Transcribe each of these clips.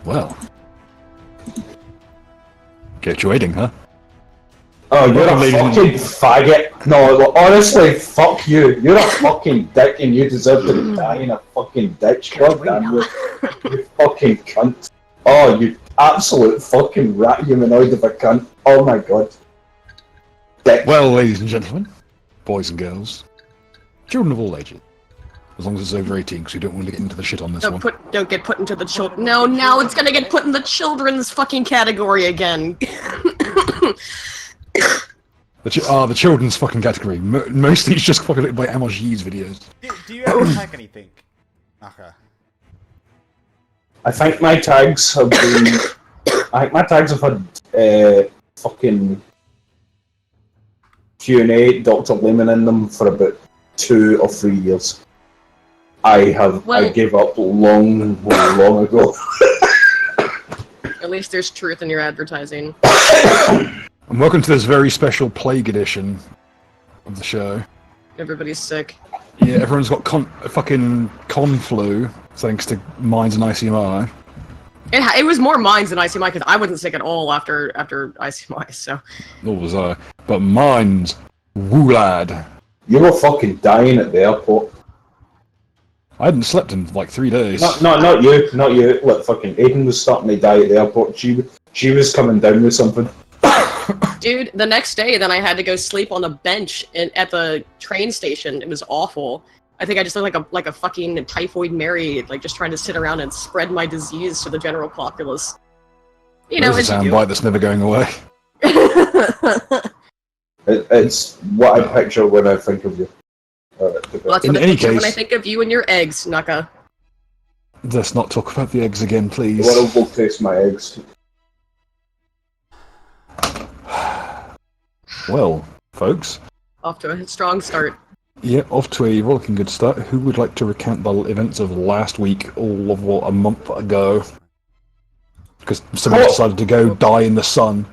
Well. Kept you waiting, huh? Oh, you're a Ladies and- fucking faggot. No, look, honestly, fuck you. You're a fucking dick and you deserve to die in a fucking ditch. God damn you. You fucking cunt. Oh, you absolute fucking rat humanoid of a cunt. Oh my god. Dick. Well, ladies and gentlemen, boys and girls, children of all ages, as long as it's over 18, because we don't want to get into the shit on this one. Don't get put into the children. No, now it's gonna get put in the children's fucking category again. The children's fucking category. Mostly it's just fucking by Amog's videos. Do you ever tag anything? Okay. I think my tags have been... I think my tags have had fucking Q&A Dr. Lehman in them for about 2 or 3 years. I gave up long ago. At least there's truth in your advertising. And welcome to this very special Plague edition of the show. Everybody's sick. Yeah, everyone's got fucking con flu, thanks to Mines and ICMI. It was more Mines than ICMI, because I wasn't sick at all after ICMI, so... Nor was I. But Mines, woo lad. You were fucking dying at the airport. I hadn't slept in like 3 days. Not you. Look, fucking Aiden was starting to die at the airport. She was coming down with something. Dude, the next day, then I had to go sleep on a bench at the train station. It was awful. I think I just looked like a fucking typhoid Mary, like just trying to sit around and spread my disease to the general populace. You know, There's a as you soundbite that's never going away. It's what I picture when I think of you. Well, that's In what I any picture when I case- think of you and your eggs, Naka. Let's not talk about the eggs again, please. The world will taste my eggs. Well, folks. Off to a strong start. Yeah, off to a rollicking good start. Who would like to recount the events of last week, all of a month ago? Because someone decided to go die in the sun.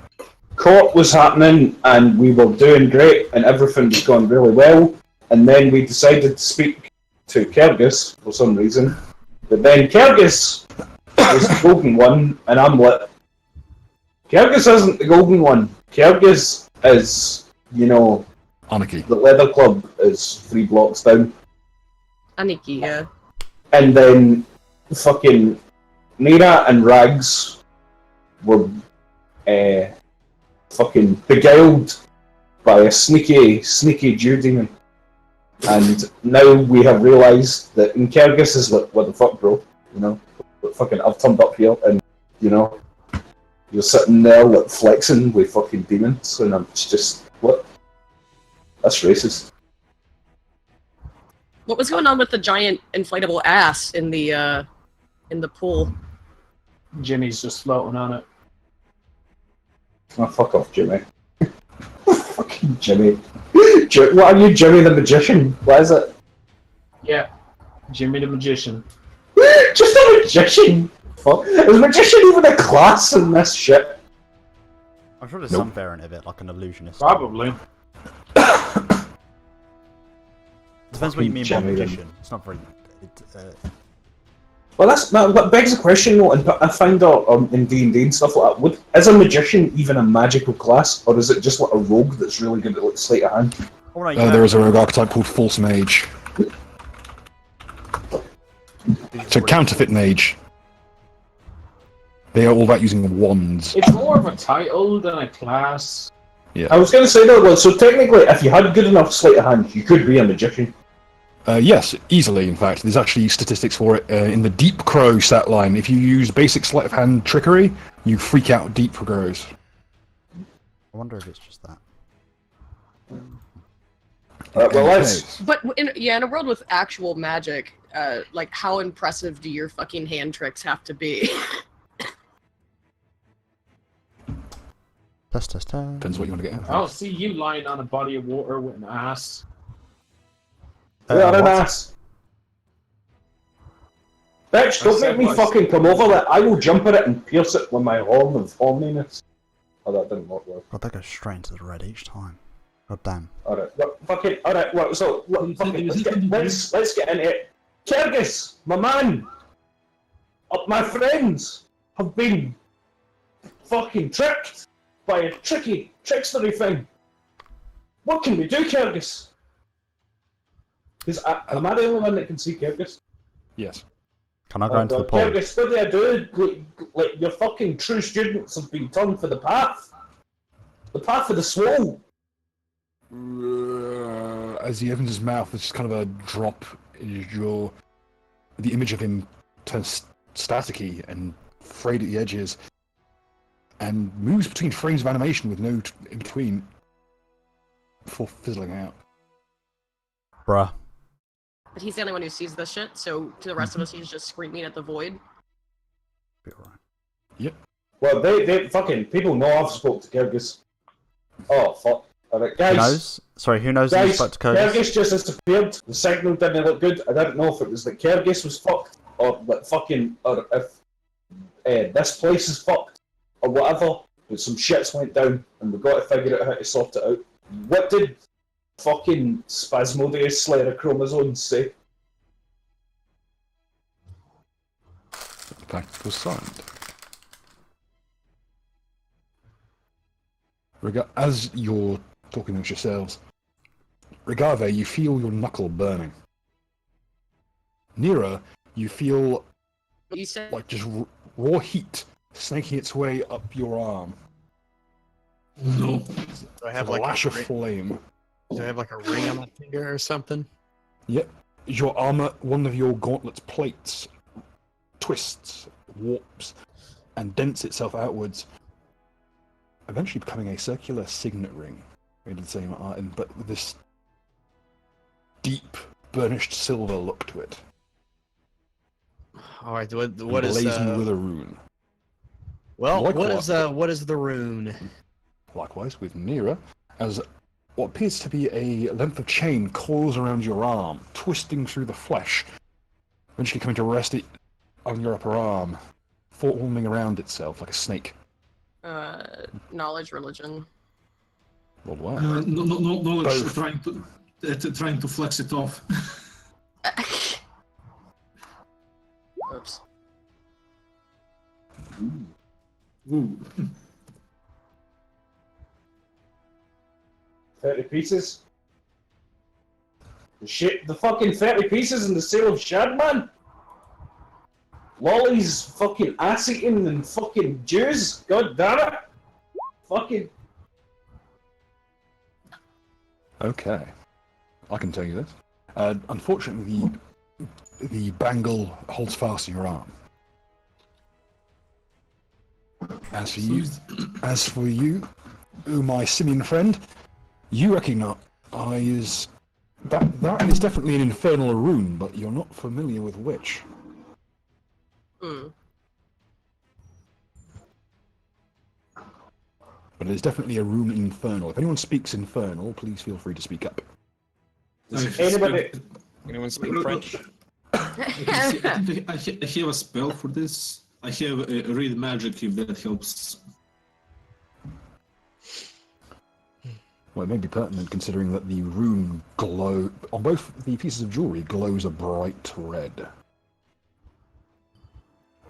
Co-op was happening, and we were doing great, and everything was going really well. And then we decided to speak to Kyrgyz for some reason. But then Kyrgyz was the golden one, and I'm like, Kyrgyz isn't the golden one. Kyrgyz is, you know, Anarchy. the leather club is 3 blocks down. Aniki, yeah. And then fucking Nira and Rags were fucking beguiled by a sneaky Jew demon. And now we have realised that in Kyrgyz is like, what the fuck, bro? You know, fucking, I've turned up here and, you know, you're sitting there like flexing with fucking demons, and I'm just, what? That's racist. What was going on with the giant inflatable ass in the pool? Jimmy's just floating on it. Oh, fuck off, Jimmy. Fucking Jimmy. What are you, Jimmy the Magician? What is it? Yeah, Jimmy the Magician. Just a magician! Fuck. Is magician even a class in this shit? I'm sure there's some variant of it, like an illusionist. Probably. Depends what you mean by Jimmy, then. magician. It's not very... Well, that begs the question, though, and I find out in D&D and stuff like that, is a magician even a magical class, or is it just like a rogue that's really good at like sleight of hand? Oh, no, you can There is a rogue archetype called False Mage. It's a counterfeit mage. They are all about using wands. It's more of a title than a class. Yeah. I was going to say that, well, so technically, if you had good enough sleight of hand, you could be a magician. Yes, easily, in fact. There's actually statistics for it in the Deep Crow stat line. If you use basic sleight of hand trickery, you freak out Deep Crows. I wonder if it's just that. Well, let's... But in a world with actual magic, like how impressive do your fucking hand tricks have to be? Test. Depends what you want to get out. I'll see you lying on a body of water with an ass. We are an what? ass. Bitch, don't make me fucking come over there. I will jump at it and pierce it with my horn of horniness. Oh, that didn't work well. God, that goes straight into the red each time. God damn. Alright, look, fucking, alright, well, so, look, fucking, let's get into it. Kyrgyz, my man! Up my friends! have been fucking tricked by a trickstery thing. What can we do, Kyrgyz? Because am I the only one that can see Kyrgyz? Yes. Can I go into the poll? Kyrgyz, what do I do? Like, your fucking true students have been turned for the path. The path of the swole. As he opens his mouth, there's just kind of a drop in his jaw. The image of him turns staticky and frayed at the edges, and moves between frames of animation with no in between before fizzling out. Bruh. But he's the only one who sees this shit, so to the rest of us, he's just screaming at the void. Be alright. Yep. Well, they fucking people know I've spoke to Kyrgyz. Oh fuck! Alright, guys. Who knows? Sorry, who knows that you Guys, spoke to Kyrgyz? Kyrgyz just disappeared. The signal didn't look good. I didn't know if it was that Kyrgyz was fucked or that fucking or if this place is fucked or whatever. But some shits went down and we got to figure out how to sort it out. What did fucking Spasmodius Slayer of Chromosomes say? The pact was signed. As you're talking amongst yourselves, Regave, you feel your knuckle burning. Nira, you feel You said like just raw heat snaking its way up your arm. No. Do I have A like lash a of ring? flame. Do I have like a ring on my finger or something? Yep. Your armor, one of your gauntlet's plates, twists, warps, and dents itself outwards, eventually becoming a circular signet ring made of the same iron, but with this deep, burnished silver look to it. All right. What and is blazoned with a rune. well? Likewise. What is the rune? Likewise with Nira, as what appears to be a length of chain coils around your arm, twisting through the flesh, eventually coming to rest it on your upper arm, forming around itself like a snake. knowledge, religion. Well, wow. No, knowledge. Both. Trying to flex it off. Oops. Ooh. 30 pieces? The fucking 30 pieces in the sale of Shadman? Lollies fucking ass eating and fucking Jews? God damn it! Fucking. Okay. I can tell you this. Unfortunately, the bangle holds fast in your arm. As for you, my simian friend, you recognise that is definitely an infernal rune, but you're not familiar with which. Hmm. But it is definitely a rune infernal. If anyone speaks infernal, please feel free to speak up. Does anybody. Anyone speak French? I have a spell for this. I have a read magic if that helps. Well, it may be pertinent considering that the rune glow on both the pieces of jewelry glows a bright red.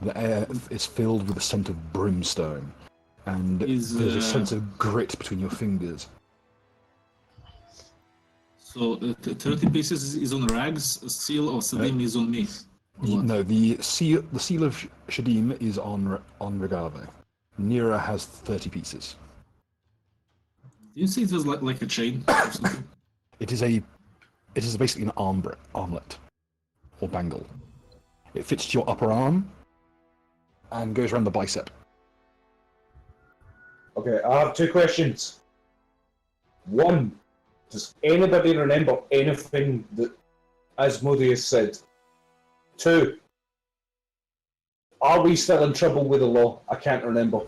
The air is filled with the scent of brimstone, and there's a sense of grit between your fingers. So 30 pieces is on Rags, a seal of Salim is on me. No, the seal of Shadim is on Regave. Nira has 30 pieces. Do you see it was like a chain or something? It is basically an armlet or bangle. It fits to your upper arm and goes around the bicep. Okay, I have two questions. One, does anybody remember anything that Asmodeus said? Two, are we still in trouble with the law? I can't remember.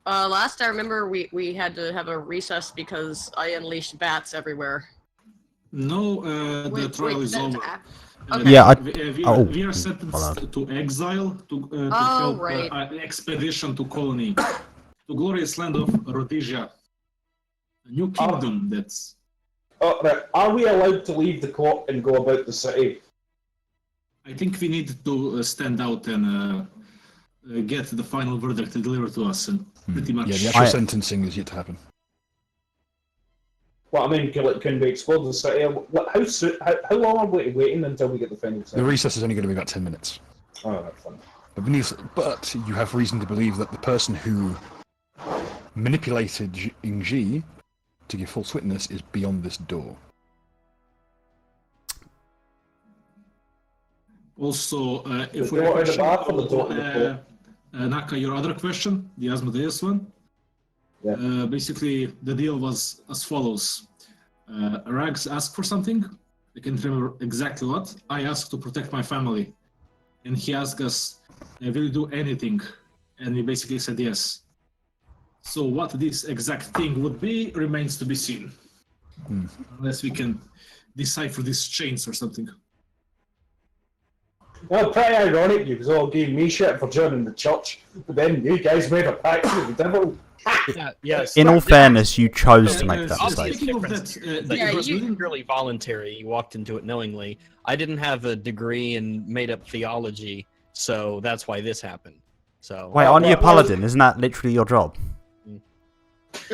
Last I remember, we had to have a recess because I unleashed bats everywhere. No, the trial is that's over. Okay. Yeah, We are sentenced to exile to help right. an expedition to colony, to glorious land of Rhodesia, a new kingdom. That's. Right. Are we allowed to leave the court and go about the city? I think we need to stand out and get the final verdict delivered to us, and pretty much. Yeah, the actual sentencing is yet to happen. Well, I mean, can we explore the city? How long are we waiting until we get the final The sentence? recess is only going to be about 10 minutes. Oh, that's fine. But you have reason to believe that the person who manipulated Ingji to give false witness is beyond this door. Also, if The we door in the bath or the door in the court? Naka, your other question, the Asmodeus one. Yeah. Basically, the deal was as follows. Rags asked for something. I can't remember exactly what. I asked to protect my family. And he asked us, will you do anything? And we basically said yes. So what this exact thing would be remains to be seen. Unless we can decipher these chains or something. Well, pretty ironic, you was all giving me shit for joining the church, but then you guys made a pact with the devil. Yes. In all fairness, you chose to make that mistake. Speaking of that, Yours was purely voluntary. You walked into it knowingly. I didn't have a degree in made-up theology, so that's why this happened. So. Wait, aren't you a paladin? Isn't that literally your job?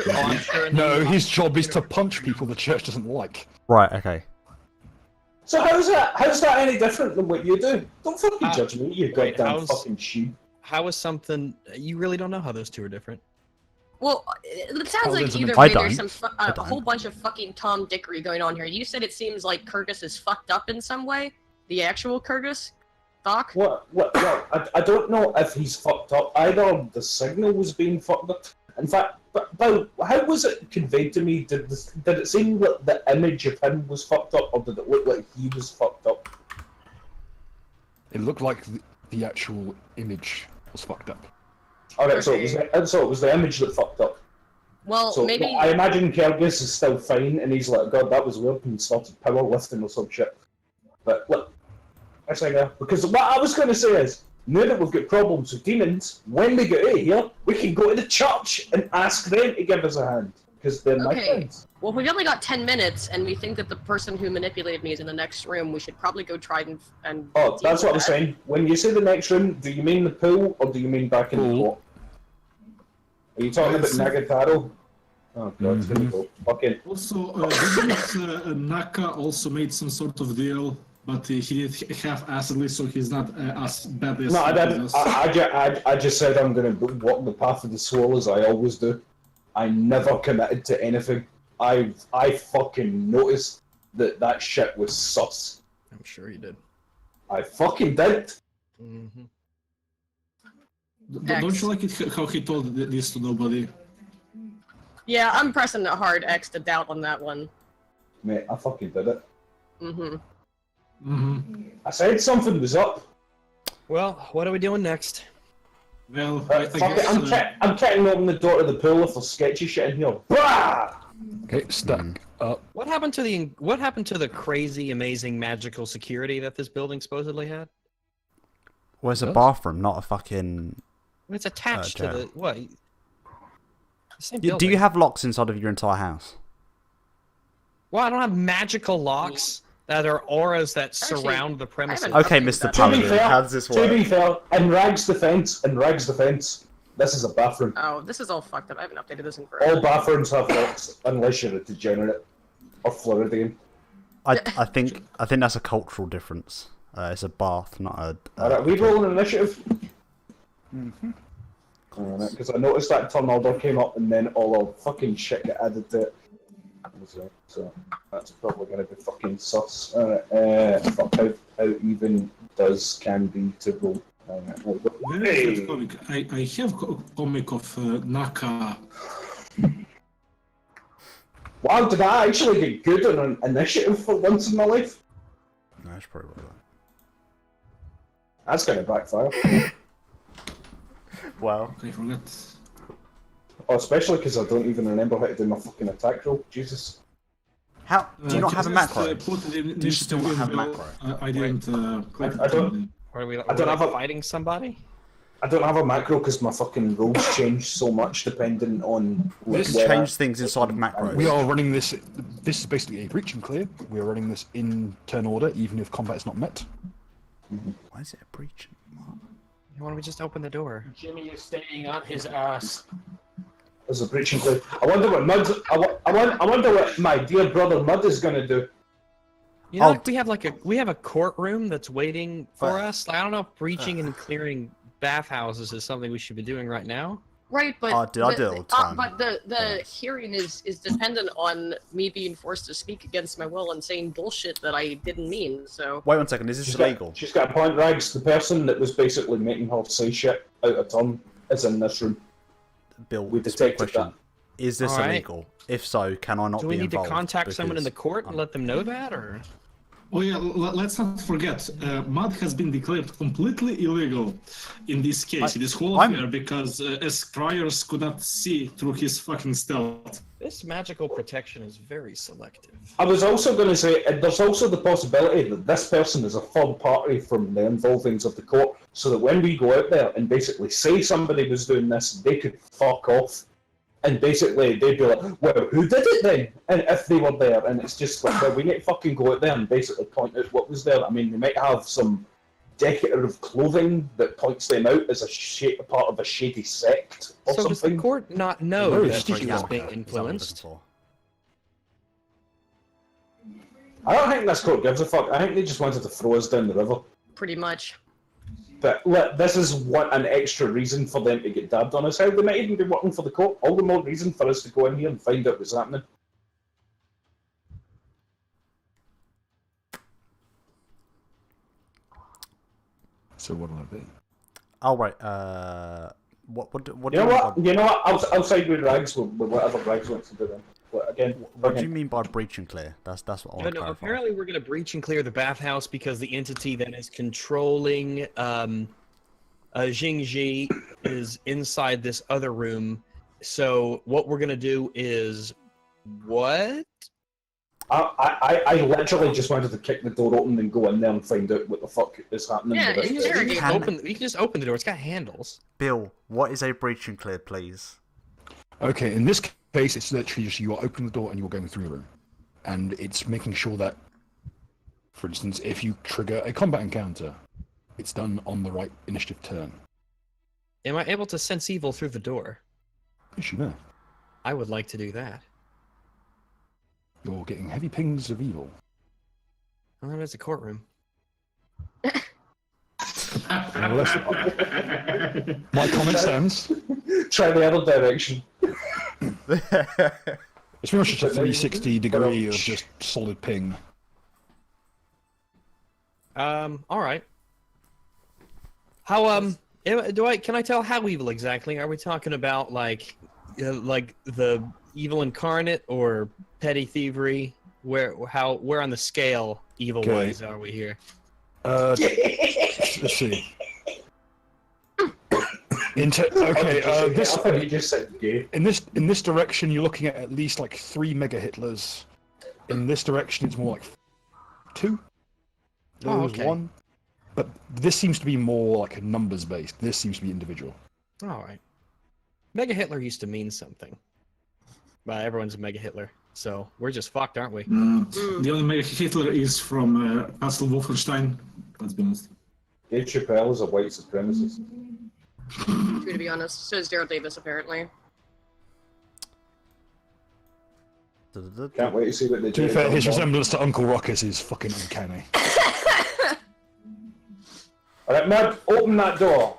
Oh, I'm sure No, his job is to punch people the church doesn't like. Right, okay. So how's that any different than what you do? Don't fucking judge me, you wait, goddamn how's- fucking sheep. How is something? You really don't know how those two are different. Well, it sounds like Paladins and either I way there's don't. a whole bunch of fucking Tom Dickery going on here. You said it seems like Kyrgyz is fucked up in some way. The actual Kyrgyz, Doc. Well, I don't know if he's fucked up. Either the signal was being fucked up. In fact, but how was it conveyed to me? Did it seem like the image of him was fucked up, or did it look like he was fucked up? It looked like the actual image was fucked up. Alright, so it was the image that fucked up. Well, So maybe. I imagine Kyrgyz is still fine, and he's like, God, that was weird, and started powerlifting or some shit. But look, I say now, because what I was going to say is, now that we've got problems with demons, when we get out of here, we can go to the church and ask them to give us a hand, because they're my Okay. friends. Well, if we've only got 10 minutes, and we think that the person who manipulated me is in the next room, we should probably go try and Oh, that's deal what I'm with that. saying. When you say the next room, do you mean the pool, or do you mean back in the Pool. court? Are you talking about Nagataro? Oh god, here we go. Fucking. Also, didn't Naka also made some sort of deal, but he did half-assedly, so he's not as bad as No, I as didn't. us. I just said I'm going to walk the path of the soul as I always do. I never committed to anything. I fucking noticed that shit was sus. I'm sure you did. I fucking did. Mm-hmm. Don't you like it how he told this to nobody? Yeah, I'm pressing a hard X to doubt on that one. Mate, I fucking did it. Mm-hmm. Mm-hmm. I said something was up. Well, what are we doing next? Well, Fuck it, I'm kicking open the door to the pool if there's sketchy shit in here. Bah! Okay, stack up. What happened to the crazy, amazing, magical security that this building supposedly had? Well, it's a Yes. bathroom, not a fucking... It's attached to jail. the what? The same Do building. you have locks inside of your entire house? Well, I don't have magical locks that are auras that Actually, surround the premises. haven't- Okay, Okay, Mr. that's- To be Paladin, fair, how does this to be work? fair, in Rag's defense, this is a bathroom. Oh, this is all fucked up. I haven't updated this in forever. All bathrooms have locks, unless you're a degenerate or Floridian. I think that's a cultural difference. It's a bath, not a... Alright, we roll an initiative. Because I noticed that turn order came up and then all our fucking shit got added to it. So that's probably going to be fucking sus. Fuck, how even does can be to roll? Where is that comic? I have comic of Naka. Wow, did I actually get good on an initiative for once in my life? No, it's probably right. That's going to backfire. Wow. I forgot. Oh, especially because I don't even remember how to do my fucking attack roll. Jesus. How... Do you not have a macro? Put it in Do you still not have a macro? I didn't. I don't. Are we, I don't have a- fighting somebody? I don't have a macro because my fucking rolls change so much depending on Let's where change things inside of macros. We are running this. This is basically a breach and clear. We are running this in turn order, even if combat is not met. Why is it a breach? Why don't we just open the door? Jimmy is staying on his ass. There's a breaching clear. I wonder what Mud. I wonder what my dear brother Mud is gonna do. You know, Oh, like we have a courtroom that's waiting for But- us. I don't know if breaching and clearing bathhouses is something we should be doing right now. Right, but I do it all the time. but the Yes. hearing is dependent on me being forced to speak against my will and saying bullshit that I didn't mean. So Wait 1 second. Is this illegal? She's got a point, Rags. The person that was basically making her say shit out of turn is in this room. Bill, We this is a detected question. that. Is this All right. illegal? If so, can I not Do be we need to involved? contact someone in the Because court and let them know that, or? Oh yeah, let's not forget, mud has been declared completely illegal in this case, in this whole I'm- affair, because as criers could not see through his fucking stealth. This magical protection is very selective. I was also going to say, there's also the possibility that this person is a third party from the involvings of the court, so that when we go out there and basically say somebody was doing this, they could fuck off. And basically, they'd be like, well, who did it then? And if they were there, and it's just like, well, we need to fucking go out there and basically point out what was there. I mean, they might have some decorative clothing that points them out as a part of a shady sect or So does the something. court not know Very that sticky he was one. being Is that what you're influenced? looking for? I don't think this court gives a fuck. I think they just wanted to throw us down the river. pretty much. But this is an extra reason for them to get dabbed on us. How they might even be working for the court. All the more reason for us to go in here and find out what's happening. So what'll it be? Oh right. What do You know you what? You know what? I'll side with Rags with whatever Rags wants to do then. But again, What do you mean by breach and clear? That's what I want to No, clarify. apparently we're going to breach and clear the bathhouse because the entity that is controlling Jingji is inside this other room. So what we're going to do is... What? I literally just wanted to kick the door open and go in there and find out what the fuck is happening. Yeah, with You this. can, interrogate you can just open the door. It's got handles. Bill, what is a breach and clear, please? Okay, in this case, it's literally just you are opening the door and you're going through the room. And it's making sure that, for instance, if you trigger a combat encounter, it's done on the right initiative turn. Am I able to sense evil through the door? Yes, you know. I would like to do that. You're getting heavy pings of evil. Well, there's a courtroom. Well, my comment stands. Try the other direction. It's pretty much just a 360 degree of just solid ping. All right. How can I tell how evil exactly? Are we talking about like the evil incarnate or petty thievery? Where on the scale evil Okay. wise are we here? Let's see. I thought you just said gay. In this direction, you're looking at least like 3 mega Hitlers. In this direction, it's more like 2. There Oh, was okay. 1. But this seems to be more like a numbers based. This seems to be individual. All right. Mega Hitler used to mean something. But everyone's a Mega Hitler, so we're just fucked, aren't we? The only Mega Hitler is from Castle Wolfenstein. Let's be honest. Dave Chappelle is a white supremacist. True, to be honest. So is Daryl Davis, apparently. Can't wait to see what they To do. be fair, his resemblance to Uncle Ruckus is fucking uncanny. Alright, Mud, open that door.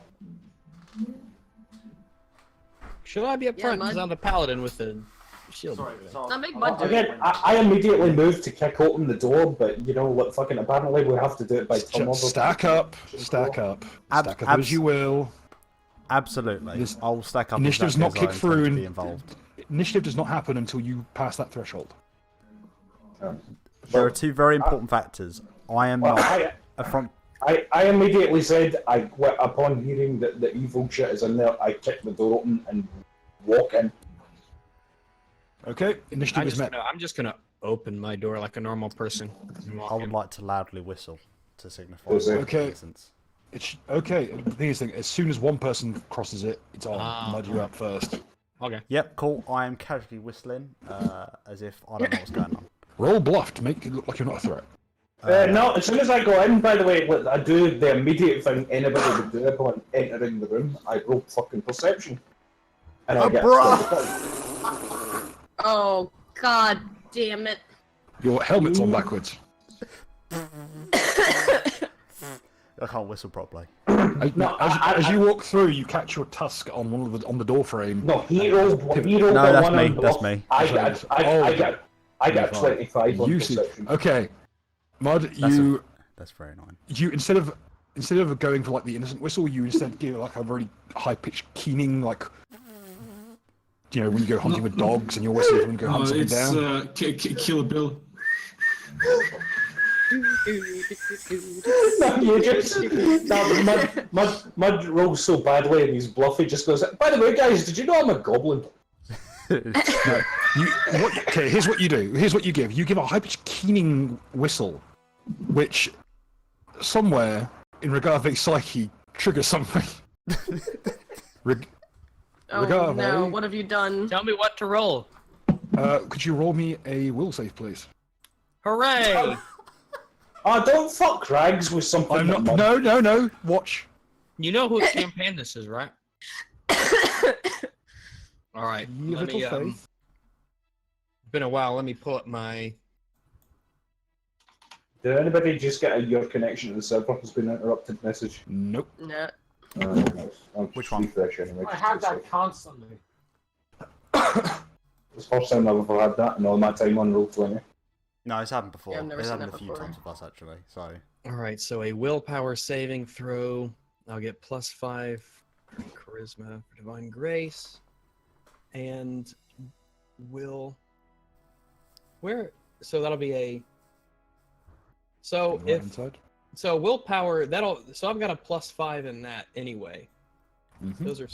Should I be up Yeah, front because Mud. I'm the paladin with the shield? Now make Mud do it. Again, I immediately moved to kick open the door, but you know what? Fucking apparently we have to do it by turn order. Stack up. Stack up as you will. Absolutely. This- I'll stack up. Initiative's exactly not as I kicked intend through to and- be involved. Initiative does not happen until you pass that threshold. There are two very important factors. I am Well, not a front. I immediately said, upon hearing that the evil shit is in there, I kick the door open and walk in. Okay, initiative is met. I'm just gonna open my door like a normal person. I would like to loudly whistle to signify Is it? my Okay. presence. It's okay. The thing is, as soon as one person crosses it, it's on. Mud, you're up first. Okay. Yep, cool. I am casually whistling, as if I don't know what's going on. Roll bluff to make it look like you're not a threat. No, as soon as I go in, by the way, what I do the immediate thing anybody would do upon entering the room. I roll fucking perception. And I get bruh. 25. Oh, god damn it. Your helmet's on backwards. I can't whistle properly. As you walk through, you catch your tusk on the door frame. No, he rolled No, the that's one me, on that's bluff. me. I got 25 on You see. perception. Okay, Mud, That's very annoying. you instead of going for like the innocent whistle, you instead give like a really high pitched keening, like you know when you go hunting with dogs and you're whistling when you go hunt something It's down. Kill Bill. No, you just Mud rolls so badly and he's bluffy. Just goes. By the way, guys, did you know I'm a goblin? No, okay, here's what you do. Here's what you give. You give a high pitched keening whistle, which somewhere in Regave's psyche triggers something. Oh Regave. no, what have you done? Tell me what to roll. Could you roll me a will save, please? Hooray! Oh, don't fuck Rags with something. I'm not. that Mud- No. Watch. You know whose campaign this is, right? All right. Ye Let me. little faith. Been a while. Let me pull up my. Did anybody just get your connection to the server has been interrupted message? Nope. No. I'll Which just one? refresh anyway. I have that constantly. It's the first time I've ever had that in all my time on Roll20. No, it's happened before. Yeah, I've never It's seen happened that a few before. times with us actually. So All right. So a willpower saving throw. I'll get +5 charisma for divine grace, and will. Where? So that'll be a. So Right if inside. so, willpower that'll. So I've got a +5 in that anyway. Mhm. Those are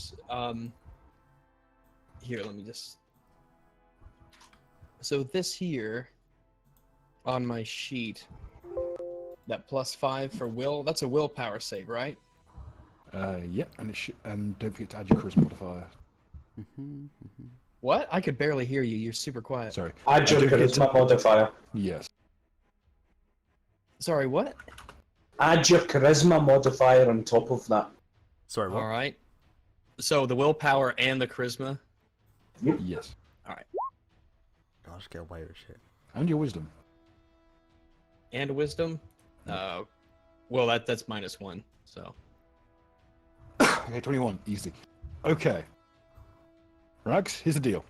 here, let me just so this here on my sheet, that +5 for will, that's a willpower save, right? Yeah, and don't forget to add your charisma modifier. What? I could barely hear you. You're super quiet. Sorry. Add your don't forget charisma modifier. Yes. Sorry, what? Add your charisma modifier on top of that. sorry, what? All right. So the willpower and the charisma. Yes. Gosh, get away with shit. And your wisdom. And wisdom. Well, that's -1. So Okay, 21. Easy. Okay. Rags, here's the deal.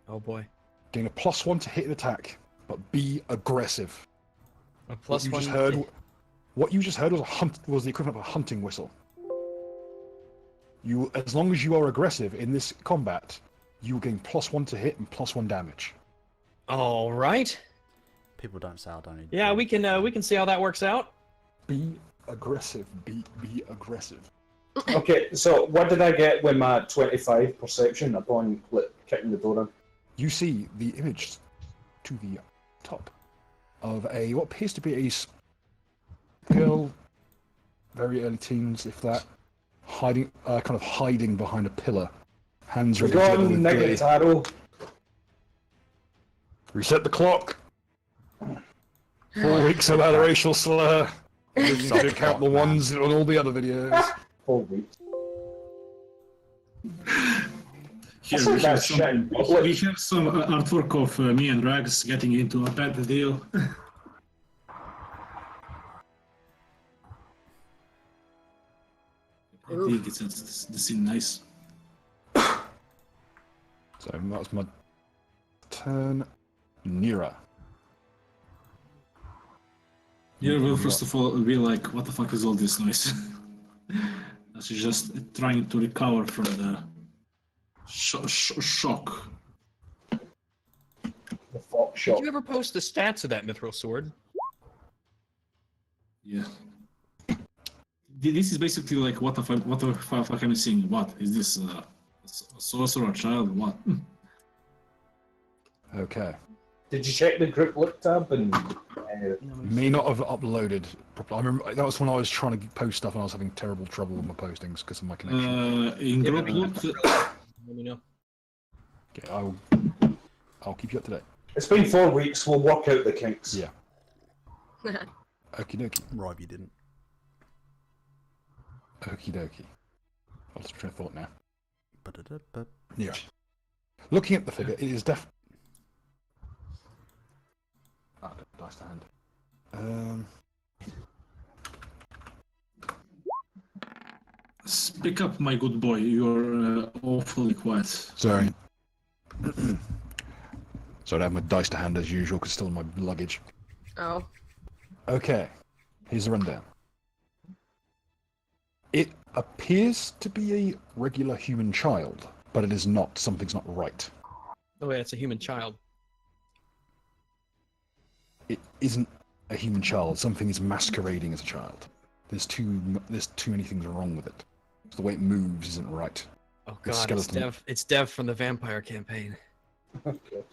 oh boy, Getting a +1 to hit an attack, but be aggressive. a What you +1. just heard. What you just heard was the equivalent of a hunting whistle. As long as you are aggressive in this combat, you will gain +1 to hit and +1 damage. All right. People don't say I don't need. Yeah, we can see how that works out. Be aggressive. Be aggressive. Okay, so what did I get with my 25 perception upon kicking the door in? You see the image to the top of what appears to be a girl, very early teens, if that, hiding behind a pillar, hands We're ready to going with Taro. reset the clock. 4 weeks about a racial slur. You Reset the can count the clock, man. ones on all the other videos. 4 weeks. Here That's we like have that shit in public. we have some artwork of me and Rags getting into a bad deal. I think it's the scene nice. So that's my turn. Nira. You will first of all be like, what the fuck is all this noise? She's just trying to recover from the shock. The fuck Did shot. you ever post the stats of that mithril sword? Yeah. This is basically like, what the fuck am I seeing? What is this? A sorcerer child? What? Okay. Did you check the group look tab and May not have uploaded properly. I remember that was when I was trying to post stuff and I was having terrible trouble with my postings because of my connection. In group look, Let me know. Okay, I'll keep you up to date. it's been 4 weeks, we'll work out the kinks. Yeah. Okie dokie. Right, you didn't. Okie dokie. I'll just try thought now. Ba-da-da-ba. Yeah. Looking at the figure, it is definitely. Dice to hand. Speak up, my good boy. You're awfully quiet. Sorry. So I have my dice to hand as usual because it's still in my luggage. Oh. Okay, here's the rundown. It appears to be a regular human child, but it is not. Something's not right. Oh, yeah, it's a human child. It isn't a human child. Something is masquerading as a child. There's too many things wrong with it. The way it moves isn't right. Oh The god, skeleton. it's Dev from the Vampire Campaign. Okay.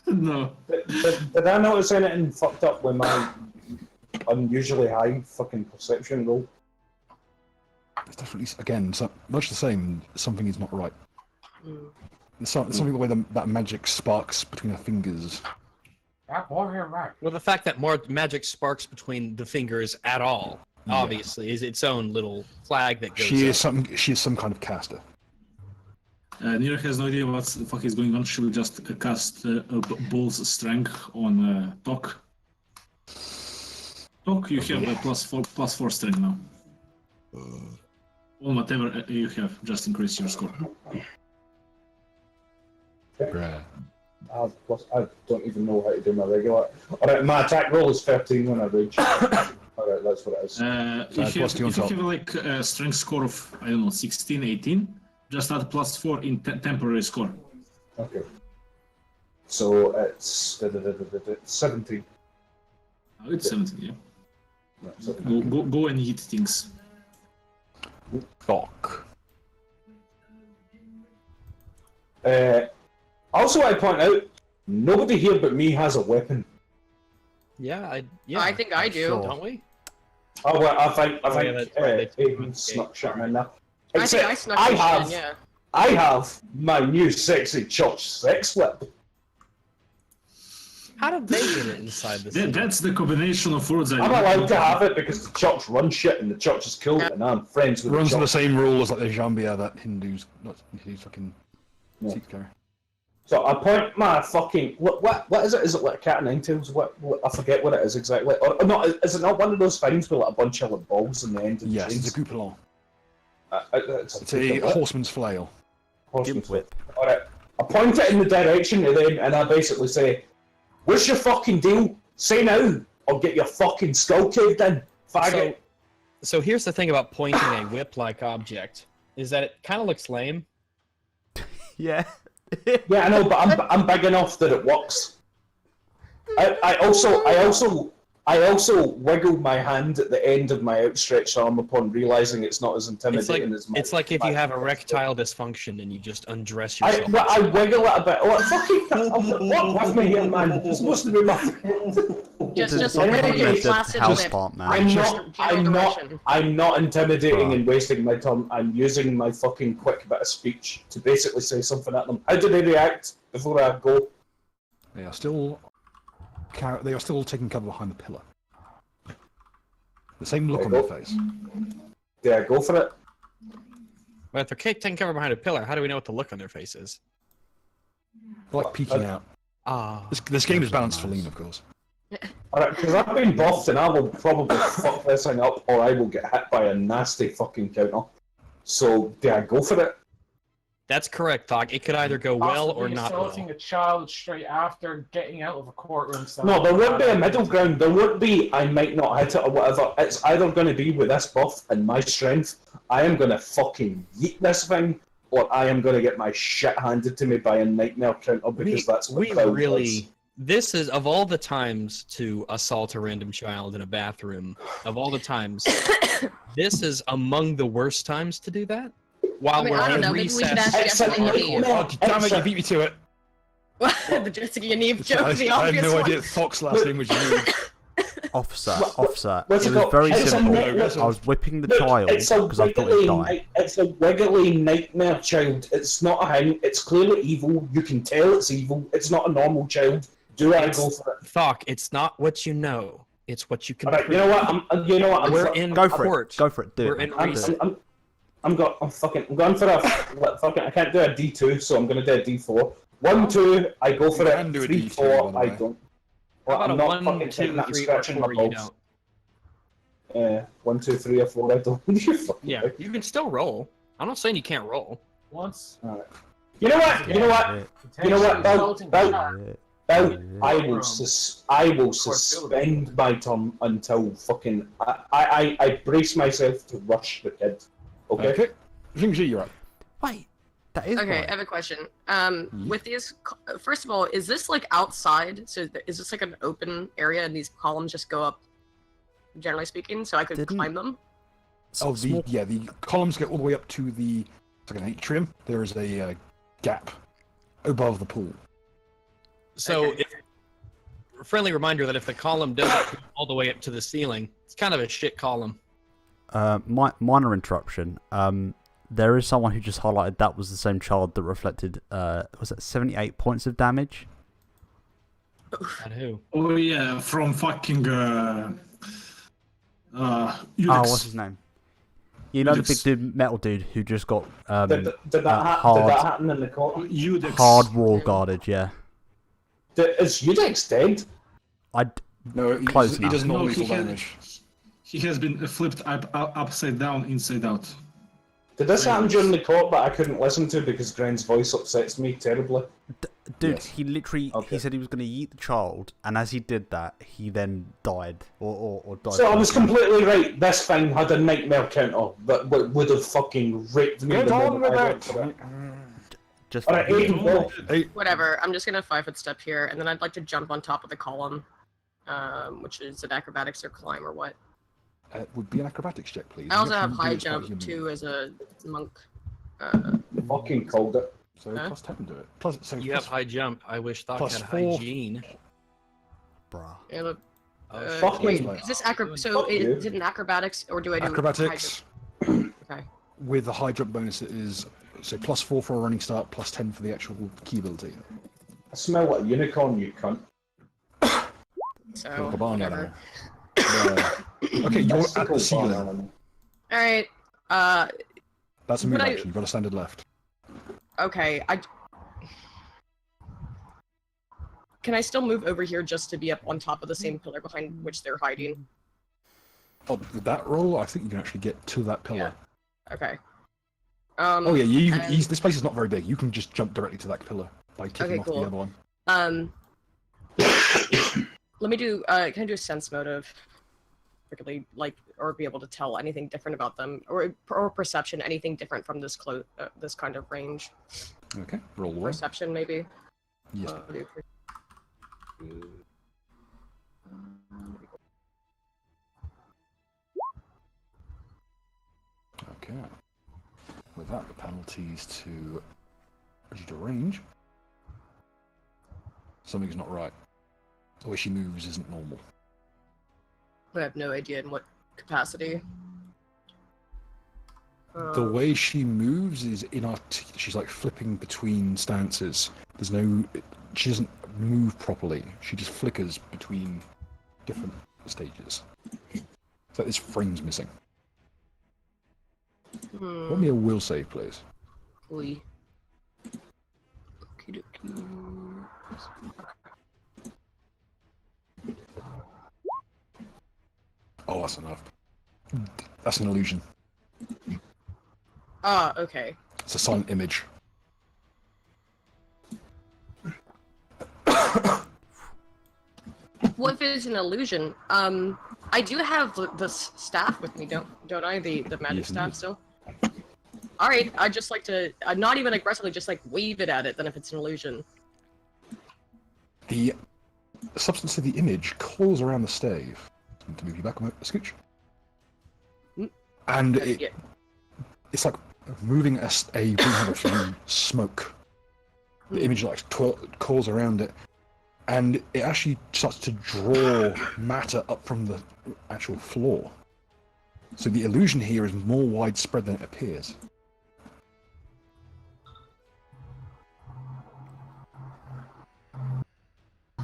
No. Did I notice anything fucked up with my unusually high fucking perception roll? It's definitely, again, much the same. Something is not right. Mm. There's something the way that magic sparks between her fingers. Well, the fact that more magic sparks between the fingers at all, obviously, is its own little flag that goes She up. is some kind of caster. Nira has no idea what the fuck is going on. She will just cast Bull's Strength on Tok. Tok, you have a plus 4 strength now. Or whatever you have, just increase your score. Right. I don't even know how to do my regular. Alright, my attack roll is 13 when I rage. Alright, that's what it is. If you have like a strength score of, I don't know, 16, 18, just add plus 4 in temporary score. Okay. So it's 17. Oh, it's 17, yeah. No, 17. Go and eat things. Fuck. Also, I point out, nobody here but me has a weapon. Yeah, I think I do. Sure. Don't we? Oh, well, I think that's right, they took Aiden it. snuck shit in there. I think I Except snuck I this have, in, yeah. I have my new sexy church sex whip. How did they get it inside the city? That's the combination of words I'm allowed to have it because the church runs shit and the church is cool and I'm friends with Runs the on the church. same rule as like the Jambia that Hindus fucking Yeah. Sikhs carry. So I point my fucking what is it? Is it like a cat and nine tails? What I forget what it is exactly. Or not? Is it not one of those things with like a bunch of like balls in the end? Of Yes, the it's a chains? goupillon. It's It's a what? horseman's flail. Horseman's Gimp whip. Alright, I point it in the direction of them and I basically say, "What's your fucking deal? Say now, or get your fucking skull caved in, faggot." So here's the thing about pointing a whip-like object, is that it kind of looks lame. Yeah. Yeah, I know, but I'm big enough that it works. I also wiggled my hand at the end of my outstretched arm upon realizing it's not as intimidating as my. It's like if you have erectile dysfunction and you just undress yourself. I wiggle it a bit. Like, fucking walk with me here, man. It's supposed to be my. Just I'm a gonna really get placid house lip. part, man. I'm not intimidating Right. and wasting my time. I'm using my fucking quick bit of speech to basically say something at them. How do they react before I go? They are still taking cover behind the pillar. The same look There on you their go. face. Do I go for it? But if they're taking cover behind a pillar, how do we know what the look on their face is? They're like peeking out. Ah. This game is balanced for lean, of course. Alright, because I've been buffed and I will probably fuck this thing up or I will get hit by a nasty fucking counter. So, do I go for it? That's correct, Thog. It could either go well or Possibly not well. assaulting a child straight after getting out of a courtroom. No, there won't be a middle ground. There won't be I might not hit it or whatever. It's either going to be with this buff and my strength, I am going to fucking yeet this thing, or I am going to get my shit handed to me by a nightmare counter because that's what We Cloud really. does. This is, of all the times to assault a random child in a bathroom, of all the times, this is among the worst times to do that. While I mean, we're I don't in know, maybe we should recess. ask It's a Jessica Yaniv. nightmare. Oh, damn it, you beat me to it. The Jessica Yaniv joke, I the had obvious no one. idea Fox last name was you. Officer, What- officer. what's It it was called? very It's a simple. net- I was whipping the Look, child it's a because I thought he'd die. It's a wiggly nightmare child. It's not a thing. It's clearly evil. You can tell it's evil. It's not a normal child. Do I go for it? Thok, it's not what you know. It's what you can Alright, you know what? I'm We're in Go for court. it. Go for it. Do We're it. in man. Do recess. it. I'm going for a fucking. I can't do a D2, so I'm gonna do a D4. 1, 2, I go for You it. can do a 3, D2, 4, by the I way. don't. How Well, about I'm a not 1, fucking 2, taking that and 3, or scratching 4? my You balls. don't. 1, 2, 3, or 4, I don't. You fucking Yeah, prick. you can still roll. I'm not saying you can't roll. Once. You know what? You know what? You know what? Bell, I will suspend my turn until fucking. I brace myself to rush the kid. Okay. Okay. Jingji, you're up. Wait, that is Okay, right. I have a question. With these, first of all, is this like outside? So is this like an open area and these columns just go up, generally speaking, so I could Didn't- climb them? Oh, Small- the columns get all the way up to the it's like an atrium. There is a gap above the pool. So, Okay. friendly reminder that if the column doesn't go all the way up to the ceiling, it's kind of a shit column. Minor interruption. There is someone who just highlighted that was the same child that reflected. Was it 78 points of damage? And who? Oh yeah, from fucking Oh, Udex. what's his name? You know the big Udex. dude, metal dude, who just got Did that hard happen in the court? Udex. hard wall guarded. Yeah, Is Udex dead? No, Close he enough. does No, not he lethal had- damage. He has been flipped upside down, inside out. Did this happen during the court that I couldn't listen to because Gren's voice upsets me terribly? dude. Yes. He literally Okay. he said he was going to yeet the child, and as he did that, he then died or died. So I was from- completely right. This thing had a nightmare counter that would have fucking raped me. Get the on moment with I it! went for it. Just Alright, Aiden, go. Hey, Whatever. I'm just gonna 5-foot step here, and then I'd like to jump on top of the column, which is an acrobatics or climb or what. it would be an acrobatics check, please. I also You have actually do high it quite jump human. too as a monk. Fucking called it. So Huh? plus 10 do it. Plus, so You plus have high jump. I wish Thok plus had 4. hygiene. bruh. Yeah, look, fuck wait, you. is this So Fuck you. is it an acrobatics or do I do Acrobatics. high jump? Okay. With the high jump bonus, it is so plus 4 for a running start, plus 10 for the actual key ability. I smell like a unicorn, you cunt. So Like a barn whatever. animal. Okay, you're at Mystical the ceiling. barn animal. All right. That's a move Would I- action. You've got a standard left. Okay. Can I still move over here just to be up on top of the same pillar behind which they're hiding? Oh, with that roll, I think you can actually get to that pillar. Okay. Oh yeah, you can and- this place is not very big. You can just jump directly to that pillar by kicking Okay, off cool. the other one. Let me do. Can I do a sense motive? Particularly, like, or be able to tell anything different about them, or perception, anything different from this this kind of range. Okay, roll one. Perception, maybe. Yes. Okay. With that, the penalties to reduce to range. Something's not right. The way she moves isn't normal. I have no idea in what capacity. The way she moves is inarticulate. She's like flipping between stances. There's no. She doesn't move properly. She just flickers between different stages. So this frame's missing. Let me a will save, please. Okie dokie. Oh, that's enough. That's an illusion. Ah, okay. It's a silent image. What if it's an illusion? I do have the staff with me, don't I? The magic Yes, staff indeed. still. All right, I'd just like to not even aggressively, just like wave it at it. Then if it's an illusion. The substance of the image coils around the stave. To move you back a scooch. And Yeah. it's like moving a green through smoke. The image like coils around it, and it actually starts to draw matter up from the actual floor. So the illusion here is more widespread than it appears.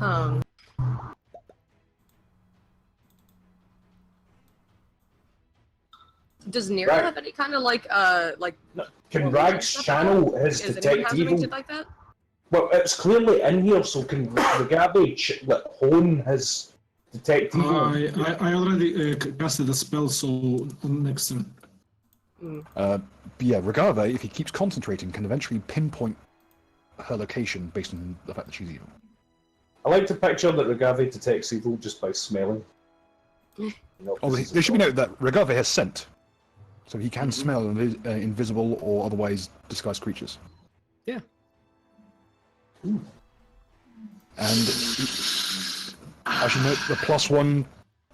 Um. Does Nero Right. have any kind of like Can illusion Rags stuff? channel his Does anyone detect have evil? anything like that? Well, it's clearly in here, so can Ragavi hone his detect evil? I already casted a spell, so on next turn. But yeah, Regave, if he keeps concentrating, can eventually pinpoint her location based on the fact that she's evil. I like to picture that Ragavi detects evil just by smelling. You know, Oh, this is there should be a- noted that Regave has scent, so he can smell invisible or otherwise disguised creatures. Yeah. And I should note the +1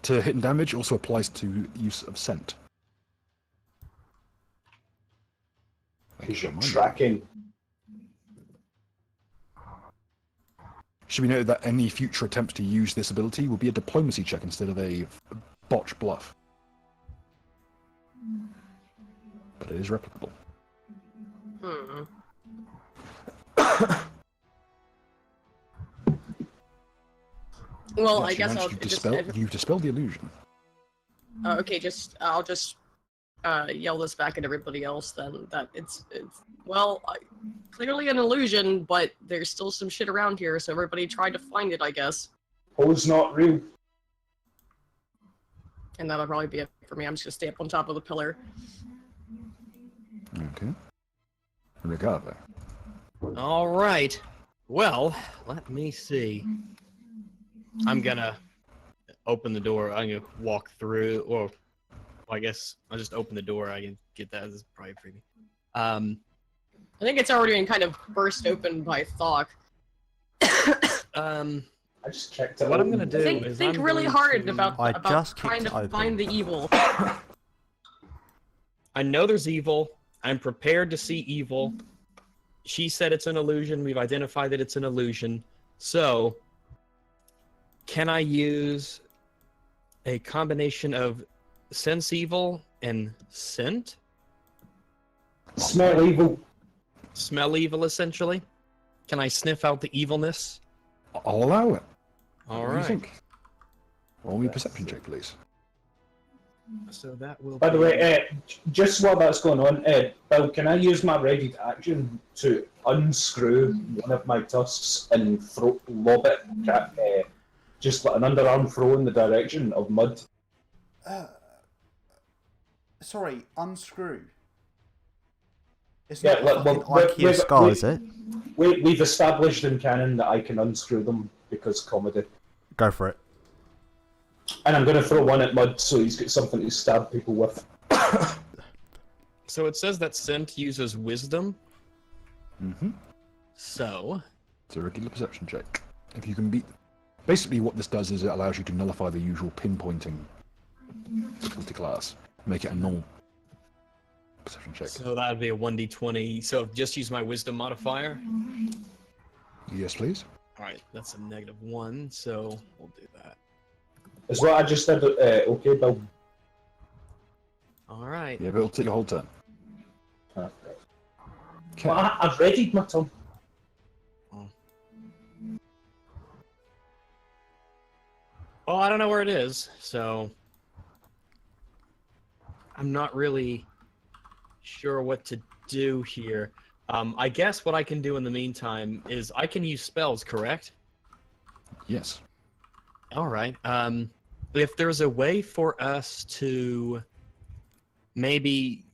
to hit and damage also applies to use of scent. Because you're tracking. Should be noted that any future attempts to use this ability will be a diplomacy check instead of a botch bluff. But it is replicable. Well, Yes, I guess I'll you've dispelled the illusion. okay, I'll just yell this back at everybody else then that it's clearly an illusion, but there's still some shit around here, so everybody try to find it, I guess. Poe's not real. And that'll probably be it for me. I'm just gonna stay up on top of the pillar. Okay. Regave. All right. Well, let me see. I'm gonna open the door. I'm gonna walk through, or I guess I'll just open the door. I can get that. This is probably pretty. I think it's already been kind of burst open by Thok. I just checked it. What I'm gonna do Think is think I'm really going hard to- about I just trying kicked to it open. find the evil. I know there's evil. I'm prepared to see evil. She said it's an illusion. We've identified that it's an illusion. So, can I use a combination of sense evil and scent? Smell evil. Smell evil, essentially? Can I sniff out the evilness? I'll allow it. All What do you right. think? Roll me a perception check, please. So that will By the be- way, just while that's going on, Bill, can I use my ready action to unscrew one of my tusks and lob it, just like an underarm throw in the direction of mud? Sorry, unscrew. It's Yeah, not look, a fucking well, IKEA skull, is it? We've established in canon that I can unscrew them because comedy. Go for it. And I'm going to throw one at Mud so he's got something to stab people with. So it says that scent uses wisdom. Mm-hmm. So, It's a regular perception check. If you can beat... Basically what this does is it allows you to nullify the usual pinpointing difficulty class. Make it a normal perception check. so that'd be a 1d20. So just use my wisdom modifier. Yes, please. All right, that's a -1. So we'll do that. Is what I just did okay, Bill? All right. Yeah, but it'll take a whole turn. Okay. Okay. Well, I've readied my turn. Oh, I don't know where it is, so I'm not really sure what to do here. I guess what I can do in the meantime is I can use spells, correct? Yes. All right. If there's a way for us to maybe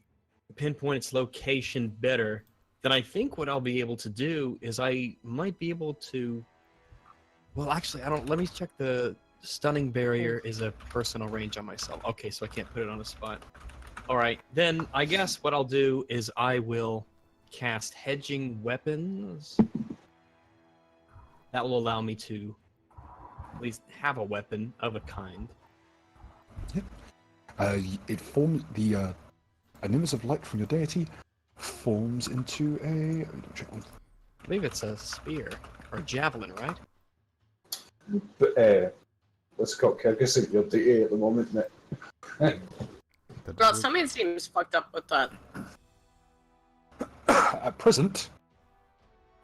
pinpoint its location better, then I think what I'll be able to do is I might be able to. Well, actually, I don't. Let me check the stunning barrier is a personal range on myself. Okay, so I can't put it on a spot. All right, then I guess what I'll do is I will cast hedging weapons. That will allow me to at least have a weapon of a kind. It forms the an image of light from your deity forms into a. Let me check one. I believe it's a spear or a javelin, right? But let's call Kyrgyz at your deity at the moment, mate. Well, something seems fucked up with that. At present,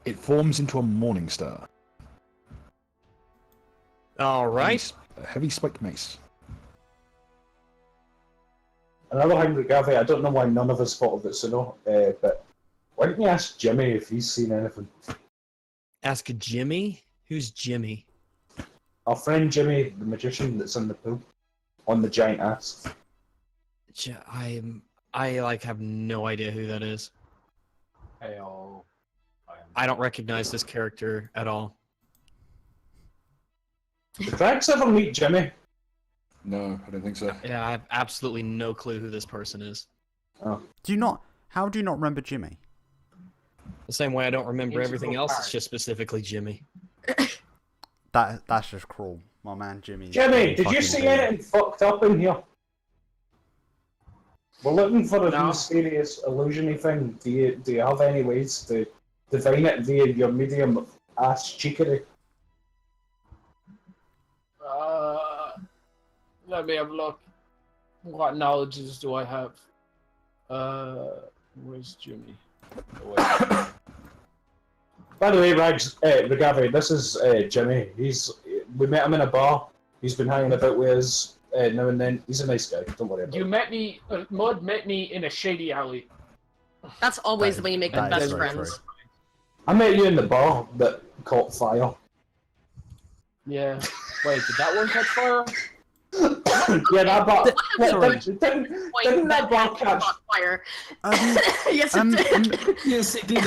it forms into a morning star. All right. A heavy spiked mace. Another thing, Gavin, I don't know why none of us thought of it sooner, but why didn't you ask Jimmy if he's seen anything? Ask Jimmy. Who's Jimmy? Our friend Jimmy, the magician that's in the pool, on the giant ass. I like have no idea who that is. Heyo. I don't recognize this character at all. Did Rex ever meet Jimmy? No, I don't think so. Yeah, I have absolutely no clue who this person is. Oh. How do you not remember Jimmy? The same way I don't remember He's everything so else. hard. It's just specifically Jimmy. That's just cruel. My man Jimmy. Jimmy, did you see anything fucked up in here? We're looking for a No. mysterious illusion-y thing. Do you have any ways to divine it via your medium ass cheekery? Let me have a look. What knowledges do I have? Where's Jimmy? Oh, wait. By the way, Ragavi, this is Jimmy. We met him in a bar. He's been hanging about with us now and then. He's a nice guy. Don't worry about You it. met me. Mud met me in a shady alley. That's always the way you make the that is best very friends. true. I met you in the bar that caught fire. Yeah. Wait, did that one catch fire? Yeah, that bar. Sorry. Didn't that bar catch? Fire? Um, Yes, it did. Yes, it did. I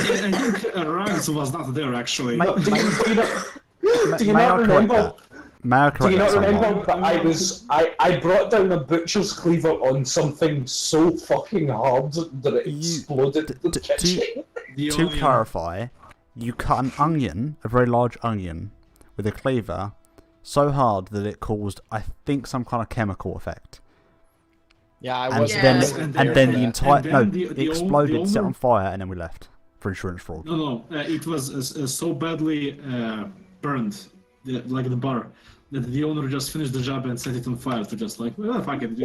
think Rags was not there actually. May- Do you may I not correct remember? that? May I Do correct you that not somewhat? remember that I brought down a butcher's cleaver on something so fucking hard that it exploded the kitchen? The To onion. clarify, you cut an onion, a very large onion, with a cleaver, so hard that it caused, I think, some kind of chemical effect. Yeah, I And was. Yeah. then, And and then the entire it the exploded, set owner- on fire, and then we left for insurance fraud. No, it was so badly burned, like the bar, that the owner just finished the job and set it on fire to just like, well, fuck it.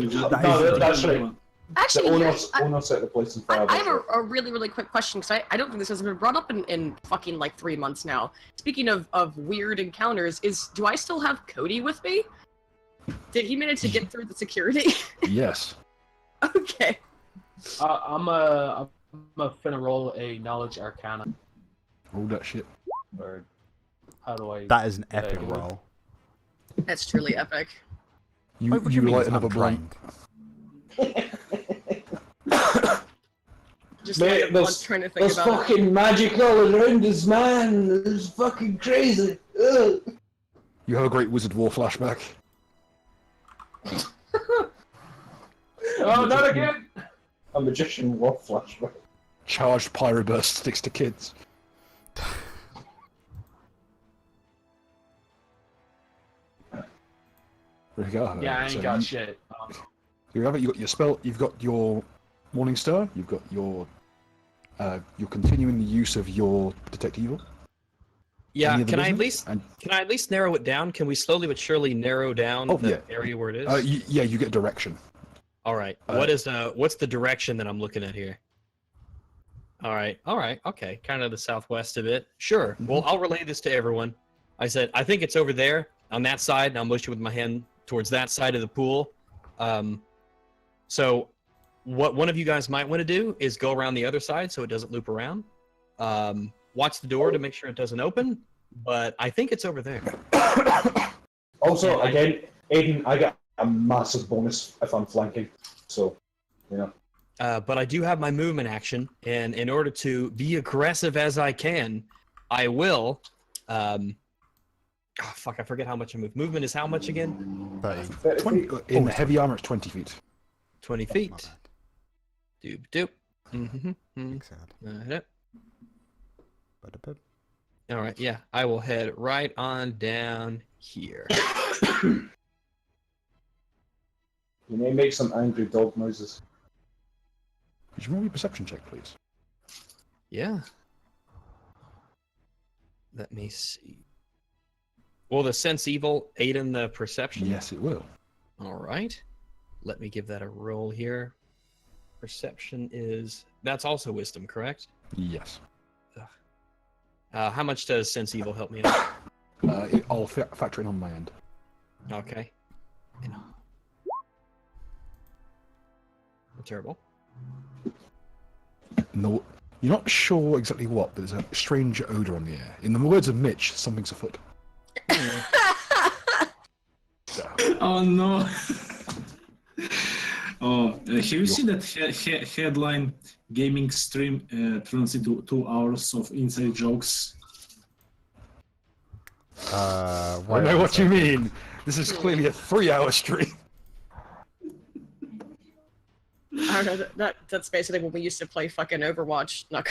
That's right. Actually, The yeah, owner set the place on fire. I have a really, really quick question because I don't think this has been brought up in fucking like 3 months now. Speaking of weird encounters, do I still have Cody with me? Did he manage to get through the security? Yes. Okay. I'm finna roll a knowledge arcana. All that shit. Or how do I? That is an There epic you go. roll. That's truly epic. You, Wait, what do you mean light it's another blunt. untrained? Just Mate, like, I'm there's- trying to think There's about it. fucking magic all around us, man. It's fucking crazy. Ugh. You have a great Wizard War flashback. Oh, not again! A magician war flashback. Charged pyroburst sticks to kids. There you go. Yeah, I ain't So got you- shit. You have it. You got your spell. You've got your Morning Star. You've got your. You're continuing the use of your Detect Evil. Yeah, Any other can I business? at least narrow it down? Can we slowly but surely narrow down Oh, the yeah. area where it is? Yeah, you get direction. All right. uh, What's the direction that I'm looking at here? All right. Okay. Kind of the southwest of it. Sure. Mm-hmm. Well, I'll relay this to everyone. I said I think it's over there on that side, and I'll motion with my hand towards that side of the pool. So what one of you guys might want to do is go around the other side so it doesn't loop around. Watch the door to make sure it doesn't open, but I think it's over there. Also, Yeah, again, Aiden, I get a massive bonus if I'm flanking. So, you know. But I do have my movement action, and in order to be aggressive as I can, I will. Oh, fuck! I forget how much I move. Movement is how much again? 30. 20, in heavy armor, it's 20 feet. 20 My feet. bad. Doop doop. Mm-hmm. Thanks, Ed. Ba-da-ba. All right. Yeah, I will head right on down here. You may make some angry dog noises. Could you roll me a perception check, please? Yeah. Let me see. Will the sense evil aid in the perception? Yes, it will. All right. Let me give that a roll here. Perception is... That's also wisdom, correct? Yes. How much does sense evil help me out? I'll factor in on my end. Okay. Terrible. No, you're not sure exactly what, but there's a strange odor on the air. In the words of Mitch, something's afoot. Oh no! Have you seen that headline? Gaming stream turns into 2 hours of inside jokes. I know what you mean. This is clearly a 3-hour stream. I don't know, that's basically when we used to play fucking Overwatch. Not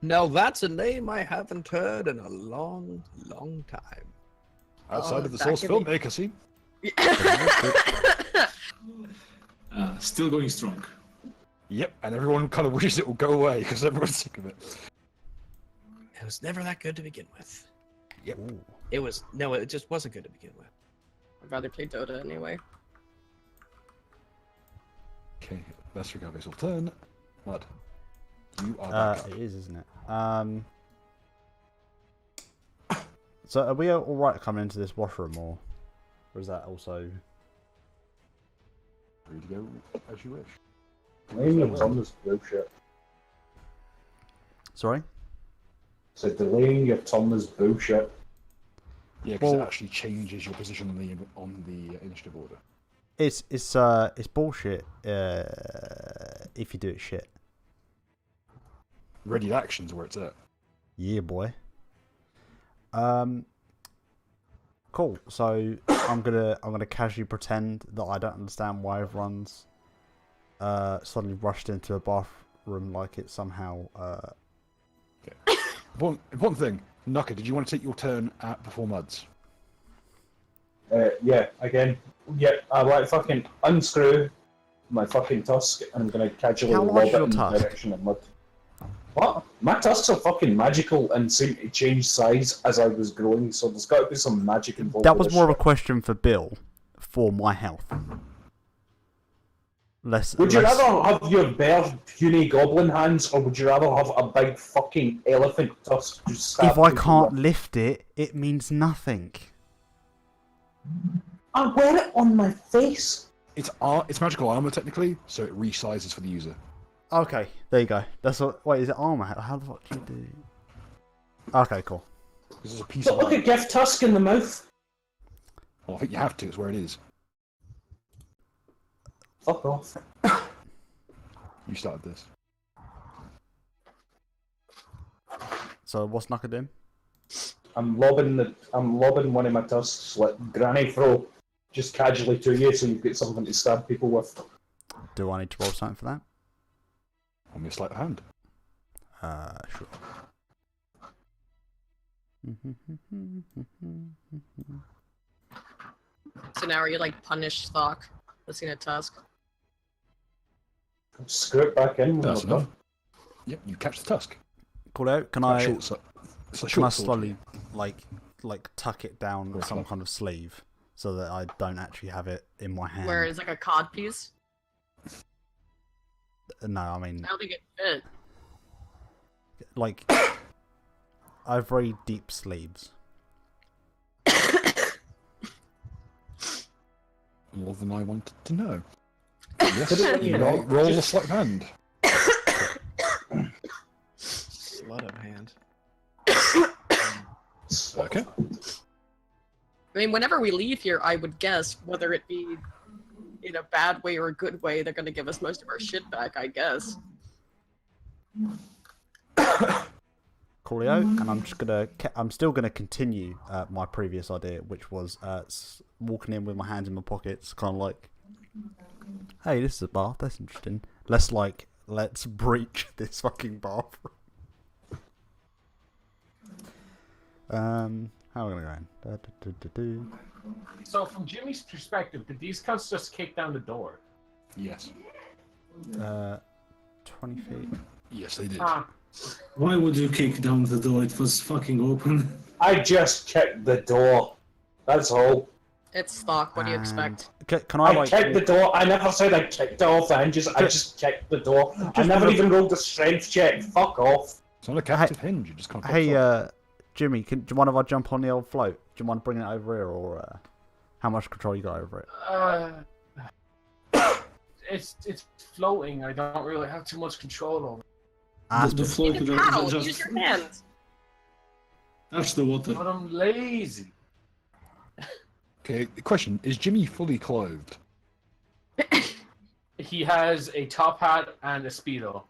Now that's a name I haven't heard in a long, long time. Outside of the back source in the- filmmaker, see? Still going strong. Yep, and everyone kind of wishes it will go away because everyone's sick of it. It was never that good to begin with. Yep. It just wasn't good to begin with. I'd rather play Dota anyway. Okay, that's Rigabe's will turn. Mud. You are back. It is, isn't it? So are we all right coming into this washroom, or is that also? Free to go as you wish. Delaying your tongue is bullshit. Sorry. So delaying your tongue is bullshit. Yeah, because Well- it actually changes your position on the initiative order. It's bullshit if you do it shit. Ready actions where it's at. Yeah, boy. Cool. So I'm gonna casually pretend that I don't understand why everyone's suddenly rushed into a bathroom like it's somehow. One thing, Nucker, did you want to take your turn before Muds? Yeah, again. Yeah, I like fucking unscrew my fucking tusk and I'm gonna casually How lob large it is your in the tusk? direction of mud. What? My tusks are fucking magical and seem to change size as I was growing, so there's got to be some magic involved. That with was this more of a shit. question for Bill, for my health. Would you rather have your bare, puny goblin hands, or would you rather have a big fucking elephant tusk just stab If I people can't with? lift it, it means nothing. I wear it on my face. It's magical armor technically, so it resizes for the user. Okay, there you go. That's what. Wait, is it armor? How the fuck do you do? Okay, cool. Because there's a piece But of look armor. at Gift Tusk in the mouth. Well, I think you have to. It's where it is. Fuck off. You started this. So what's Nucker doing? I'm lobbing one of my tusks like granny throw, just casually to you, so you've got something to stab people with. Do I need to roll something for that? On your sleight of hand. Sure. So now are you like punished Thok? Missing a tusk? Screw it back in. when That's we're enough. done. Yep, you catch the tusk. Cool out. Can It's a I? short it's a Can I short sword. slowly like tuck it down Cool, some cool. kind of sleeve so that I don't actually have it in my hand? Where it's like a cod piece? No, I mean I don't think it fit. like I have very deep sleeves. More than I wanted to know. Yes, Put it you in may your- roll a just- sleight of hand. Slut of hand. Okay. I mean, whenever we leave here, I would guess, whether it be in a bad way or a good way, they're gonna give us most of our shit back, I guess. Coolio, and I'm still gonna continue my previous idea, which was walking in with my hands in my pockets, kind of like, hey, this is a bath. That's interesting. Let's breach this fucking bathroom. How am I gonna go in? So from Jimmy's perspective, did these cunts just kick down the door? Yes. 20 feet. Yes, they did. Ah, Why would you kick down the door? It was fucking open. I just kicked the door. That's all. It's Thok, what do you expect? Can I I like? kicked the door. I never said I kicked it off the hinges. I just kicked the door. I Just never wanna- even rolled a strength check. Fuck off. It's not a captive hinge. You just can't. Hey, Jimmy, do you mind if I jump on the old float? Do you mind bringing it over here, or how much control you got over it? It's floating. I don't really have too much control over it. The float Use a paddle. just Use your hands. touch the water. But I'm lazy. Okay, the question, is Jimmy fully clothed? He has a top hat and a Speedo.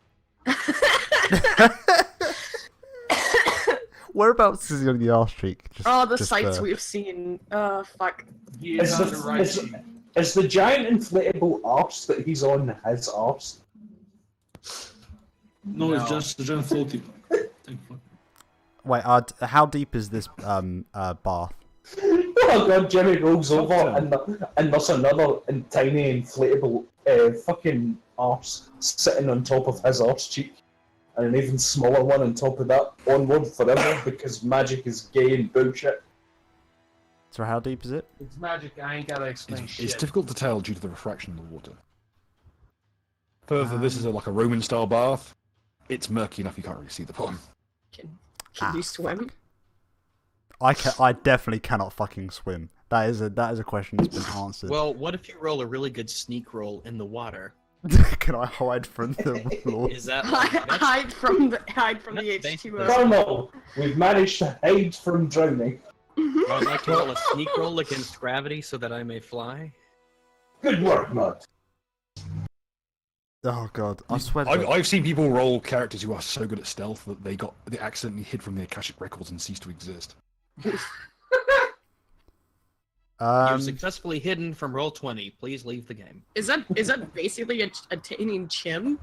Whereabouts is he on the arse cheek? The sights we've seen. Fuck. He is on the right cheek. Is the giant inflatable arse that he's on his arse? No, it's just the giant floaty. Thank you. Wait, how deep is this bath? Oh god, Jimmy rolls over and there's another tiny inflatable fucking arse sitting on top of his arse cheek. And an even smaller one on top of that. Onward forever because magic is gay and bullshit. So how deep is it? It's magic. I ain't gotta explain shit. It's difficult to tell due to the refraction of the water. Further, this is like a Roman-style bath. It's murky enough you can't really see the bottom. Can you swim? I definitely cannot fucking swim. That is a question that's been answered. Well, what if you roll a really good sneak roll in the water? Can I hide from the floor? Is that hide from the basically- H2O? No, no, we've managed to hide from drowning. I'd like to roll a sneak roll against gravity so that I may fly? Good work, Mud. Oh god, I swear. I've seen people roll characters who are so good at stealth that they accidentally hid from the Akashic records and ceased to exist. You're successfully hidden from Roll20. Please leave the game. Is that basically attaining Chim?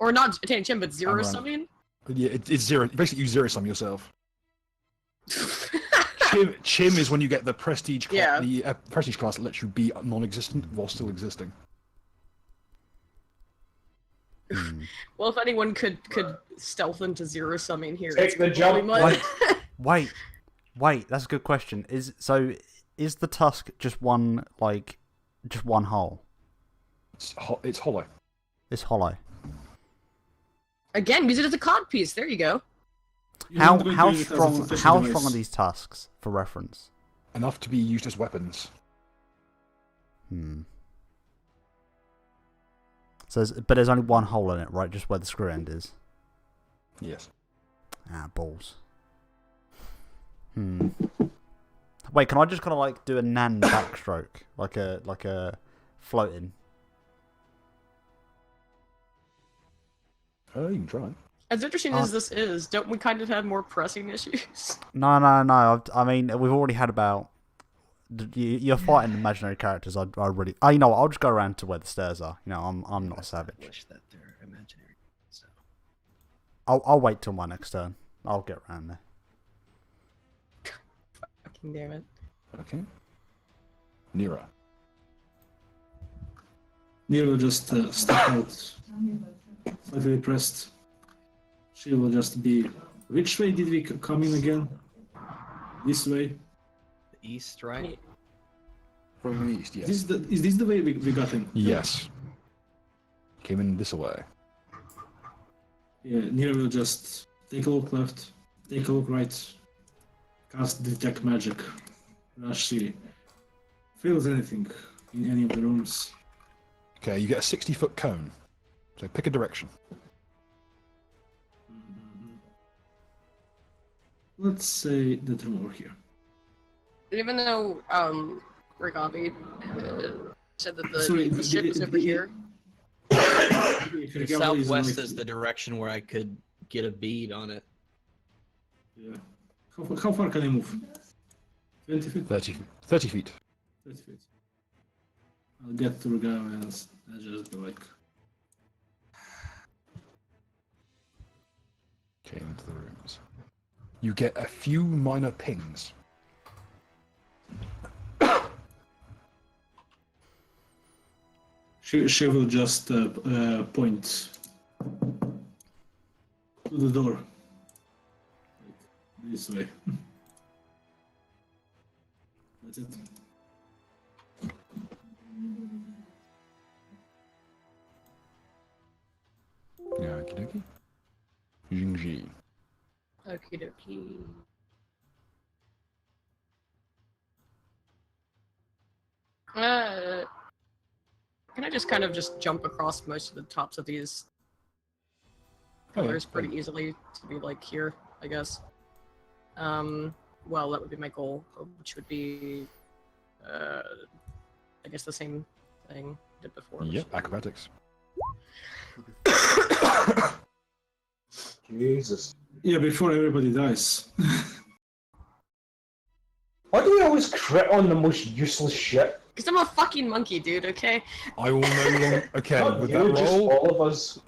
Or not attaining Chim, but zero summing? Yeah, it's zero. Basically, you zero sum yourself. Chim is when you get the prestige class. The prestige class that lets you be non-existent while still existing. Well, if anyone could stealth into zero summing here, Take the jump. Wait, that's a good question. Is the tusk just one hole? It's hollow. It's hollow. Again, use it as a cod piece. There you go. How strong are these tusks for reference? Enough to be used as weapons. So, but there's only one hole in it, right? Just where the screw end is. Yes. Balls. Wait, can I just kind of like do a nan backstroke, like a floating? You can try. As interesting as this is, don't we kind of have more pressing issues? No. I mean, we've already had about. You're fighting imaginary characters. I really. You know what? I'll just go around to where the stairs are. You know, I'm not a savage. That they're imaginary. So. I'll wait till my next turn. I'll get around there. Fucking damn it. Okay. Nira. Nira will just step out, slightly depressed. She will just be. Which way did we come in again? This way? The east, right? From the east, yes. Is this the way we got in? Yes. Came in this way. Yeah, Nira will just take a look left, take a look right, cast detect magic. Rush see. Feels anything in any of the rooms. Okay, you get a 60-foot cone. So pick a direction. Let's say that room over here. Even though Rigavi said that the ship is over here. The southwest is the direction where I could get a bead on it. Yeah. How far can I move? 20 feet? 30 feet. 30 feet. I'll get to Rigavi and I'll just be like... Okay, into the rooms. You get a few minor pings. She will just point to the door. This way. That's it. Yeah, okie dokie. Jingji. Okie dokie. Can I just kind of just jump across most of the tops of these pillars pretty easily to be like here, I guess. Well, that would be my goal, which would be, I guess the same thing I did before. Yep, acrobatics. Jesus. Yeah, before everybody dies. Why do we always crit on the most useless shit? Because I'm a fucking monkey, dude, okay? I will no longer. Okay, Not with you, that just roll, all of us.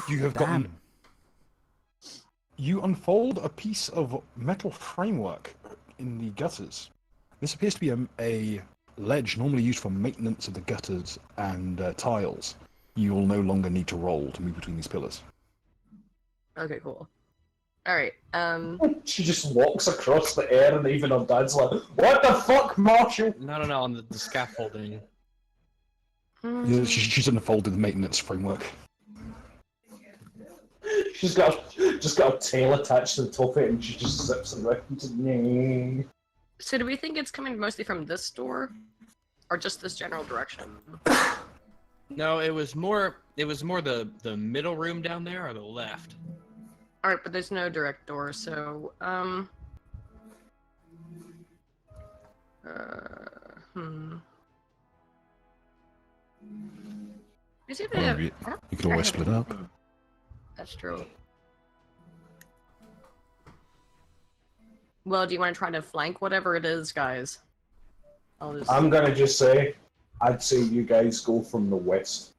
you have gotten. Damn. You unfold a piece of metal framework in the gutters. This appears to be a ledge normally used for maintenance of the gutters and tiles. You will no longer need to roll to move between these pillars. Okay, cool. Alright, She just walks across the air and even her dad's like, what the fuck, Marshall? No, on the scaffolding. Yeah, she's unfolded the maintenance framework. She's got a tail attached to the top of it and she just zips around. So do we think it's coming mostly from this door? Or just this general direction? No, it was more the middle room down there or the left. Alright, but there's no direct door, so, Is it Well, you can always split up. That's true. Well, do you want to try to flank whatever it is, guys? I'm gonna just say, I'd say you guys go from the west.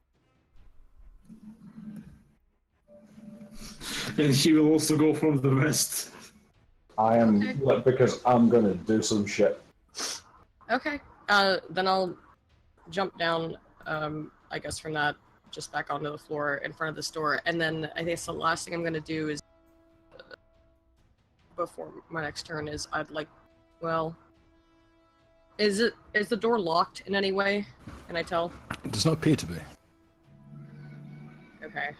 And she will also go from the west. I am, Okay. because I'm gonna do some shit. Okay. Then I'll jump down, I guess from that, just back onto the floor in front of this door, and then I guess the last thing I'm gonna do is, before my next turn is, I'd like, well, is the door locked in any way? Can I tell? It does not appear to be. Okay.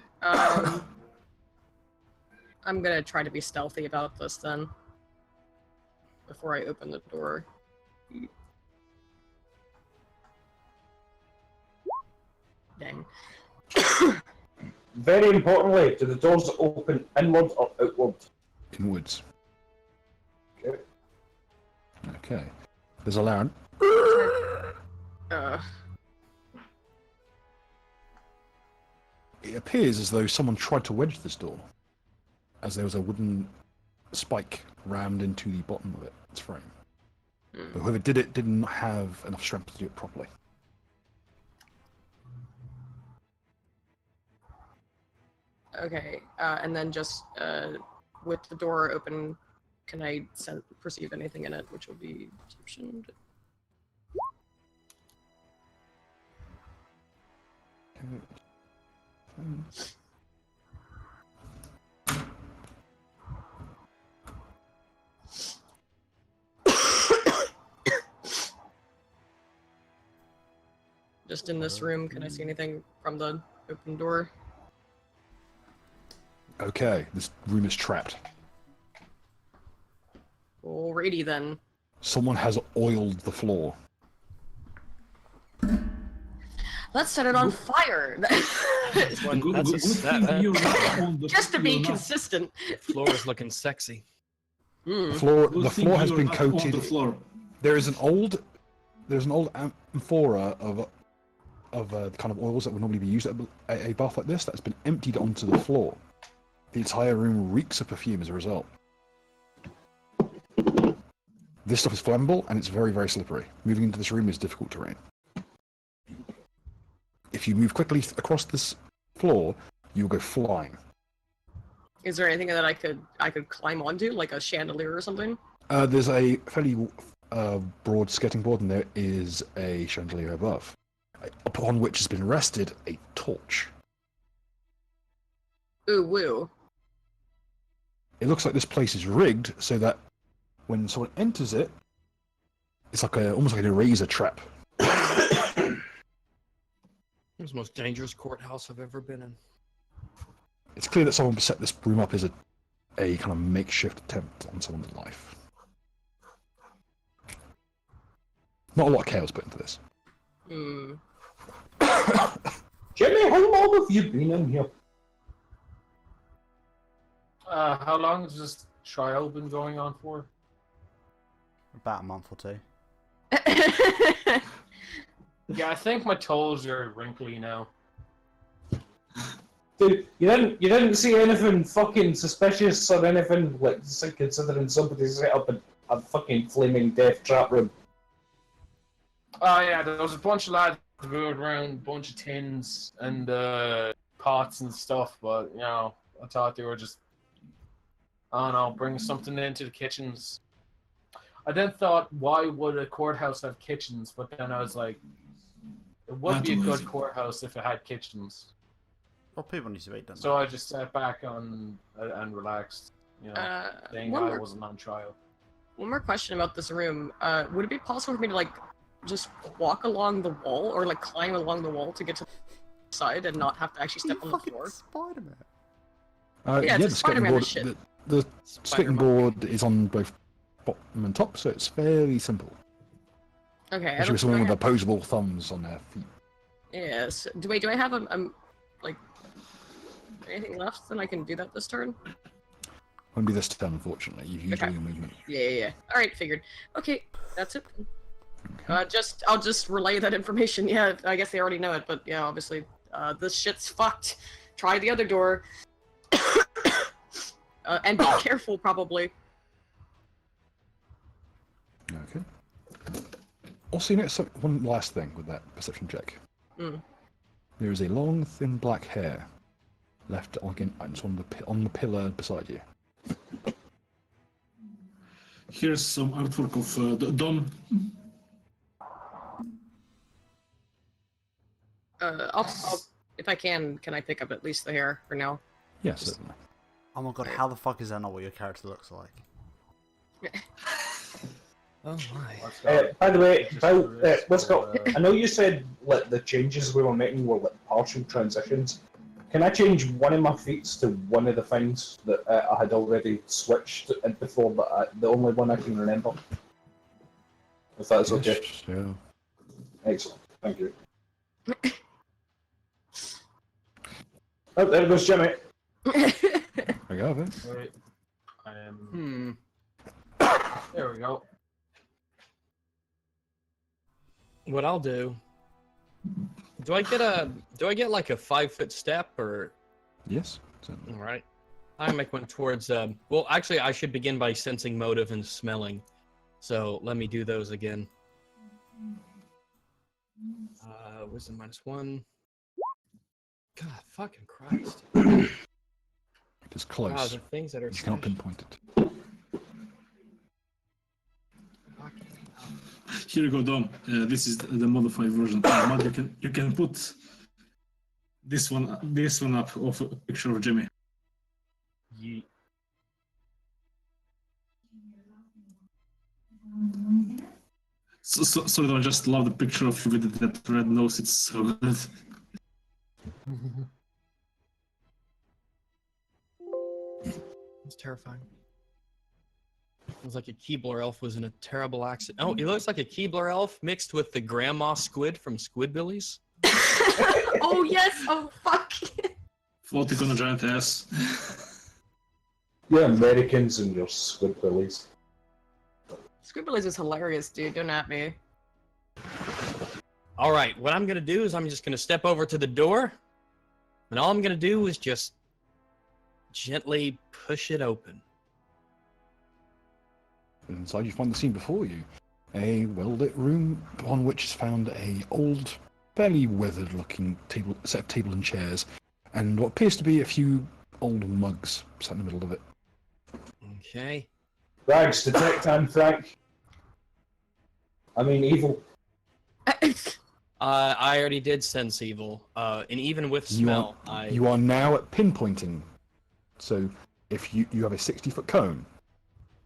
I'm gonna try to be stealthy about this then. Before I open the door. Dang. Very importantly, do the doors open inward or outward? Inwards. Okay. Okay. There's a Laren. It appears as though someone tried to wedge this door, as there was a wooden spike rammed into the bottom of its frame. But whoever did it didn't have enough strength to do it properly. Okay, and then just with the door open, can I perceive anything in it, which will be perception? Just in this room, can I see anything from the open door? Okay, this room is trapped. Alrighty then. Someone has oiled the floor. Let's set it on fire! Just to be consistent. Floor is looking sexy. The floor has been coated. The floor. There's an old amphora of the kind of oils that would normally be used at a bath like this that's been emptied onto the floor. The entire room reeks of perfume as a result. This stuff is flammable and it's very, very slippery. Moving into this room is difficult terrain. If you move quickly across this floor, you'll go flying. Is there anything that I could climb onto, like a chandelier or something? There's a fairly broad skirting board, and there is a chandelier above, upon which has been rested a torch. Ooh, woo. It looks like this place is rigged so that when someone enters it, it's like almost like an eraser trap. It's the most dangerous courthouse I've ever been in. It's clear that someone set this room up as a kind of makeshift attempt on someone's life. Not a lot of chaos put into this. Hmm. Jimmy, how long have you been in here? How long has this trial been going on for? About a month or two. Yeah, I think my toes are wrinkly now. Dude, you didn't see anything fucking suspicious or anything like considering somebody set up a fucking flaming death trap room. Oh yeah, there was a bunch of lads moving around, a bunch of tins and pots and stuff, but you know, I thought they were just, I don't know, bringing something into the kitchens. I then thought, why would a courthouse have kitchens? But then I was like, it would be a good courthouse if it had kitchens. Well, people need to eat, don't So I just sat back on and relaxed, you know, saying I wasn't on trial. One more question about this room. Would it be possible for me to like just walk along the wall or like climb along the wall to get to the side and not have to actually step on the floor? Spider-Man. Yeah, it's a the Spider-Man skirting board. this shit. The skirting Spider-Man. board is on both bottom and top, so it's fairly simple. Okay, I Especially don't with someone think I with opposable thumbs on their feet. Yes. Do I have like anything left? Then I can do that this turn. Won't be this turn, unfortunately. You've used all Okay. your movement. Yeah. All right, figured. Okay, that's it. I'll just relay that information. Yeah, I guess they already know it, but yeah, obviously, this shit's fucked. Try the other door, and be careful, probably. Okay. Also, you notice one last thing with that perception check. Mm. There is a long, thin black hair left on the pillar beside you. Here's some artwork of Dom. I'll if I can I pick up at least the hair for now? Yes, certainly. Oh my god, how the fuck is that not what your character looks like? Oh my. By the way, let's go. I know you said like the changes we were making were like partial transitions. Can I change one of my feats to one of the things that I had already switched before, but the only one I can remember? If that's okay. Yeah. Excellent. Thank you. Oh, there goes Jimmy. There you go, then. Wait, I am. There we go. What I'll do? Do I get like a 5-foot step or? Yes, certainly. All right. I make one towards. Well, actually, I should begin by sensing motive and smelling. So let me do those again. Wisdom -1. God, fucking Christ. It is Wow, close. the things that are. You can't pinpoint it. Here you go, Dom. This is the modified version. Mud, you can put this one up of a picture of Jimmy. Yeet. Sorry, I just love the picture of you with that red nose. It's so good. It's terrifying. It was like a Keebler elf was in a terrible accident. Oh, he looks like a Keebler elf mixed with the grandma squid from Squidbillies. Oh yes! Oh fuck! Floating on a giant ass. You're Americans and your Squidbillies. Squidbillies is hilarious, dude. Don't at me. All right, what I'm gonna do is I'm just gonna step over to the door, and all I'm gonna do is just gently push it open. Inside, you find the scene before you. A well-lit room on which is found a old, fairly weathered-looking set of table and chairs, and what appears to be a few old mugs sat in the middle of it. Okay. Rags, detect time, Frank. I mean, evil. I already did sense evil, and even with smell, You are now at pinpointing. So, if you have a 60-foot cone,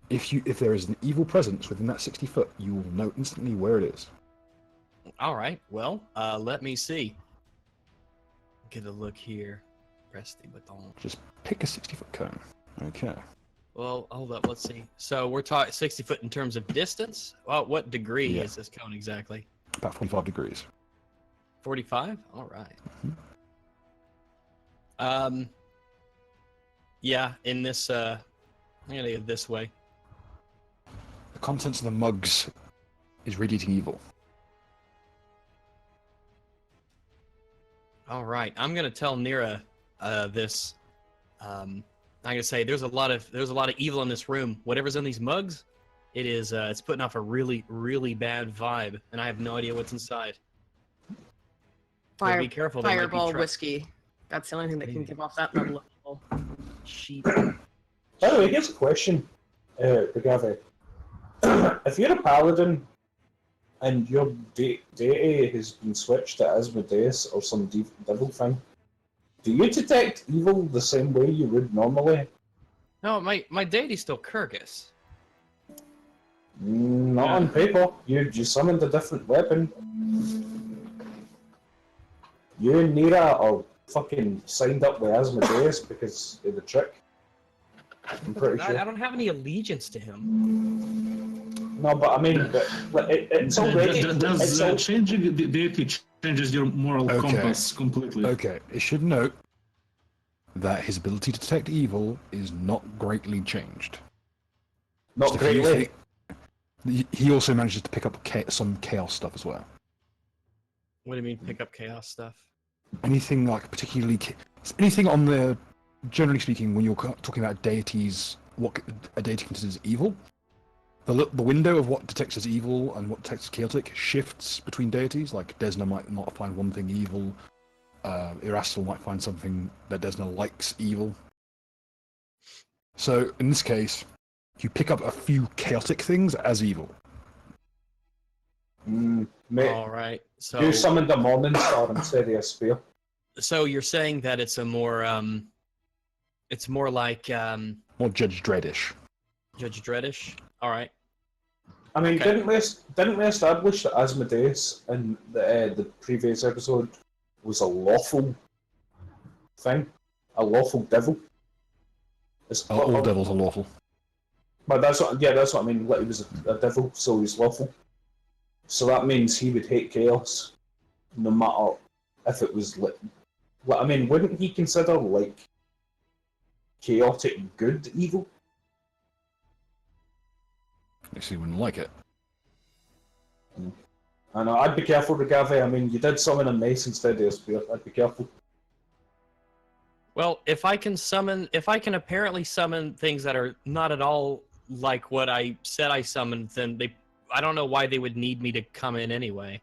if there is an evil presence within that 60 foot, you will know instantly where it is. All right. Well, let me see. Get a look here. Press the button. Just pick a 60-foot cone. Okay. Well, hold up. Let's see. So we're talking 60 foot in terms of distance. Well, what degree Yeah. is this cone exactly? About 45 degrees. 45? All right. Yeah, in this, I'm gonna go this way. The contents of the mugs is radiating evil. All right, I'm gonna tell Nira this. I'm gonna say there's a lot of evil in this room. Whatever's in these mugs, it's putting off a really, really bad vibe, and I have no idea what's inside. So be careful. They might be Fireball whiskey. That's the only thing that can give off that level of evil. Sheep. By the way, here's a question, Gavin. If you're a paladin and your deity has been switched to Asmodeus or some devil thing, do you detect evil the same way you would normally? No, my deity's still Kyrgyz. Not on paper. You summoned a different weapon. You and Nira are fucking signed up with Asmodeus because of the trick. I'm pretty sure. I don't have any allegiance to him. No, but I mean, it's already. Changing the deity changes your moral compass completely. Okay, it should note that his ability to detect evil is not greatly changed. Not greatly. He also manages to pick up some chaos stuff as well. What do you mean, pick up chaos stuff? Anything like particularly... anything on the... Generally speaking, when you're talking about deities, what a deity considers evil, the window of what detects as evil and what detects as chaotic shifts between deities. Like, Desna might not find one thing evil, Erastil might find something that Desna likes evil. So, in this case, you pick up a few chaotic things as evil. All right. So you summoned a Morning Star instead of a spear. So you're saying that it's a more it's more like more Judge Dreddish. Judge Dreddish. All right. I mean, didn't we establish that Asmodeus in the previous episode was a lawful thing, a lawful devil? All devils are lawful. But that's what I mean. Like, he was a devil, so he's lawful. So that means he would hate chaos, no matter if it was like I mean, wouldn't he consider like chaotic good evil? Guess he wouldn't like it. I know. I'd be careful, Regave. I mean, you did summon a mace instead of a spear. I'd be careful. Well, if I can apparently summon things that are not at all like what I said I summoned, then I don't know why they would need me to come in anyway.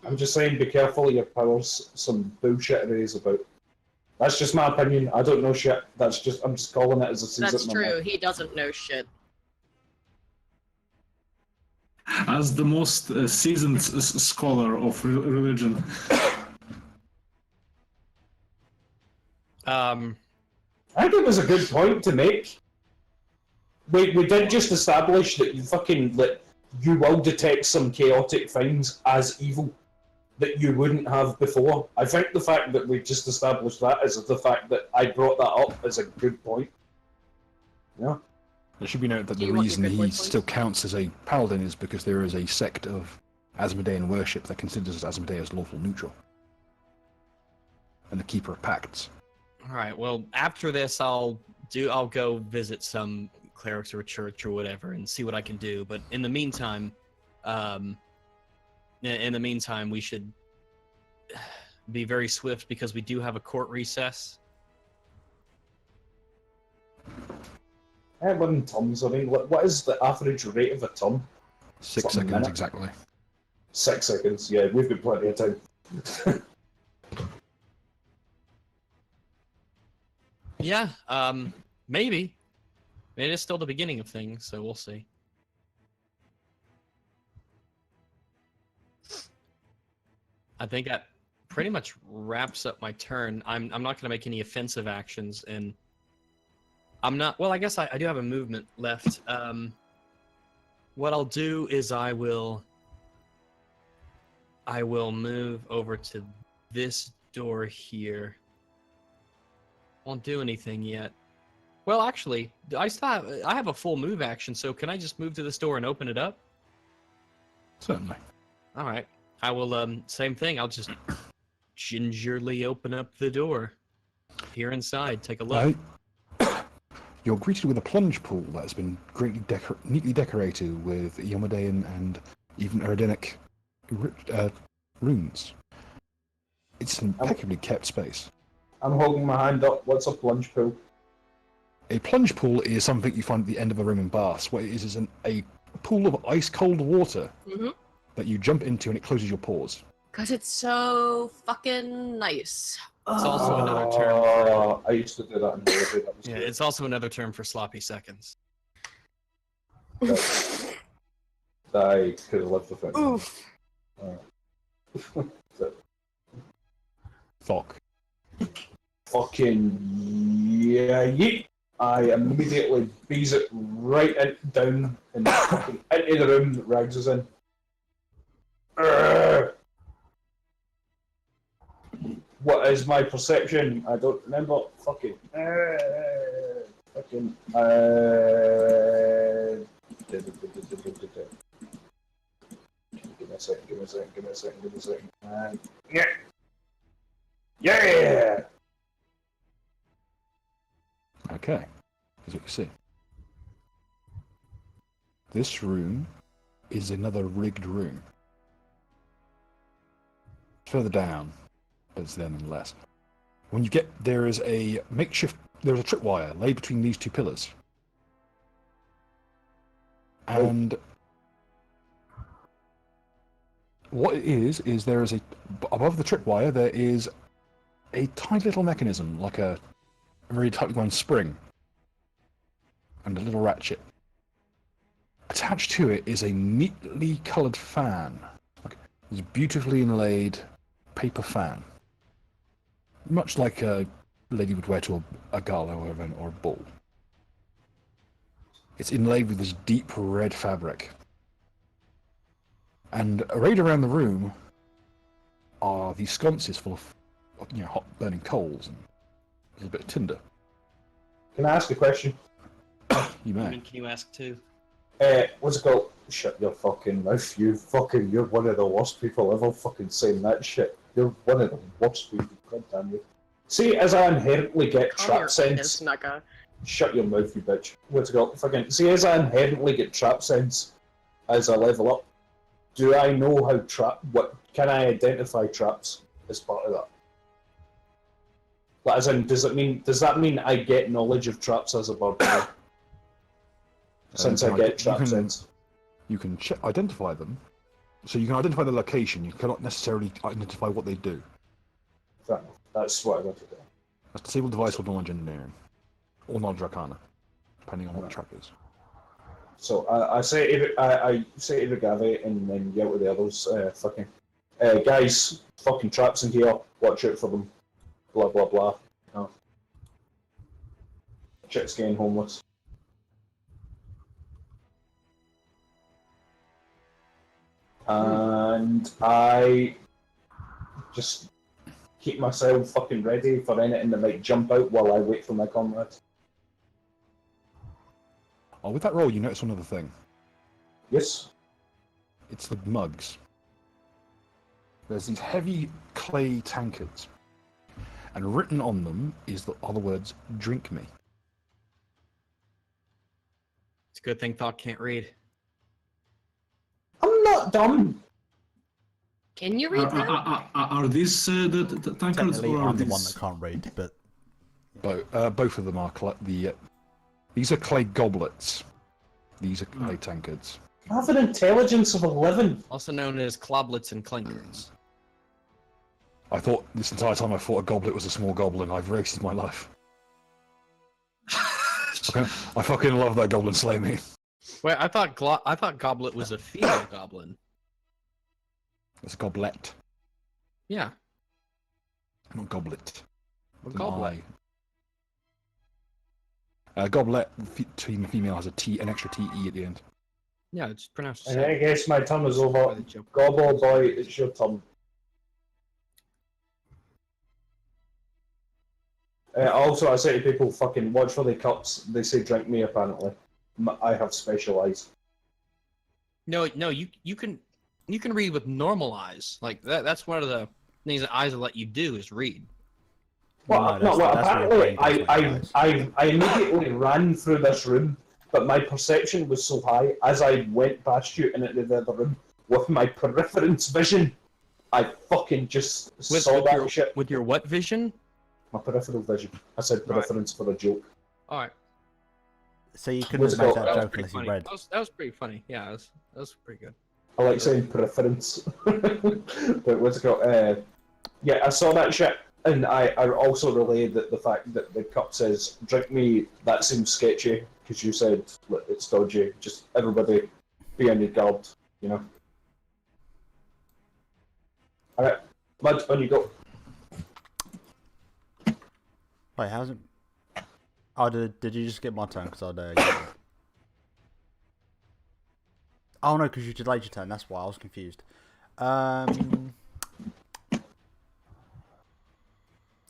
I'm just saying, be careful of your powers. Some bullshittery is about. That's just my opinion. I don't know shit. I'm just calling it as a season. That's true. He doesn't know shit. As the most seasoned scholar of religion. I think it was a good point to make. We did just establish that you will detect some chaotic things as evil that you wouldn't have before. I think the fact that we just established that is the fact that I brought that up is a good point. Yeah. It should be noted that the reason he still counts as a paladin is because there is a sect of Asmodean worship that considers Asmodeus lawful neutral. And the keeper of pacts. Alright, well, after this I'll go visit some clerics or a church or whatever and see what I can do. But in the meantime, we should be very swift because we do have a court recess. It wasn't tons. I mean, what is the average rate of a ton? 6 seconds exactly. 6 seconds. Yeah, we've got plenty of time. Yeah, maybe. It is still the beginning of things, so we'll see. I think that pretty much wraps up my turn. I'm not going to make any offensive actions, and I'm not... Well, I guess I do have a movement left. What I'll do is I will move over to this door here. Won't do anything yet. Well, actually, I have a full move action, so can I just move to this door and open it up? Certainly. All right. I will. Same thing. I'll just gingerly open up the door. Peer inside. Take a look. You're greeted with a plunge pool that has been greatly neatly decorated with Yomodaean and even Eridenic runes. It's an impeccably kept space. I'm holding my hand up. What's a plunge pool? A plunge pool is something you find at the end of a Roman bath. What it is a pool of ice-cold water that you jump into and it closes your pores. Because it's so fucking nice. It's also another term. For, I used to do that in military. That was yeah, great. it's also another term for sloppy seconds. I could have lived with it. Oof. Fuck. Fucking yeah, yeet. I immediately bees it right down and fucking into the room that Rags is in. Urgh. What is my perception? I don't remember. Fucking. Fucking. Give me a second. Yeah! Yeah! Okay. Here's what you see. This room is another rigged room. Further down, but it's there nonetheless. When you get there is a tripwire laid between these two pillars. And what it is there is above the tripwire there is a tiny little mechanism, like a very tightly wound spring, and a little ratchet. Attached to it is a neatly coloured fan. It's a beautifully inlaid paper fan. Much like a lady would wear to a gala or event or a ball. It's inlaid with this deep red fabric. And arrayed around the room are these sconces full of hot burning coals and a little bit of tinder. Can I ask a question? You I may. mean, can you ask too? What's it called? Shut your fucking mouth, you're one of the worst people ever fucking saying that shit. You're one of the worst people, god damn you. See, as I inherently get Calm your trap anus, sense... Mecca. Shut your mouth, you bitch. What's it called? Fucking... See, as I inherently get trap sense as I level up, do I know how can I identify traps as part of that? Like, as in, does that mean I get knowledge of traps as a barbarian? Since I get trap sense. You can identify them. So you can identify the location, you cannot necessarily identify what they do. Fair enough. That's what I want to do. That's disabled device or knowledge engineering. Or knowledge arcana, depending on what the trap is. So I say to the Gavi and then yell to the others, guys, fucking traps in here, watch out for them. Blah blah blah. No. Chick's getting homeless. And I just keep myself fucking ready for anything that might jump out while I wait for my comrades. Oh, with that roll, you notice one other thing. Yes. It's the mugs. There's these heavy clay tankards, and written on them are the words, "Drink me." It's a good thing Thought can't read. I'm not dumb. Can you read that? Are these the tankards Technically, or are I'm the these... one that can't read, but Both of them are these are clay goblets. These are clay tankards. I have an intelligence of 11. Also known as cloblets and clinkers. I thought this entire time a goblet was a small goblin. I've wasted my life. I fucking love that goblin slay me. Wait, I thought goblet was a female goblin. It's a goblet, Yeah. not goblet. What It's an goblet? I. Goblet, female has an extra TE at the end. Yeah, it's pronounced the I same. guess my turn is By over. the joke. Gobble boy, it's your turn. Also, I say to people, fucking watch for the cups. They say drink me, apparently. I have special eyes. No, you can read with normal eyes. Like that's one of the things that eyes will let you do is read. Well, no, that's what your apparently, brain does with your eyes. I immediately ran through this room, but my perception was so high, as I went past you and into the other room, with my peripherance vision, I fucking just saw that shit. With your what vision? My peripheral vision. I said peripherance for a joke. All right. So you couldn't have made that joke unless you funny. read. That was pretty funny. Yeah, that was pretty good. I like saying preference. But what's it called? Yeah, I saw that shit, and I also relayed that the fact that the cup says "drink me." That seems sketchy because you said look, it's dodgy. Just everybody be on your guard, you know. All right, Mud, on you go. Wait, how's it? Oh, did you just get my turn? Because I Oh no, because you delayed your turn. That's why I was confused.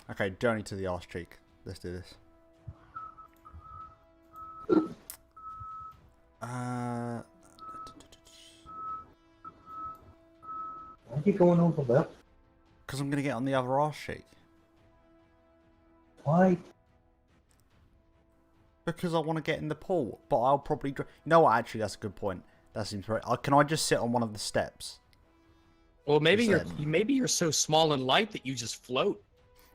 Okay, journey to the arse cheek. Let's do this. Why are you going over there? Because I'm gonna get on the other arse cheek. Why? Because I want to get in the pool, but I'll probably. You know what? Actually, that's a good point. That seems right. Can I just sit on one of the steps? Well, maybe you're so small and light that you just float.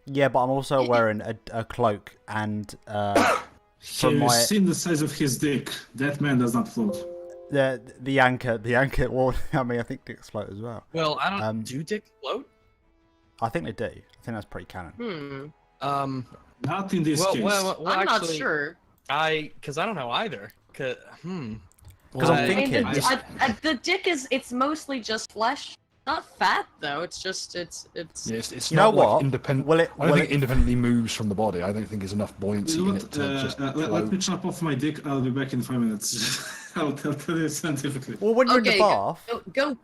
Yeah, but I'm also wearing a cloak and Have you seen the size of his dick? That man does not float. the anchor. Well, I mean, I think dicks float as well. Well, I don't. Do dicks float? I think they do. I think that's pretty canon. Not in this case. I'm actually, not sure. Because I don't know either. Because I'm thinking. The dick it's mostly just flesh, not fat though. It's just it's. Yeah, it's You not know like what? independent. I don't think it independently moves from the body. I don't think there's enough buoyancy in it to just. Let me chop off my dick. I'll be back in 5 minutes. I'll tell you scientifically. Well, when you're in the bath. Go.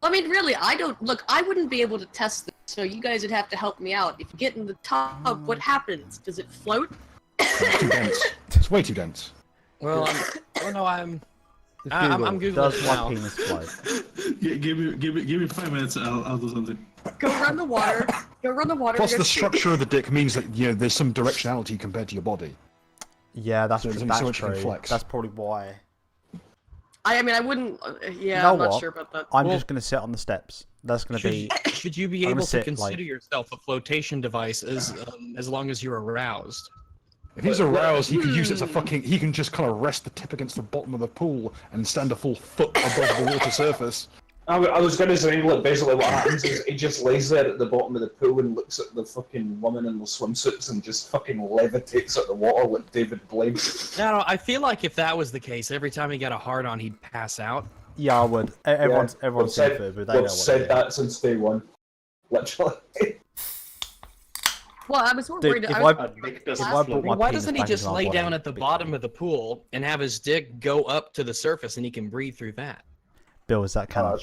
I mean, really, I don't look. I wouldn't be able to test this, so you guys would have to help me out. If you get in the tub, what happens? Does it float? Too dense. It's way too dense. well, I'm Googling Does it my now. penis float? Give me 5 minutes. I'll do something. Go run the water. Plus, you're the gonna- structure of the dick means that there's some directionality compared to your body. Yeah, that's So true. there's only so much you can True. flex. That's probably why. I mean, I wouldn't. Yeah, know I'm not what? sure about that. I'm just gonna sit on the steps. That's gonna be. Should you be I'm gonna able to sit, consider like- yourself a flotation device as long as you're aroused? If he's aroused, he can use it as a fucking. He can just kind of rest the tip against the bottom of the pool and stand a full foot above the water surface. I was going to say, look, basically what happens is he just lays there at the bottom of the pool and looks at the fucking woman in the swimsuits and just fucking levitates at the water like David Blaine. No, I feel like if that was the case, every time he got a hard on, he'd pass out. Yeah, I would. Everyone's We've said but they know we've what said they do. that since day one. Literally. Well, I was more Dude, worried. if I I was if I put my Why penis doesn't he back just into my lay body, down at the it'd be bottom fine. of the pool and have his dick go up to the surface and he can breathe through that? Bill, is that canon?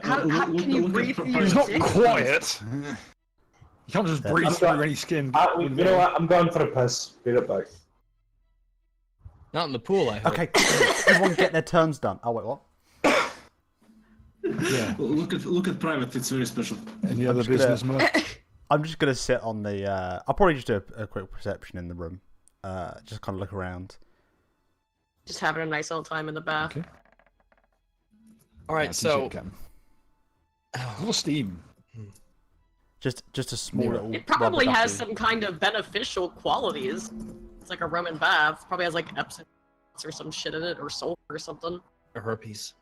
How can you breathe through your He's not dick? quiet. You can't just breathe I'm through not- any skin. You know what? I'm going for a piss. Be right back. Not in the pool, I hope. Okay, everyone get their turns done. Oh wait, what? Yeah. Look at private. It's very special. Any other just gonna- business, man? I'm just gonna sit on the. I'll probably just do a quick perception in the room. Just kind of look around. Just having a nice old time in the bath. Okay. All right, so A little steam. Just a small Yeah. little. It probably rubber has ducky. some kind of beneficial qualities. It's like a Roman bath. Probably has like Epsom or some shit in it, or sulfur or something, a herpes.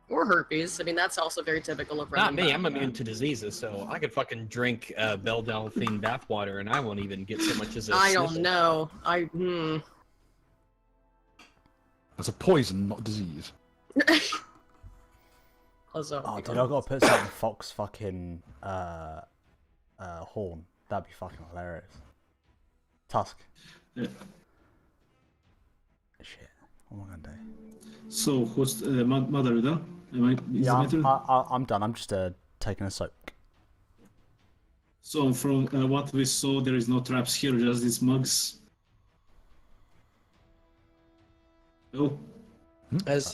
or herpes. I mean, that's also very typical of Not Roman me. bath. I'm immune to diseases, so I could fucking drink Belle Delphine bathwater and I won't even get so much as a I sniffle. don't know. It's a poison, not disease. Also, Oh, dude, I've got to put something Fox fucking horn. That'd be fucking hilarious. Tusk. Yeah. Shit. What am I gonna do? So, what's Mother, are you done? Is Yeah, it my turn? I'm done. I'm just taking a soak. So from what we saw, there is no traps here, just these mugs. Oh,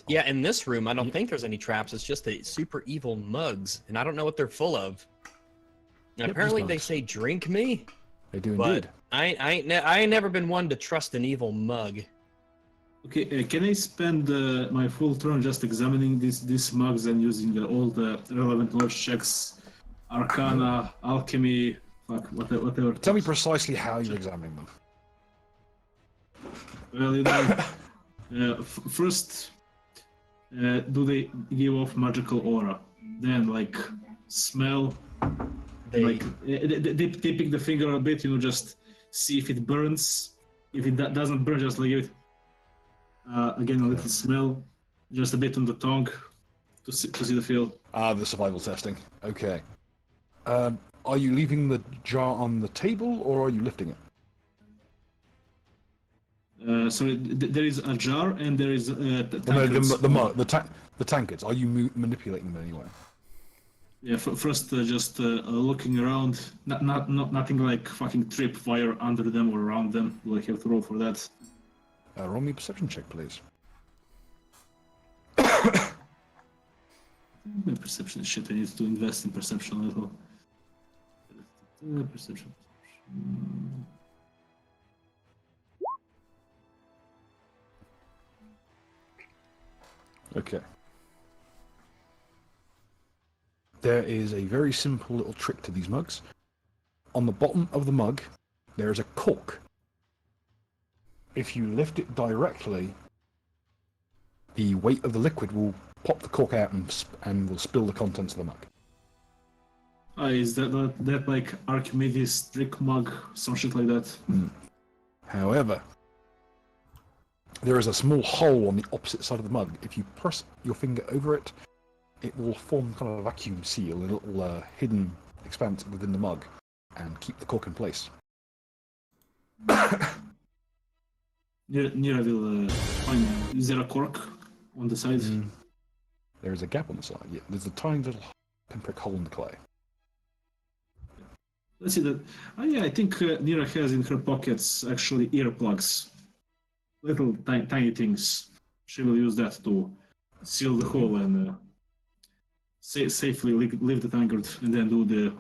Yeah, in this room, I don't think there's any traps. It's just the super evil mugs, and I don't know what they're full of. And Yep, apparently, these they mugs. say drink me, They do but indeed. I ain't never been one to trust an evil mug. okay. Can I spend my full turn just examining these mugs and using all the relevant knowledge checks, Arcana, Alchemy, whatever. Tell me precisely how you're examining them. Well, you know, first, do they give off magical aura? Then, like, smell. They Like, they pick the finger a bit, just see if it burns. If it doesn't burn, just like give it again a little smell, just a bit on the tongue to see the feel. The survival testing. Okay. Are you leaving the jar on the table, or are you lifting it? So there is a jar and there is The tankards. Are you manipulating them in any way? Yeah, first just looking around, nothing like fucking tripwire under them or around them. We'll have to roll for that. Roll me a perception check, please. My perception is shit. I need to invest in perception a little. Perception. Okay. There is a very simple little trick to these mugs. On the bottom of the mug, there is a cork. If you lift it directly, the weight of the liquid will pop the cork out and will spill the contents of the mug. Is that like Archimedes trick mug, some shit like that? However, there is a small hole on the opposite side of the mug. If you press your finger over it, it will form kind of a vacuum seal, a little hidden expanse within the mug, and keep the cork in place. Nira will find. Is there a cork on the side? There is a gap on the side. Yeah, there's a tiny little pinprick hole in the clay. Let's see that. Oh yeah, I think Nira has in her pockets actually earplugs, little tiny things. She will use that to seal the hole and safely leave the tankard and then do the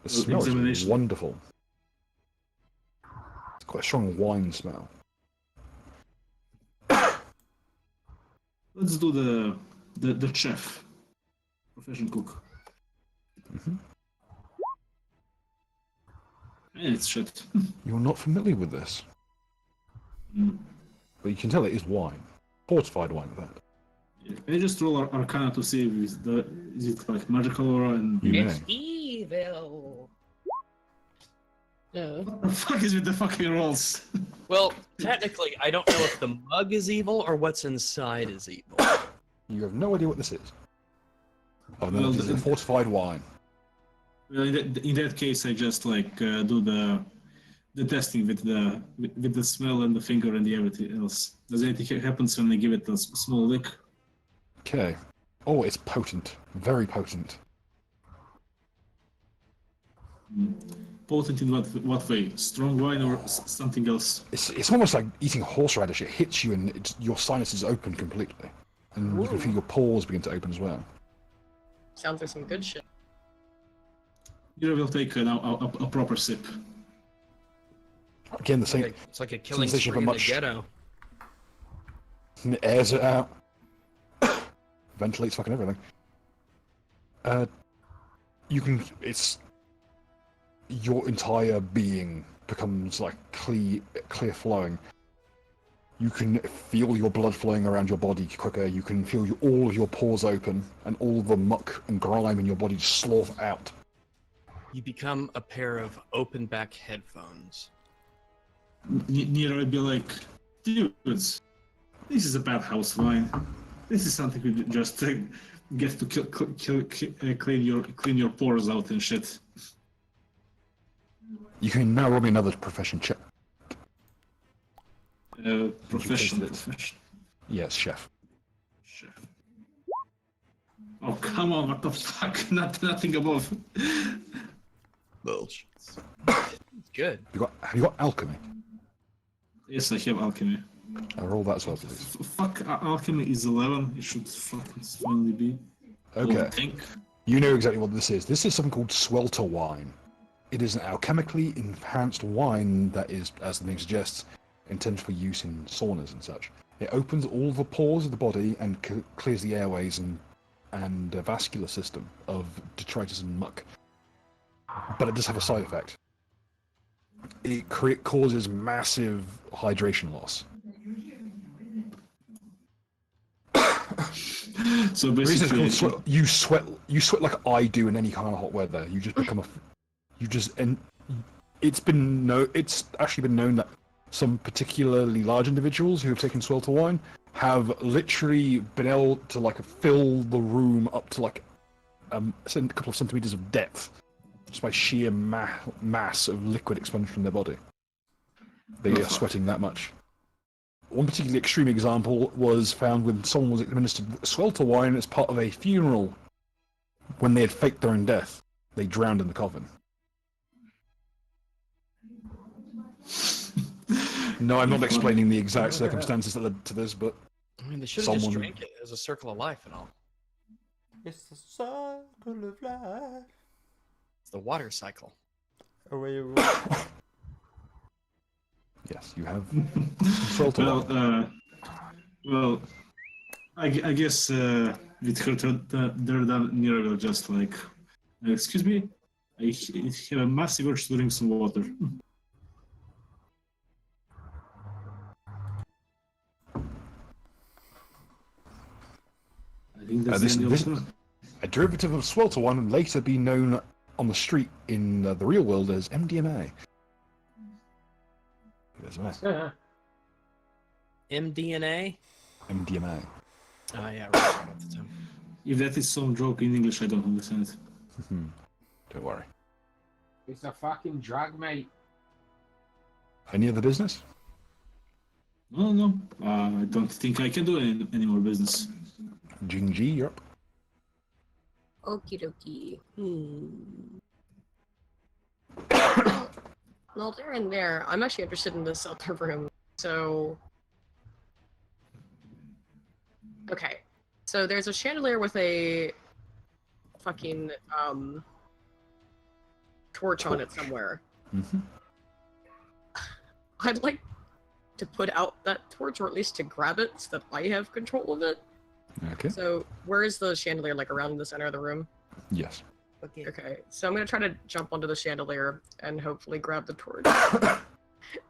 The smell is examination. wonderful. It's quite a strong wine smell. Let's do the chef, professional cook. And it's shit. You're not familiar with this, but you can tell it is wine, fortified wine. That Can I just roll Arcana to see if is it like magical aura and you It's may. evil. No. what the fuck is with the fucking rolls? well, technically, I don't know if the mug is evil or what's inside is evil. You have no idea what this is. Oh no, Well, this is a fortified wine. Well, in that case, I just like do the testing with the smell and the finger and the everything else. Does anything happens when I give it a small lick? Okay. Oh, it's potent. Very potent. Potent in what way? Strong wine or something else? It's almost like eating horseradish. It hits you and your sinuses open completely. And you can feel your pores begin to open as well. Sounds like some good shit. You will take now a proper sip. Again, the same. It's like a killing Sensation spree of in a the much- ghetto. And it airs it out. Ventilates fucking everything. You can. It's. Your entire being becomes like clear flowing. You can feel your blood flowing around your body quicker. You can feel all of your pores open and all the muck and grime in your body just slough out. You become a pair of open back headphones. Nero would be like, dudes, this is a bad house wine. This is something we just get to clean your pores out and shit. You can now roll me another profession check. Profession. Yes, chef. Chef. Oh come on! What the fuck? Nothing above. It's good. Have you got alchemy? Yes, I have alchemy. I'll roll that as well, please. Fuck, alchemy is 11. It should fucking finally be. I Okay. think. You know exactly what this is. This is something called swelter wine. It is an alchemically enhanced wine that is, as the name suggests, intended for use in saunas and such. It opens all the pores of the body and clears the airways and vascular system of detritus and muck. But it does have a side effect. It causes massive hydration loss. So The reason basically, it's called you sweat like I do in any kind of hot weather. You just become it's actually been known that some particularly large individuals who have taken swelter wine have literally been able to like fill the room up to like a couple of centimeters of depth just by sheer mass of liquid expunged from their body. They are sweating that much. One particularly extreme example was found when someone was administered swelter wine as part of a funeral. When they had faked their own death, they drowned in the coffin. No, I'm not explaining the exact circumstances that led to this, but I mean, they should have just drank it as a circle of life and all. It's the circle of life. It's the water cycle. yes, you have swelter wine. Well, I guess with her they're done near will just like, excuse me, I have a massive urge to drink some water. I think that's the end of it. A derivative of swelter wine would later be known on the street in the real world as MDMA. MDNA? MDMA. Oh yeah, right. If that is some joke in English, I don't understand. Don't worry. It's a fucking drug, mate. Any other business? No. I don't think I can do any more business. Jing G, you're up. Okie dokie. Well, there and there. I'm actually interested in this other room. So, okay. So there's a chandelier with a fucking torch on it somewhere. Mm-hmm. I'd like to put out that torch, or at least to grab it, so that I have control of it. Okay. So where is the chandelier? Like around the center of the room? Yes. Okay, so I'm gonna try to jump onto the chandelier and hopefully grab the torch.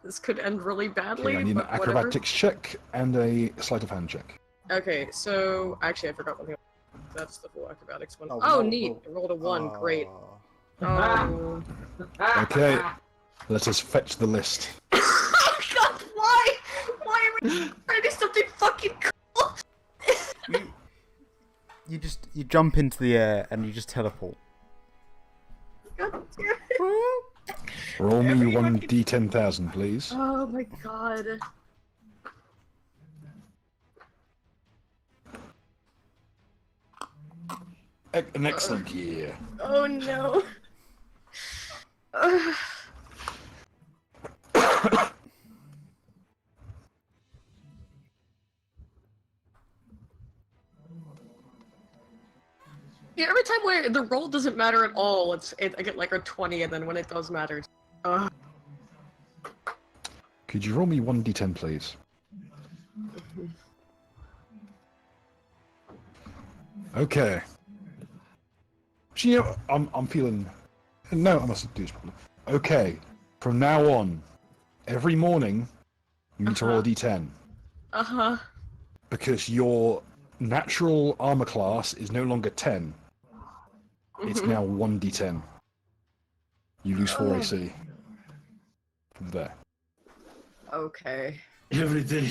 This could end really badly. Okay, I need an but whatever. acrobatics check and a sleight of hand check. Okay, so actually I forgot one thing. That's the full acrobatics one. Oh, Oh, no, neat! no. I rolled a 1. Great. Ah. Oh. Okay. Let us fetch the list. Oh God! Why? Why are we trying to do something fucking cool? You jump into the air and you just teleport. God damn it. Roll me Every one fucking- d10,000, please. Oh my God. An excellent year. Oh no. Yeah, every time when the roll doesn't matter at all, I get like a 20, and then when it does matter, Could you roll me one d10, please? Okay. So, you know, I'm feeling. No, I mustn't do this properly. Okay. From now on, every morning, you need to roll a d10 because your natural armor class is no longer 10. It's now 1d10. You lose 4 AC. From there. Okay. Every day.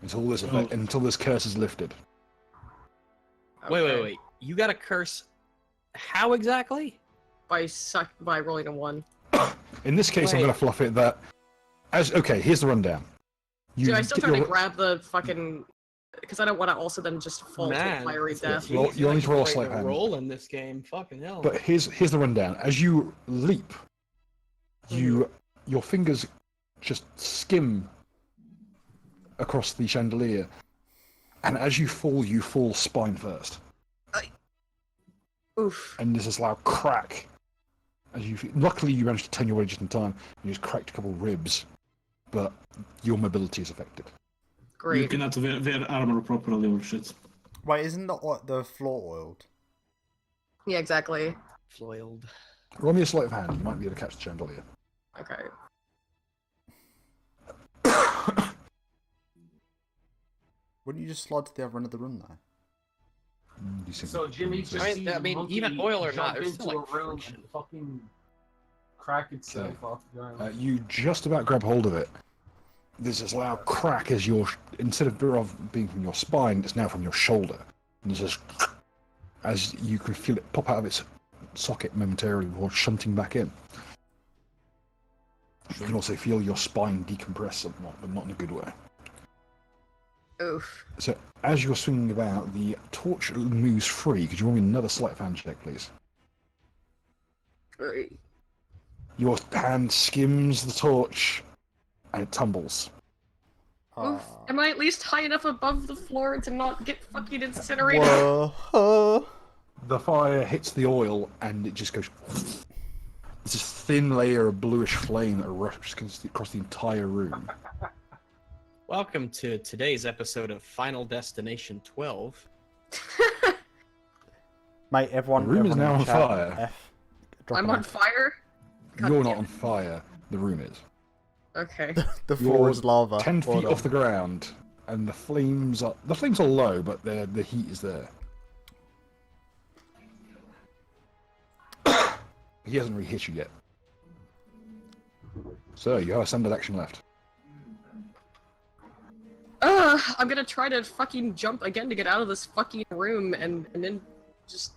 Until this curse is lifted. Wait. You got a curse. How exactly? By rolling a 1. In this case, I'm going to fluff it that. Okay, here's the rundown. Do I still try to you're- grab the fucking because I don't want to also then just fall to a fiery death. Well, you only roll a sleight of a hand. roll in this game. Fucking hell. But here's the rundown. As you leap, your fingers just skim across the chandelier, and as you fall spine first. Oof. And there's this loud crack. Luckily, you managed to turn your way just in time, and you just cracked a couple of ribs, but your mobility is affected. You Great. cannot wear armor properly or shit. Wait, isn't the floor oiled? Yeah, exactly. Foiled. Roll me a sleight of hand. You might be able to catch the chandelier. Okay. Wouldn't you just slide to the other end of the room though? So Jimmy just I sees mean, monkey even oil or not, jump there's into still, like, a room friction. and fucking crack itself Okay. off the ground. You just about grab hold of it. There's this loud crack as instead of being from your spine, it's now from your shoulder. And there's this as you can feel it pop out of its socket momentarily before shunting back in. You can also feel your spine decompress somewhat, but not in a good way. Oof. So as you're swinging about, the torch moves free. Could you roll me another sleight of hand check, please? Great. Your hand skims the torch, and it tumbles. Oof. Am I at least high enough above the floor to not get fucking incinerated? Whoa. The fire hits the oil, and it just goes. It's this thin layer of bluish flame that rushes across the entire room. Welcome to today's episode of Final Destination 12. Mate, everyone. The room is everyone now in on chat, fire. F. Drop I'm an on F. fire? God You're damn not on fire. The room is. Okay. The floor You're is lava. 10 Well feet done. off the ground, and the flames are low, but the heat is there. He hasn't really hit you yet. So you have a standard action left. I'm gonna try to fucking jump again to get out of this fucking room and then just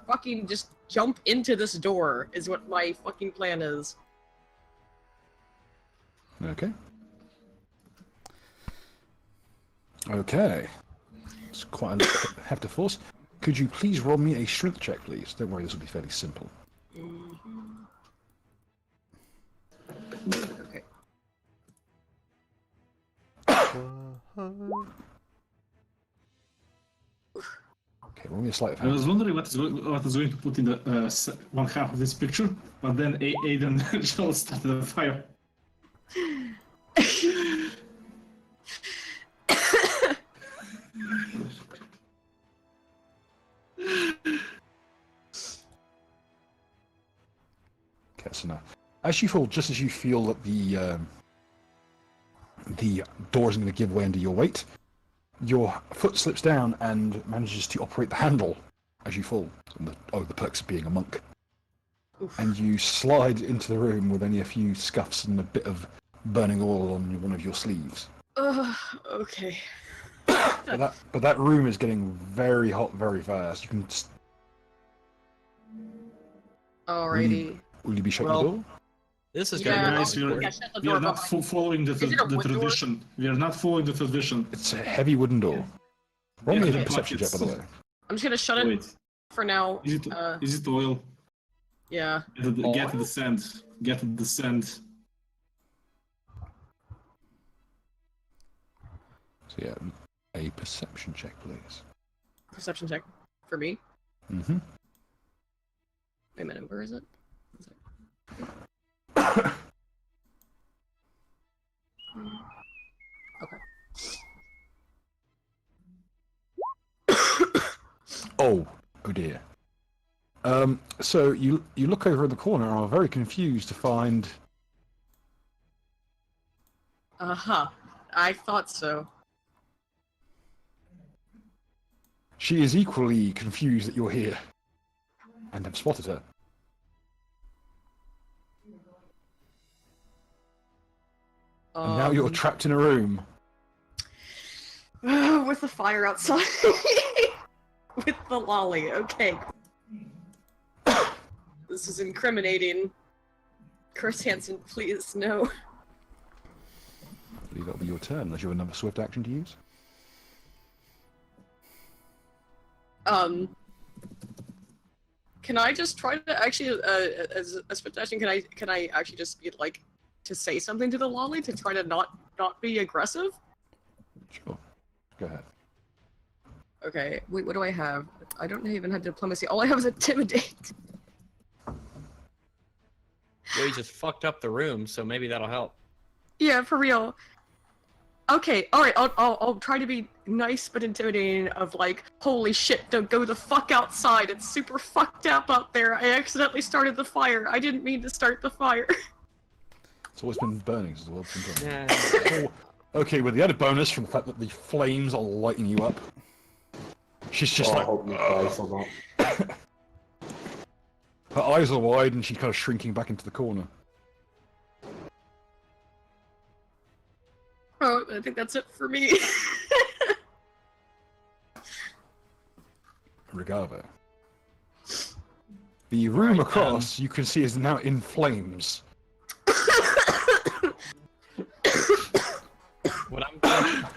fucking just jump into this door is what my fucking plan is. Okay. Okay. It's quite a hefty force. Could you please roll me a strength check, please? Don't worry, this will be fairly simple. Okay. Okay, roll me a sleight of I was hand. wondering what is going to put in the one half of this picture, but then Aiden just started a fire. Okay, so now, as you fall, just as you feel that the door isn't going to give way under your weight, your foot slips down and manages to operate the handle as you fall. The perks of being a monk. Oof. And you slide into the room with only a few scuffs and a bit of burning oil on one of your sleeves. Okay. But that room is getting very hot very fast. You can. Alrighty. Will you be shutting Well, the door? This is Yeah, going to guys, be awkward. Yeah, shut the We are door not behind me. following the Is it a wood door? tradition. We are not following the tradition. It's a heavy wooden door. Roll me Yeah, a perception check, by the way. I'm just gonna shut it Wait, for now. is it oil? Yeah. Get the sand. Get the sand. So yeah, a perception check, please. Perception check for me. Mm-hmm. Wait a minute, where is it? Oh dear. So you look over in the corner and are very confused to find I thought so. she is equally confused that you're here and have spotted her. And now you're trapped in a room. With the fire outside. With the lolly, okay. This is incriminating. Chris Hansen, please, no. I believe that'll be your turn unless you have another swift action to use. Can I just try to actually, as a suggestion, can I actually just be like to say something to the lolly to try to not be aggressive? Sure. Go ahead. Okay. Wait, what do I have? I don't even have diplomacy. All I have is intimidate. Well, you just fucked up the room, so maybe that'll help. Yeah, for real. Okay, alright, I'll try to be nice but intimidating of like, holy shit, don't go the fuck outside, it's super fucked up there, I accidentally started the fire, I didn't mean to start the fire. It's always been burning since the world's been burning. Yeah. Okay, with the added bonus from the fact that the flames are lighting you up. She's just I like, hope you die for that. her eyes are wide and she's kind of shrinking back into the corner. Oh, I think that's it for me. Regardless. The room across, you can see, is now in flames. What I'm gonna...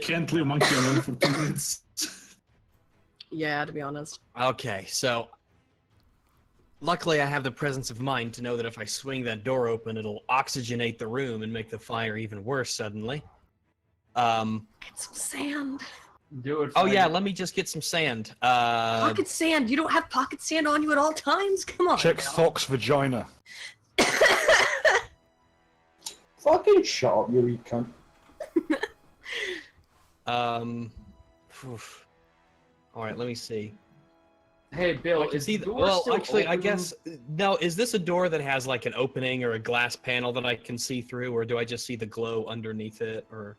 Can't leave monkey alone for 2 minutes. Yeah, to be honest. Okay, so luckily I have the presence of mind to know that if I swing that door open, it'll oxygenate the room and make the fire even worse suddenly. Get some sand. Do it. Oh yeah, let me just get some sand. Pocket sand. You don't have pocket sand on you at all times? Come on. Check now. Fox vagina. Fucking shut up, you wee cunt. Oof. All right, let me see. Hey, Bill. I can Is see the the, door well, still actually, I open? guess no. Is this a door that has like an opening or a glass panel that I can see through, or do I just see the glow underneath it? Or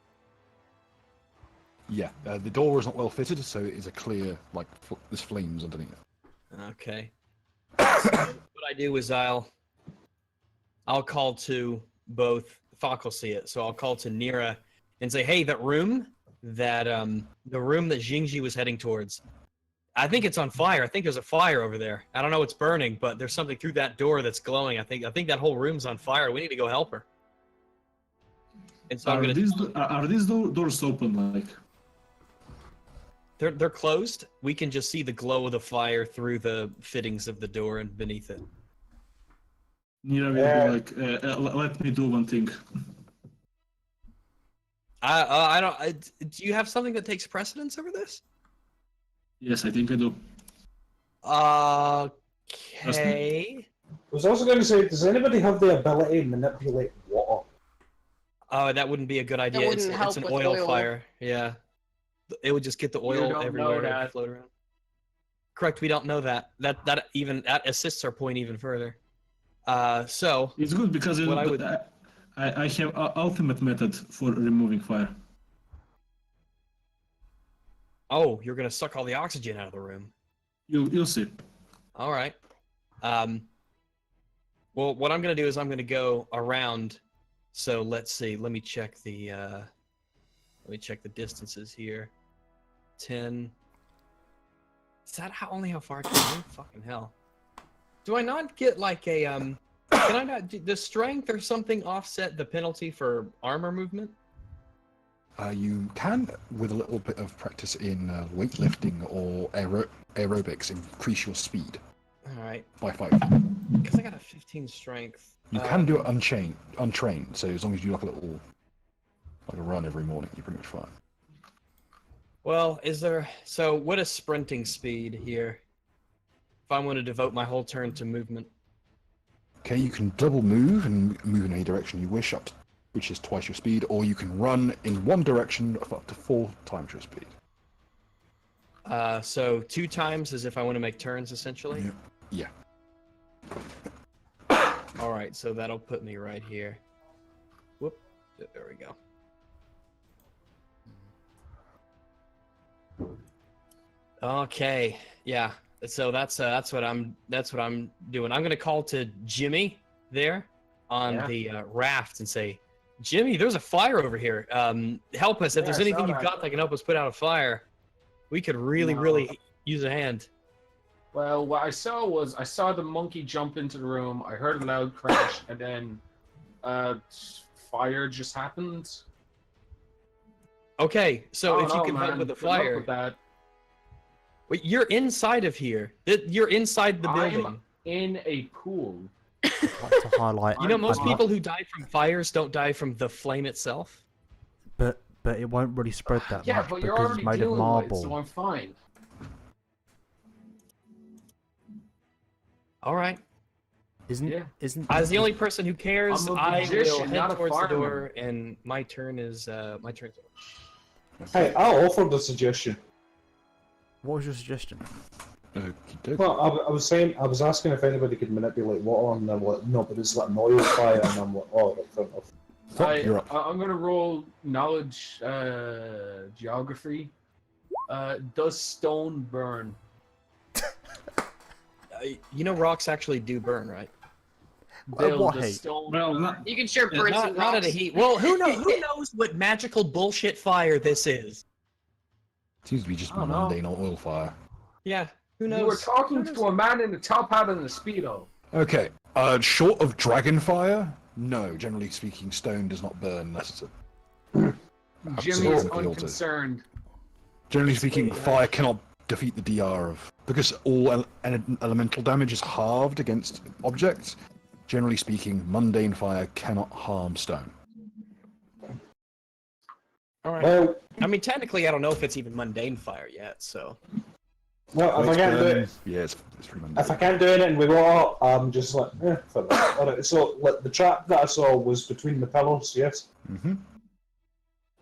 Yeah, the door is not well fitted, so it is a clear, like, there's flames underneath. okay. So what I do is I'll call to both. Thok will see it, so I'll call to Nira and say, "Hey, that room, the room that Jingji was heading towards. I think it's on fire. I think there's a fire over there. I don't know what's burning, but there's something through that door that's glowing. I think that whole room's on fire. We need to go help her." And so I'm gonna. Are these doors open? Like, They're closed. We can just see the glow of the fire through the fittings of the door and beneath it. Nira will be like, let me do one thing. I don't. Do you have something that takes precedence over this? Yes, I think I do. Okay. I was also going to say, does anybody have the ability to manipulate water? Oh, that wouldn't be a good idea. wouldn't help It's an with oil, oil. fire. Yeah. It would just get the oil don't know everywhere and that. float around. Correct. We don't know that. That assists our point even further. So It's good because What I would- I have ultimate method for removing fire. oh, you're gonna suck all the oxygen out of the room. You'll see. All right. Well, what I'm gonna do is I'm gonna go around. So let's see. Let me check the distances here. 10. Is that only how far I can move? Fucking hell. Do I not get like a Can I not? Does strength or something offset the penalty for armor movement? You can, with a little bit of practice in weightlifting or aerobics, increase your speed All right. by 5. Because I got a 15 strength. You can do it untrained, so as long as you do like a run every morning, you're pretty much fine. Well, so what is sprinting speed here? If I want to devote my whole turn to movement. Okay, you can double move and move in any direction you wish, which is twice your speed, or you can run in one direction of up to 4 times your speed. So 2 times as if I want to make turns, essentially? Yeah. All right, so that'll put me right here. Whoop. There we go. Okay, yeah. So that's what I'm doing. I'm gonna call to Jimmy there on the raft and say, Jimmy, there's a fire over here. Help us. If there's anything you've got that can help us put out a fire, we could really use a hand. Well, what I saw was the monkey jump into the room. I heard a loud crash, and then fire just happened. Okay, so if you no, can help man, with the good luck fire, with that. Wait, you're inside of here. You're inside the building. I'm in a pool. I'd like to highlight. You know, most I'm- people who die from fires don't die from the flame itself. But it won't really spread that Yeah, much but you're because already it's made of dealing with it, marble. so I'm fine. All right. Isn't? As the only person who cares, I'm a I will magician, head not a towards the fireman. door, and my turn is my turn. Hey, I offered the suggestion. What was your suggestion? Okey-doke. Well, I was saying, I was asking if anybody could manipulate water, and they're like, no, but it's like an oil fire, and I'm like, oh, right, fair enough. You're up. I'm gonna roll knowledge geography. Does stone burn? You know, rocks actually do burn, right? Bill, what does heat? stone Well, not, You can sure burn some Not at a rocks. heat. Well, who knows what magical bullshit fire this is? Seems to be just I don't know. mundane oil fire. Yeah, who knows? You were talking Who knows? to a man in a top hat and a speedo. Okay. Short of dragon fire, no. Generally speaking, stone does not burn unless it's a. Jimmy is Absolutely altered. unconcerned. Generally speaking, fire cannot defeat the DR of because all elemental damage is halved against objects. Generally speaking, mundane fire cannot harm stone. All right. Well, I mean, technically, I don't know if it's even mundane fire yet. So well, if I can't do it, Yeah, it's pretty mundane. if I can't do anything with water, I'm just like, fair enough. Alright, so like, the trap that I saw was between the pillars, yes? Mm-hmm.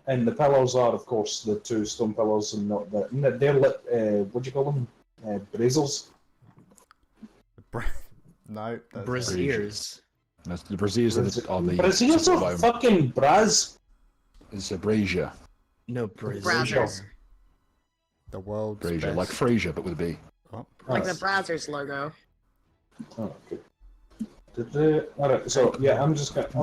And the pillars are, of course, the two stone pillars, and not the. They're lit, what do you call them? Braziers? No. That's braziers. That's the braziers are the Braziers are bone. fucking braz. It's a brazier. No Brazzers. the world's Brazier, best. like Frasier, but with a B. Oh, Like the Brazzers logo. Oh, okay. Alright, so yeah, I'm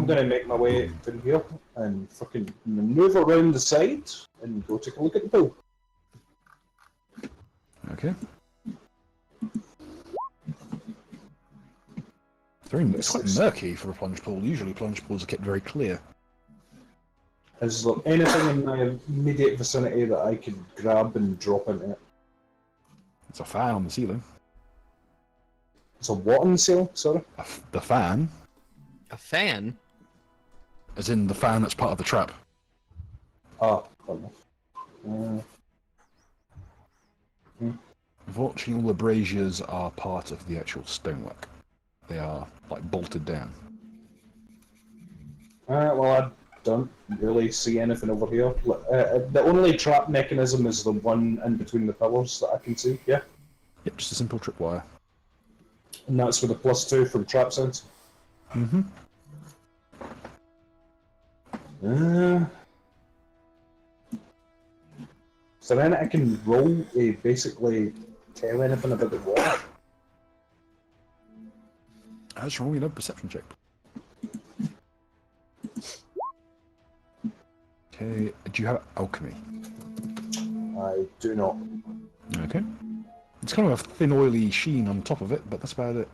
gonna make my way in here and fucking maneuver around the side and go take a look at the pool. Okay. It's quite murky for a plunge pool. Usually plunge pools are kept very clear. Is there anything in my immediate vicinity that I could grab and drop into it? It's a fan on the ceiling. It's a what on the ceiling? Sorry? The fan, A fan? as in the fan that's part of the trap. Ah, fair enough. Unfortunately, all the braziers are part of the actual stonework. They are, like, bolted down. Well, I don't really see anything over here. The only trap mechanism is the one in between the pillars that I can see, yeah? Yep, just a simple tripwire. And that's with a +2 from trap sense. Mm-hmm. So then I can roll a basically tell anything about the water. That's wrong, you know, perception check. Okay, do you have alchemy? I do not. Okay. It's kind of a thin, oily sheen on top of it, but that's about it.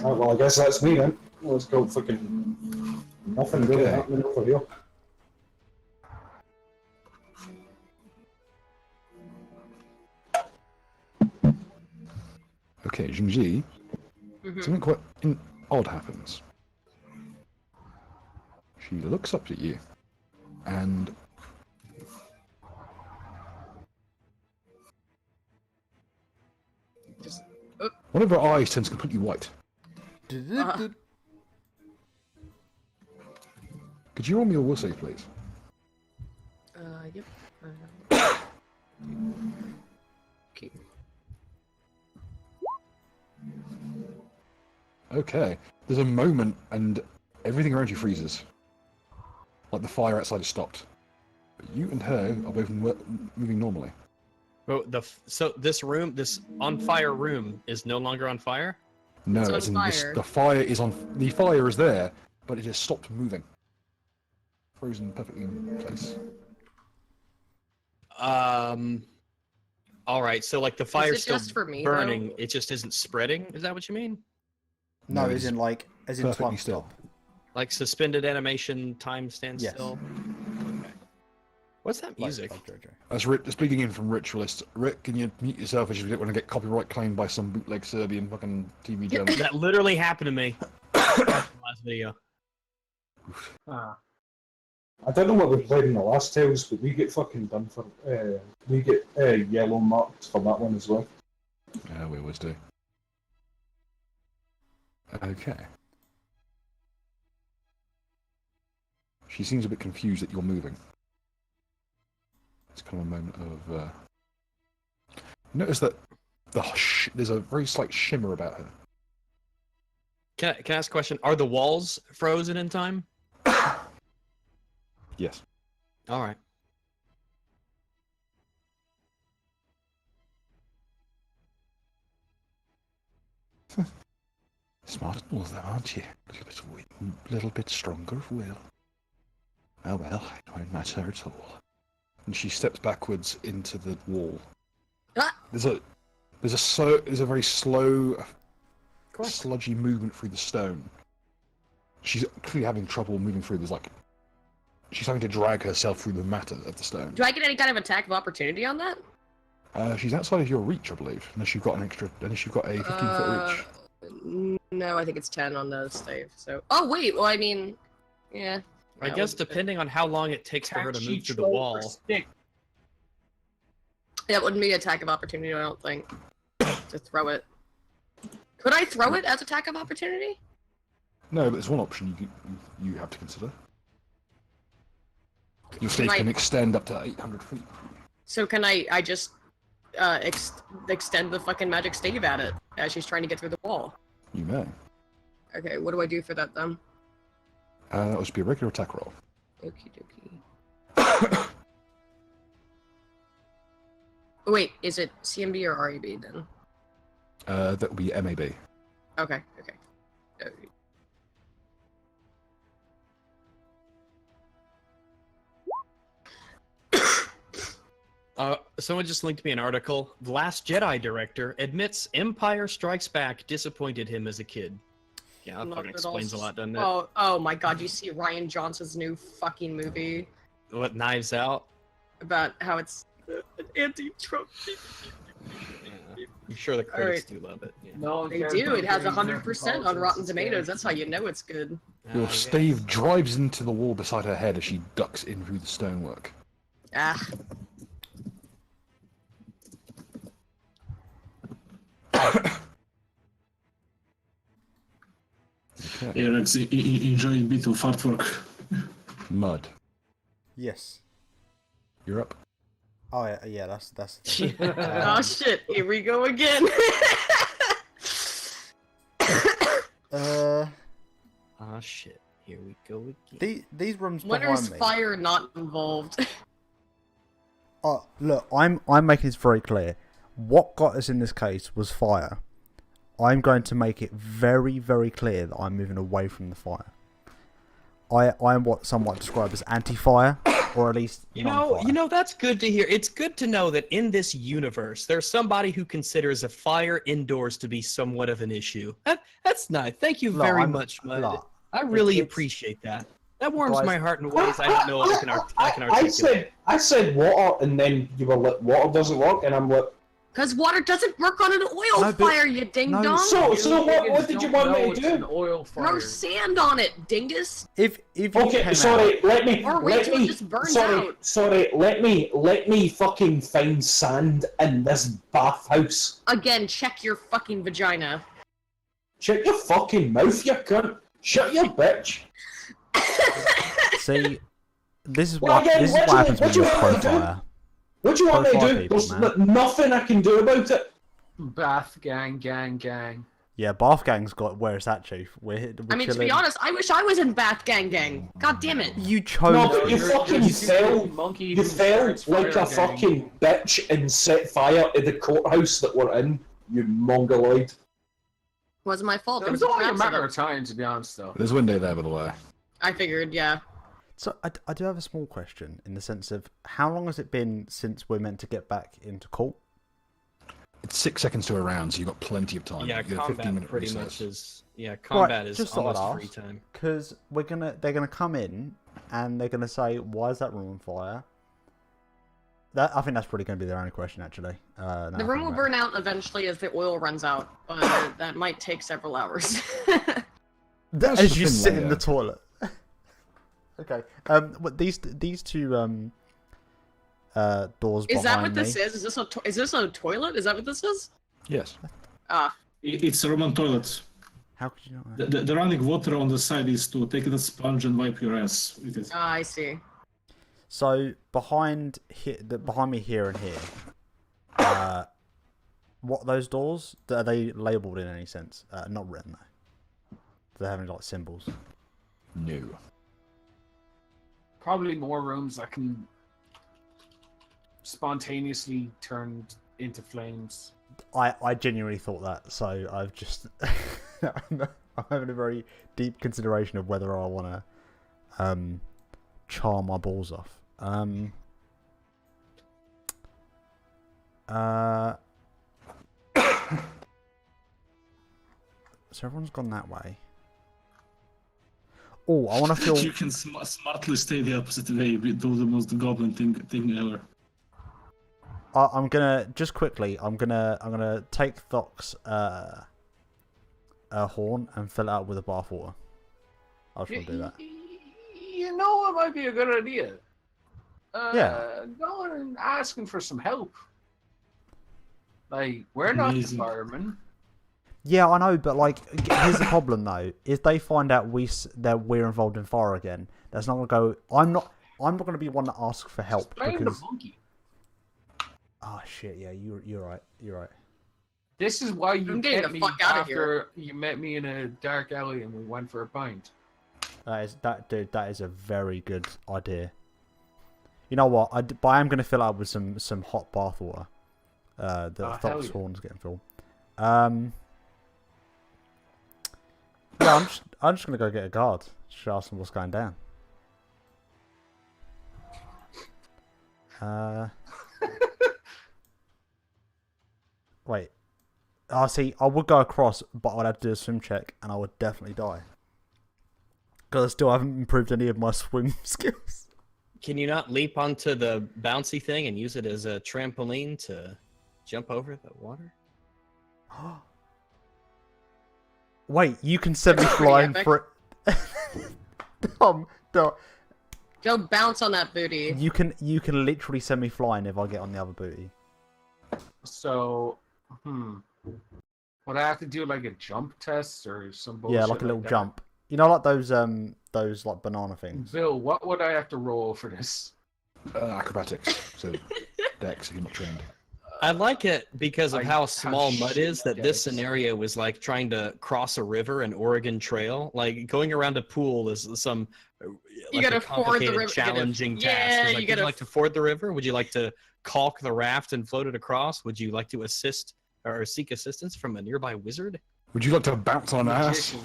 Alright, well, I guess that's me then. Let's go fucking... Nothing really Okay. happening over here. Okay, Jingji, something quite odd happens. She looks up at you, and one of her eyes turns completely white. Could you roll me a will save, please? Yep. Okay. Okay. There's a moment, and everything around you freezes. Like the fire outside has stopped. But you and her are both moving normally. Well, so this room, this on fire room, is no longer on fire. No, It's on as in this, fire. the fire is on. The fire is there, but it has stopped moving. Frozen perfectly in place. All right. So like the fire's it still just for me, burning. though? It just isn't spreading. Is that what you mean? No, No, as in like, as in perfectly time still. Like suspended animation, time Yes. standstill. What's that music? Like Jojo. That's Rick. Speaking in from Ritualist. Rick, can you mute yourself as you don't want to get copyright claimed by some bootleg Serbian fucking TV channel? That literally happened to me. Last video. Ah. I don't know what we played in the last Tales, but we get fucking done for. We get yellow marked for that one as well. Yeah, we always do. Okay. She seems a bit confused that you're moving. It's kind of a moment of. Notice that there's a very slight shimmer about her. Can I ask a question? Are the walls frozen in time? Yes. All right. Smart and all that, aren't you? A little bit stronger of will. Oh well, it won't matter at all. And she steps backwards into the wall. Ah! There's a very slow, sludgy movement through the stone. She's clearly having trouble moving through. She's having to drag herself through the matter of the stone. Do I get any kind of attack of opportunity on that? She's outside of your reach, I believe. Unless you've got a 15-foot reach. No, I think it's 10 on the stave. So, oh wait, well I mean, yeah. I that guess would- depending on how long it takes for her to move through the wall. That wouldn't be attack of opportunity, I don't think. To throw it. Could I throw it as attack of opportunity? No, but there's one option you have to consider. Your stave can extend up to 800 feet. So can I just extend the fucking magic stave at it as she's trying to get through the wall? You may. Okay, what do I do for that then? That would be a regular attack roll. Okie dokie. Wait, is it CMB or REB then? That would be MAB. Okay. Someone just linked me an article. The Last Jedi director admits Empire Strikes Back disappointed him as a kid. Yeah, that fucking explains a lot, doesn't it? Oh my god, you see Ryan Johnson's new fucking movie What, Knives Out? about how it's an anti-Trump. I'm sure the critics do love it. Yeah. No, They do. It has 100% on Rotten Tomatoes. That's how you know it's good. Your yeah. stave drives into the wall beside her head as she ducks in through the stonework. Ah. Okay. Rex, enjoy a bit of artwork. Mud. Yes. You're up. Oh yeah, that's. Oh shit! Here we go again. Ah, shit. Here we go again. These rooms When behind is me. fire not involved? Oh, look, I'm making this very clear. What got us in this case was fire. I'm going to make it very, very clear that I'm moving away from the fire. I'm what some might describe as anti-fire, or at least non-fire. That's good to hear. It's good to know that in this universe, there's somebody who considers a fire indoors to be somewhat of an issue. That's nice. Thank you very much, Mud. Look, I really it's- appreciate that. That warms Guys- my heart in ways I don't know I can articulate. I said water, and then you were like, water doesn't work, and I'm like, Because water doesn't work on an oil No, but- fire, you ding no, dong. so what did you want me to An do? oil Throw fire. sand on it, dingus. If you Okay, came sorry, out, let me, Or wait let till it me, just burns sorry, out. sorry, let me fucking find sand in this bathhouse. Again, check your fucking vagina. Shut your fucking mouth, you cunt. Shut your bitch. see, this is Well, what again, this is what what do you- happens when what do you you're want me to do? pro-fire. What do you want me to Profile do? people, There's man. nothing I can do about it. Bath gang. Yeah, Bath Gang's got where it's at, Chief. We're I mean, to chilling. be honest, I wish I was in Bath Gang Gang. God damn it. You chose. No, but you You're- fucking you're fell. monkey You who fell starts like fire a gang. fucking bitch and set fire to the courthouse that we're in. You mongoloid. Wasn't my fault. It It was was only a an matter accident. of time, to be honest, though. There's a window there, by the way. I figured, yeah. So I do have a small question in the sense of how long has it been since we're meant to get back into court? It's 6 seconds to a round, so you've got plenty of time. Yeah, You get a combat 15-minute pretty recess. much is. Yeah, combat is just thought I'd almost free ask. time. Because they're gonna come in and they're gonna say, why is that room on fire? I think that's probably going to be their only question, actually. The room will burn out eventually as the oil runs out, but that might take several hours. As you sit in the toilet. Okay. But these two doors behind me. Is that what this is? Is this a toilet? Is that what this is? Yes. Ah. It's a Roman toilet. How could you know that? The running water on the side is to take the sponge and wipe your ass with it. I see. So behind me here and here, what are those doors? Are they labelled in any sense? Not written though. Do they have any like symbols? No. Probably more rooms that can spontaneously turn into flames. I genuinely thought that, so I've just I'm having a very deep consideration of whether I want to char my balls off. So everyone's gone that way. Oh, I want to feel. You can smartly stay the opposite way. We do the most goblin thing ever. I'm gonna just quickly. I'm gonna take Thok's horn and fill it out with a bathwater. I just want to do that. You know what might be a good idea? Yeah. Going and asking for some help. Like, we're not the firemen. Yeah, I know, but like, here's the problem though: if they find out that we're involved in fire again, that's not gonna go. I'm not gonna be one to ask for help because. The monkey. Oh shit! Yeah, you're right. You're right. This is why you get me after you met me in a dark alley and we went for a pint. That is a very good idea. You know what? But I am going to fill out with some hot bath water. The Thok's horn's getting full. Yeah, I'm just going to go get a guard. Just ask them what's going down. Wait. Oh, see, I would go across, but I'd have to do a swim check, and I would definitely die. Because I still haven't improved any of my swim skills. Can you not leap onto the bouncy thing and use it as a trampoline to jump over the water? Wait, you can send me flying for it. Dumb. Go bounce on that booty. You can literally send me flying if I get on the other booty. So, would I have to do like a jump test or some bullshit? Yeah, like a little jump. You know, like those like banana things. Bill, what would I have to roll for this? Acrobatics. So, Dex, if you're not trained. I like it because of how small mud is that this scenario is like trying to cross a river, an Oregon Trail. Like going around a pool is some you gotta a complicated, challenging task. Would you like to ford the river? Would you like to caulk the raft and float it across? Would you like to assist or seek assistance from a nearby wizard? Would you like to bounce on an ass?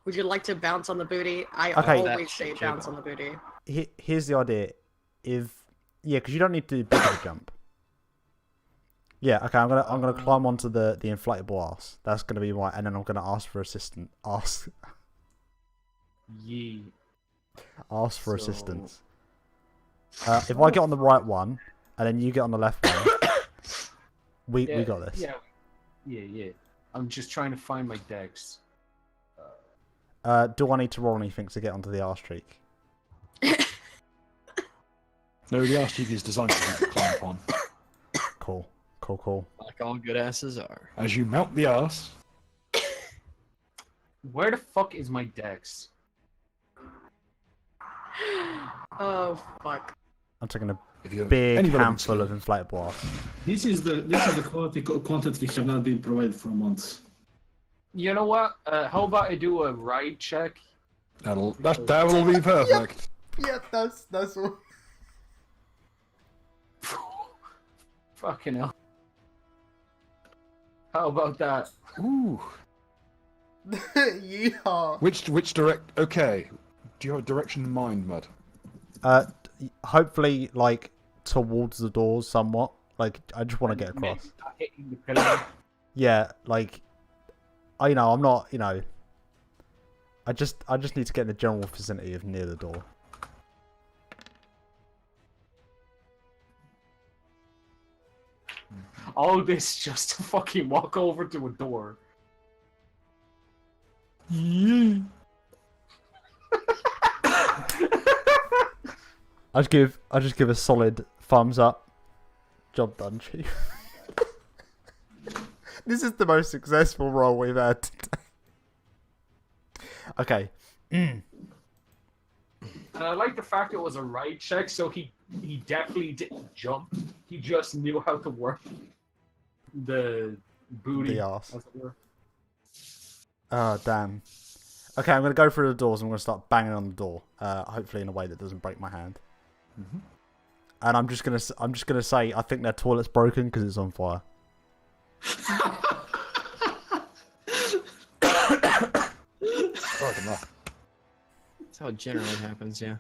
Would you like to bounce on the booty? I Okay. always say bounce on the booty. Here's the idea. Because you don't need to do big of a jump. Yeah, okay, I'm gonna climb onto the inflatable ass. That's gonna be and then I'm gonna ask for assistance. Ask for assistance. If I get on the right one, and then you get on the left one, we got this. Yeah. I'm just trying to find my Dex. Do I need to roll anything to get onto the arse cheek? No, the arse cheek is designed to climb upon. Cool. Like all good asses are. As you mount the arse. Where the fuck is my Dex? Oh fuck! I'm taking a big handful of relevance. inflatable ass. This is the quality content we have not been provided for months. You know what? How about I do a ride check? That will be perfect. Yeah, that's all. Fucking hell. How about that? Ooh. Yeehaw. Which direct? Okay. Do you have a direction in mind, Mud? Hopefully, like towards the doors, somewhat. Like, I just want to get across. Not hitting the pillar. Yeah, like, I'm not, I just need to get in the general vicinity of near the door. All this just to fucking walk over to a door. I just give a solid thumbs up. Job done, Chief. This is the most successful roll we've had today. Okay. And I like the fact it was a ride check, so he definitely didn't jump. He just knew how to work the booty. The arse. as it were. Oh, damn. Okay, I'm going to go through the doors and I'm going to start banging on the door. Hopefully in a way that doesn't break my hand. Mm-hmm. And I'm just gonna say I think their toilet's broken because it's on fire. Right enough. That's how it generally happens, yeah.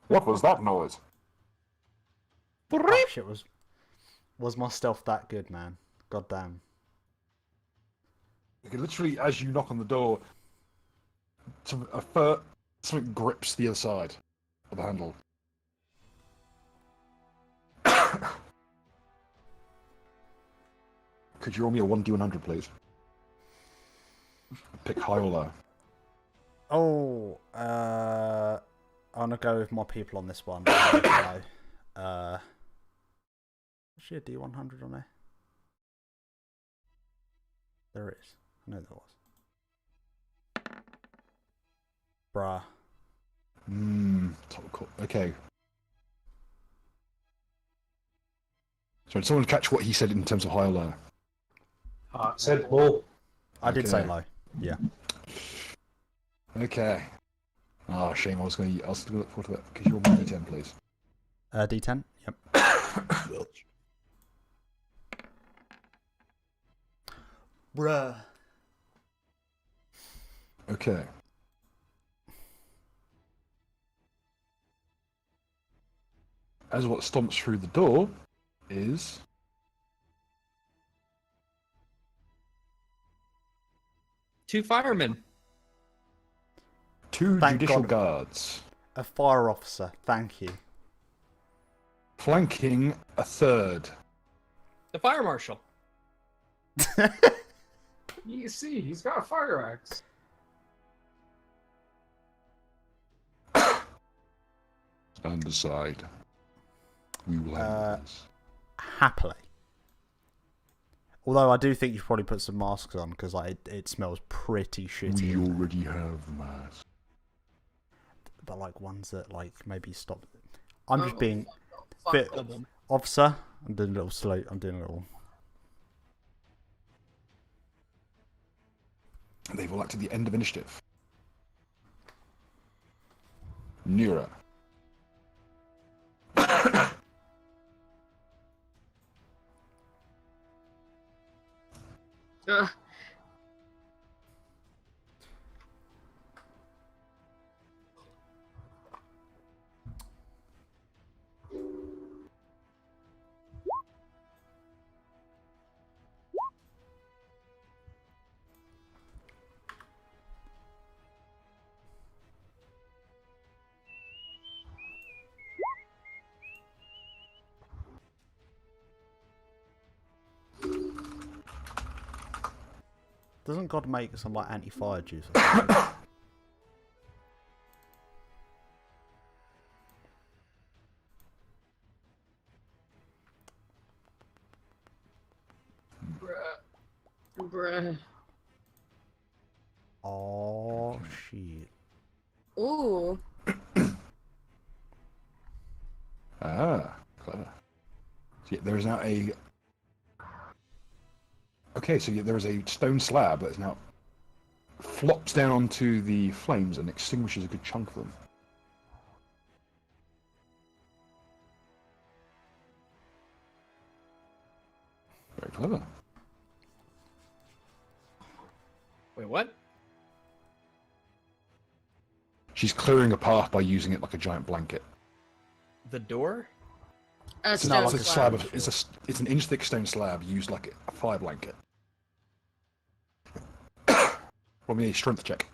What was that noise? Oh, shit, was my stealth that good, man? God damn. You can literally, as you knock on the door, something grips the other side of the handle. Could you roll me a 1d100, please? Pick high or low. Oh, I'm gonna go with my people on this one. Actually, a D100 on there. There is. I know there was. Bruh. Top cool. Okay. So did someone catch what he said in terms of high or low? Said low. I did say Okay. low. Yeah. Okay. Oh, shame. I was going to look forward to it. Could you roll me a d10, please? D10? Yep. Bruh. Okay. As what stomps through the door is... Two firemen. two Thank judicial God. guards. A fire officer. Thank you. Flanking a third. The fire marshal. You see, he's got a fire axe. Stand aside. We will handle this. Happily. Although I do think you should probably put some masks on because like it smells pretty shitty. We in there. already have masks. But like ones that like maybe stop. I'm just Oh, being fuck fit. them. Officer, I'm doing a little slow. I'm doing a little. They've all acted the end of initiative. Nira. Uh, Doesn't God make some like anti-fire juice? Or something? bruh. Oh shit! Ooh. Ah, clever. So yeah, there is now a... Okay, so yeah, there is a stone slab that is now flops down onto the flames and extinguishes a good chunk of them. Very clever. Wait, what? She's clearing a path by using it like a giant blanket. The door? That's It's not not just like a slab of, it's an inch thick stone slab used like a fire blanket. Roll me a strength check.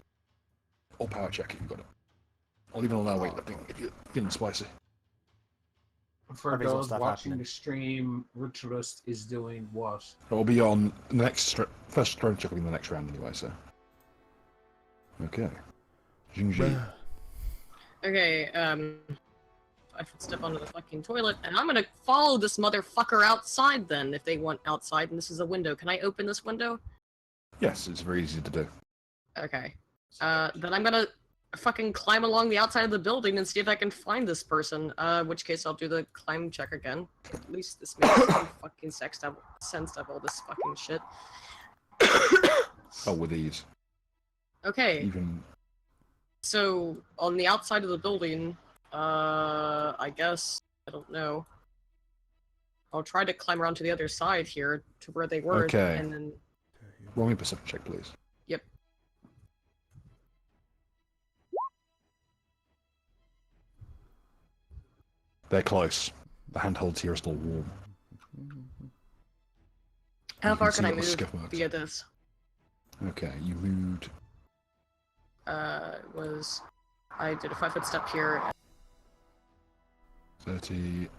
Or power check if you've got it. Or even allow weightlifting if you're feeling spicy. For Everything's got those stuff watching happening. the stream, Ritualist is doing what? It'll be on the next first strength check will be in the next round anyway, so. Okay. Jingji. Okay, I should step onto the fucking toilet, and I'm gonna follow this motherfucker outside then, if they want outside, and this is a window. Can I open this window? Yes, it's very easy to do. Okay. Then I'm gonna fucking climb along the outside of the building and see if I can find this person. In which case I'll do the climb check again. At least this makes some fucking sense of all this fucking shit. Oh, with ease. Okay, Even. so on the outside of the building, I guess, I don't know. I'll try to climb around to the other side here, to where they were, Okay. and then... Roll me a perception check, please. Yep. They're close. The handholds here are still warm. How You far see can I little move skiff marks. via this? Okay, you moved. I did a 5-foot step here. 30. You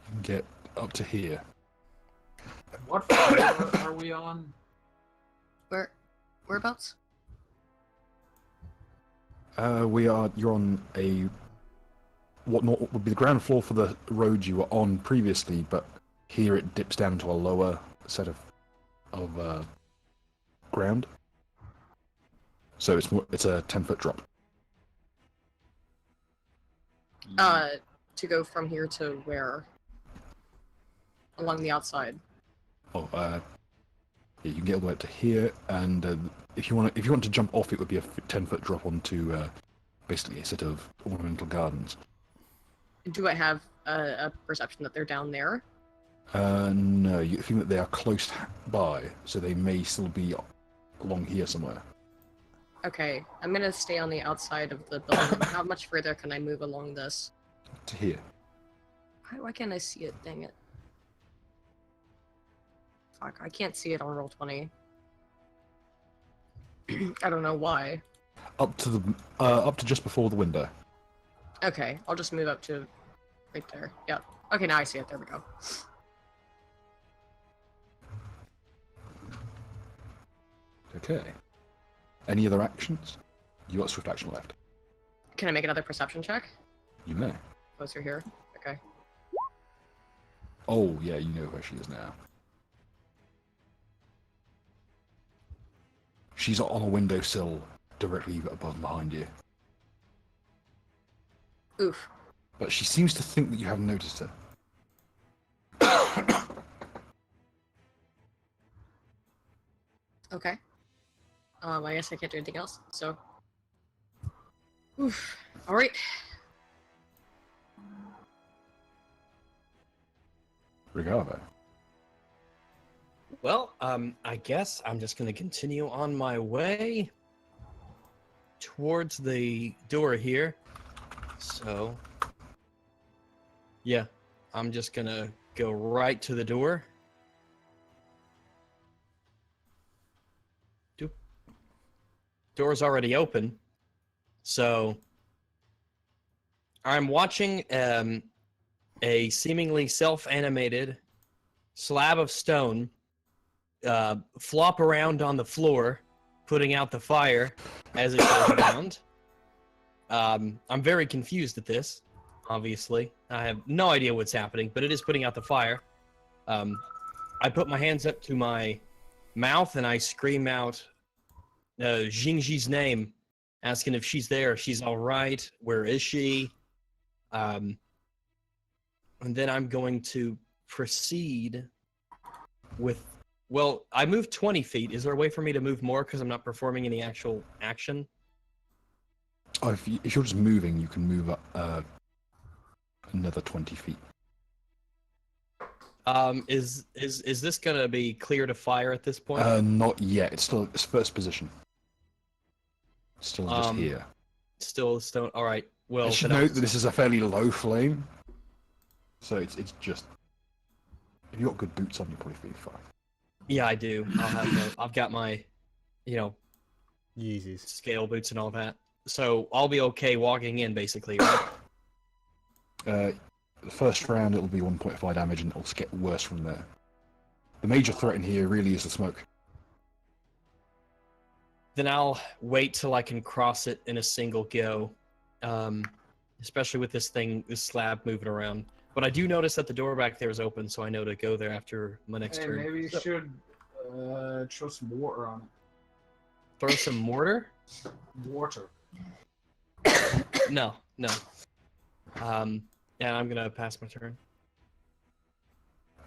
can get up to here. What floor are we on? Whereabouts? You're on what would be the ground floor for the road you were on previously, but here it dips down to a lower set of ground. So it's a 10-foot drop. To go from here to where? Along the outside. Oh, yeah, you can get all the way up to here, and if you want to jump off, it would be a 10-foot drop onto basically a set of ornamental gardens. Do I have a perception that they're down there? No, you think that they are close by, so they may still be along here somewhere. Okay, I'm gonna stay on the outside of the building. How much further can I move along this? To here. Why can't I see it? Dang it. Fuck, I can't see it on Roll20. I don't know why. Up to just before the window. Okay, I'll just move up to right there. Yep. Okay, now I see it. There we go. Okay. Any other actions? You got swift action left. Can I make another perception check? You may. Closer here. Okay. Oh yeah, you know where she is now. She's on a windowsill directly above and behind you. Oof. But she seems to think that you haven't noticed her. Okay. I guess I can't do anything else, so... Oof. Alright. Regavo. Well, I guess I'm just gonna continue on my way towards the door here. So, yeah, I'm just gonna go right to the door. Door's already open, so I'm watching a seemingly self-animated slab of stone flop around on the floor, putting out the fire as it goes around. I'm very confused at this, obviously. I have no idea what's happening, but it is putting out the fire. I put my hands up to my mouth and I scream out Jingji's name, asking if she's there, if she's all right, where is she? And then I'm going to proceed with... Well, I moved 20 feet. Is there a way for me to move more because I'm not performing any actual action? Oh, if you're just moving, you can move up another 20 feet. Is this gonna be clear to fire at this point? Not yet. It's first position. Still just here. Still stone. All right. Well, I should then note that this is a fairly low flame, so it's just. If you've got good boots on, you'll probably be fine. yeah, I do. I've got my, Yeezys. scale boots and all that. So I'll be okay walking in, basically, right? The first round it'll be 1.5 damage and it'll get worse from there. The major threat in here really is the smoke. Then I'll wait till I can cross it in a single go, especially with this slab moving around. But I do notice that the door back there is open, so I know to go there after my next Hey, turn. maybe you should throw some water on it. Throw some mortar? Water. No. Yeah, I'm gonna pass my turn.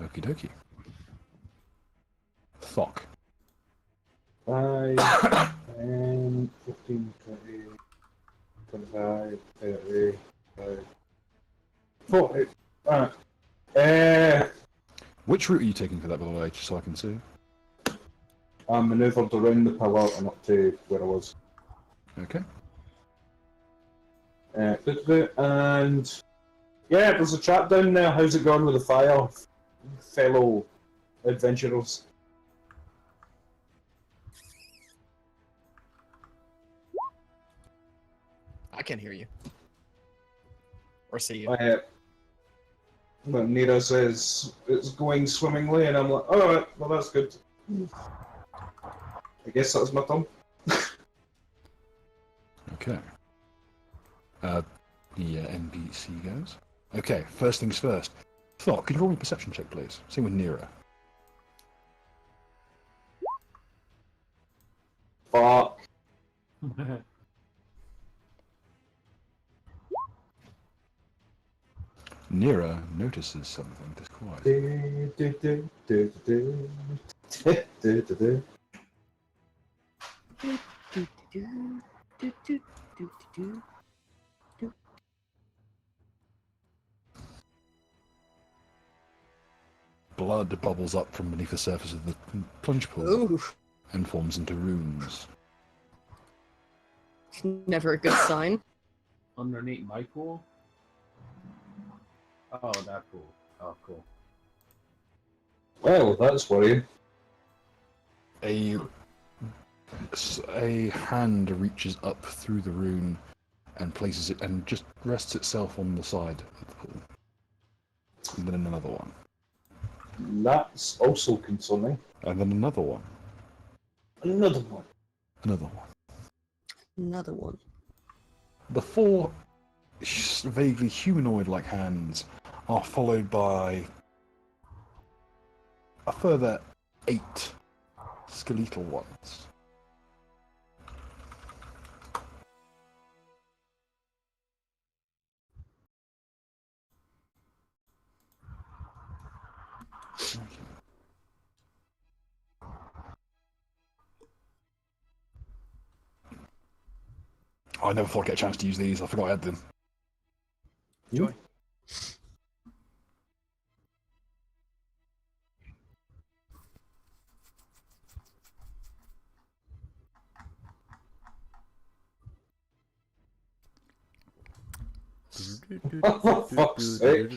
Okie dokie. Fuck. 5, 10, 15, 20, 25, 30, 40. Alright. Which route are you taking for that, by the way, just so I can see? I manoeuvred around the pillar and up to where I was. Okay. And yeah, there's a trap down there. How's it going with the fire, fellow adventurers? I can't hear you. Or see you. Well, Nita says it's going swimmingly, and I'm like, alright, well that's good. I guess that was my thumb. Okay. The NPC goes. Okay, first things first. Thought, could you roll me a perception check, please? Same with Nira. Fuck. Nira notices something disquiet. Blood bubbles up from beneath the surface of the plunge pool Ooh, and forms into runes. it's never a good sign. Underneath my pool? Oh, that pool. Oh, cool. Well, that's worrying. A hand reaches up through the rune and places it and just rests itself on the side of the pool. And then another one. That's also concerning. And then another one. Another one. Another one. Another one. The four vaguely humanoid-like hands are followed by a further 8 skeletal ones. I never thought I'd get a chance to use these. I forgot I had them. Joy. For fuck's sake.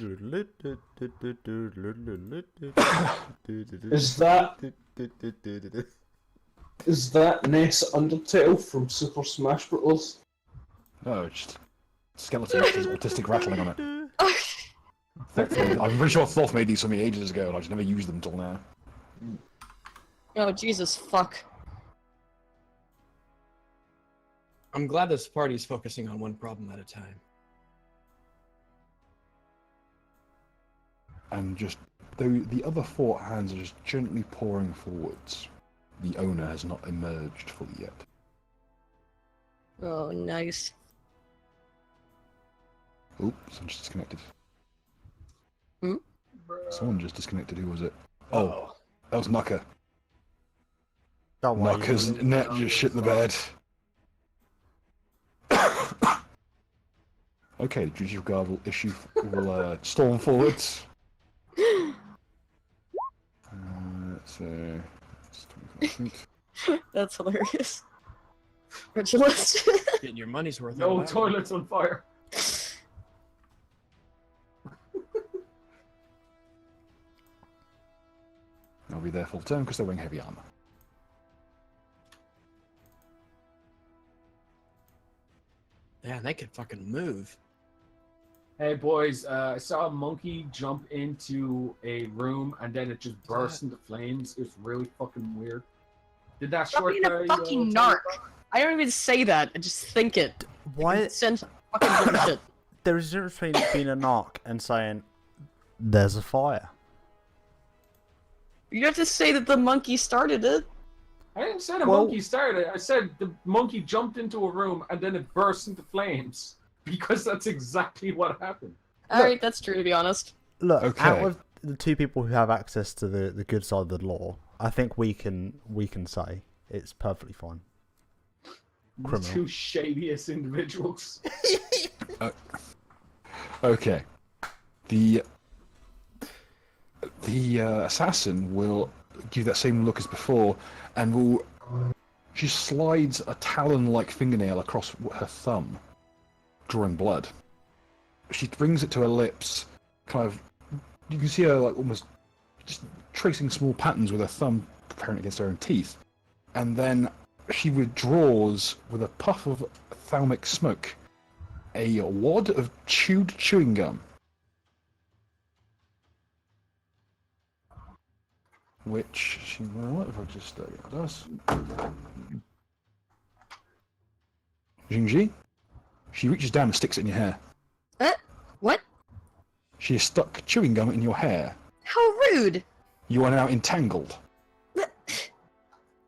Is that Ness Undertale from Super Smash Bros? No, just skeleton with autistic rattling on it. I'm pretty sure Thoth made these for me ages ago, and I just never used them until now. Oh, Jesus, fuck. I'm glad this party's focusing on one problem at a time. And just, though the other 4 hands are just gently pouring forwards, the owner has not emerged fully yet. Oh, nice. Oh, someone just disconnected. Hmm? Someone just disconnected. Who was it? Oh, that was Nucker. Don't worry. Nucker's net just shit the bed. Okay, the Judicial Guard will storm forwards. So, That's hilarious. Ritualist. Getting your money's worth. No out of that one. toilets on fire. I'll be there full turn because they're wearing heavy armor. Yeah, they could fucking move. Hey boys, I saw a monkey jump into a room and then it just burst into flames. It was really fucking weird. Did that Stop short being a guy, fucking tell you narc. I don't even say that. I just think it. Why? Send fucking bullshit. There is a difference between being a narc and saying, there's a fire. You have to say that the monkey started it. I didn't say the Well- monkey started. I said the monkey jumped into a room and then it burst into flames. Because that's exactly what happened. Alright, that's true, to be honest. Look, Okay. out of the two people who have access to the good side of the law, I think we can say it's perfectly fine. The Criminal. two shadiest individuals. Okay. The assassin will give that same look as before, and will. She slides a talon-like fingernail across her thumb, drawing blood. She brings it to her lips, kind of. You can see her like almost just tracing small patterns with her thumb, comparing it against her own teeth, and then she withdraws with a puff of ophthalmic smoke a wad of chewed chewing gum. Which she will. If I just does. Jingji, she reaches down and sticks it in your hair. What? She has stuck chewing gum in your hair. How rude! You are now entangled.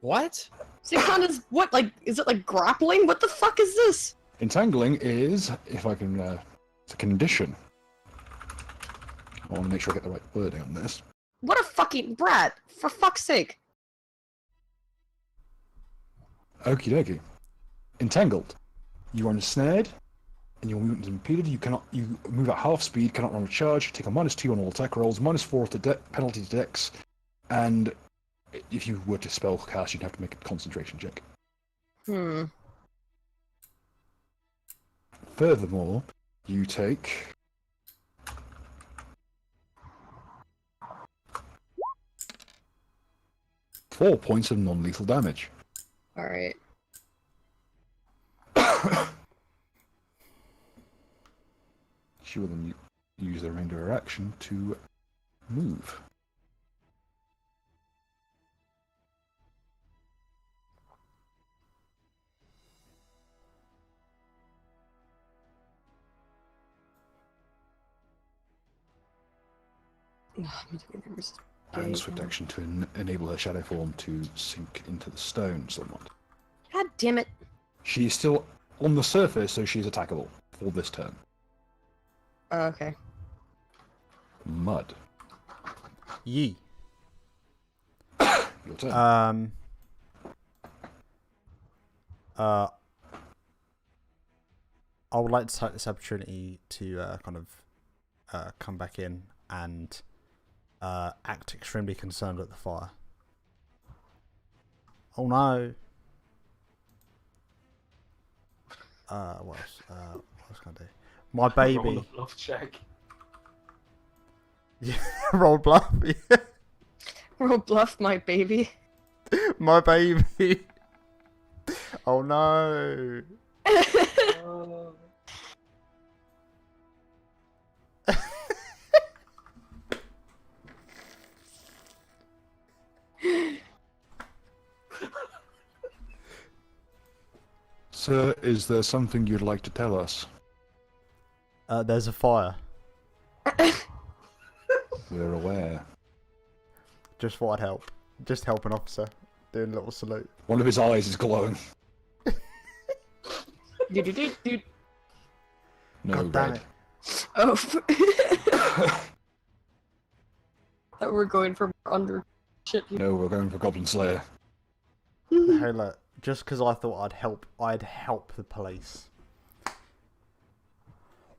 What? So is what? Like, is it like grappling? What the fuck is this? Entangling is, if I can, it's a condition. I want to make sure I get the right wording on this. What a fucking brat! For fuck's sake! Okie dokie. Entangled. You are ensnared, and your movement is impeded. You move at half speed, cannot run a charge, take a -2 on all attack rolls, -4 to penalty to dex, and if you were to spell cast, you'd have to make a concentration check. Furthermore, you take 4 points of non-lethal damage. Alright. She will then use the remainder of her action to move. And swift action to enable her shadow form to sink into the stone somewhat. God damn it. She is still on the surface, so she is attackable for this turn. Okay. Mud. Yee. Your turn. I would like to take this opportunity to kind of come back in and act extremely concerned at the fire. Oh no! What else can I do? My Roll baby. a bluff check. Yeah, roll bluff. Yeah. Roll bluff, my baby. My baby. Oh no! Sir, is there something you'd like to tell us? There's a fire. We're aware. Just thought I'd help. Just help an officer. Doing a little salute. One of his eyes is glowing. Dude. No, God damn red. it. Oh. That we're going for under shit. No, we're going for Goblin Slayer. Hey, look. Just because I thought I'd help the police.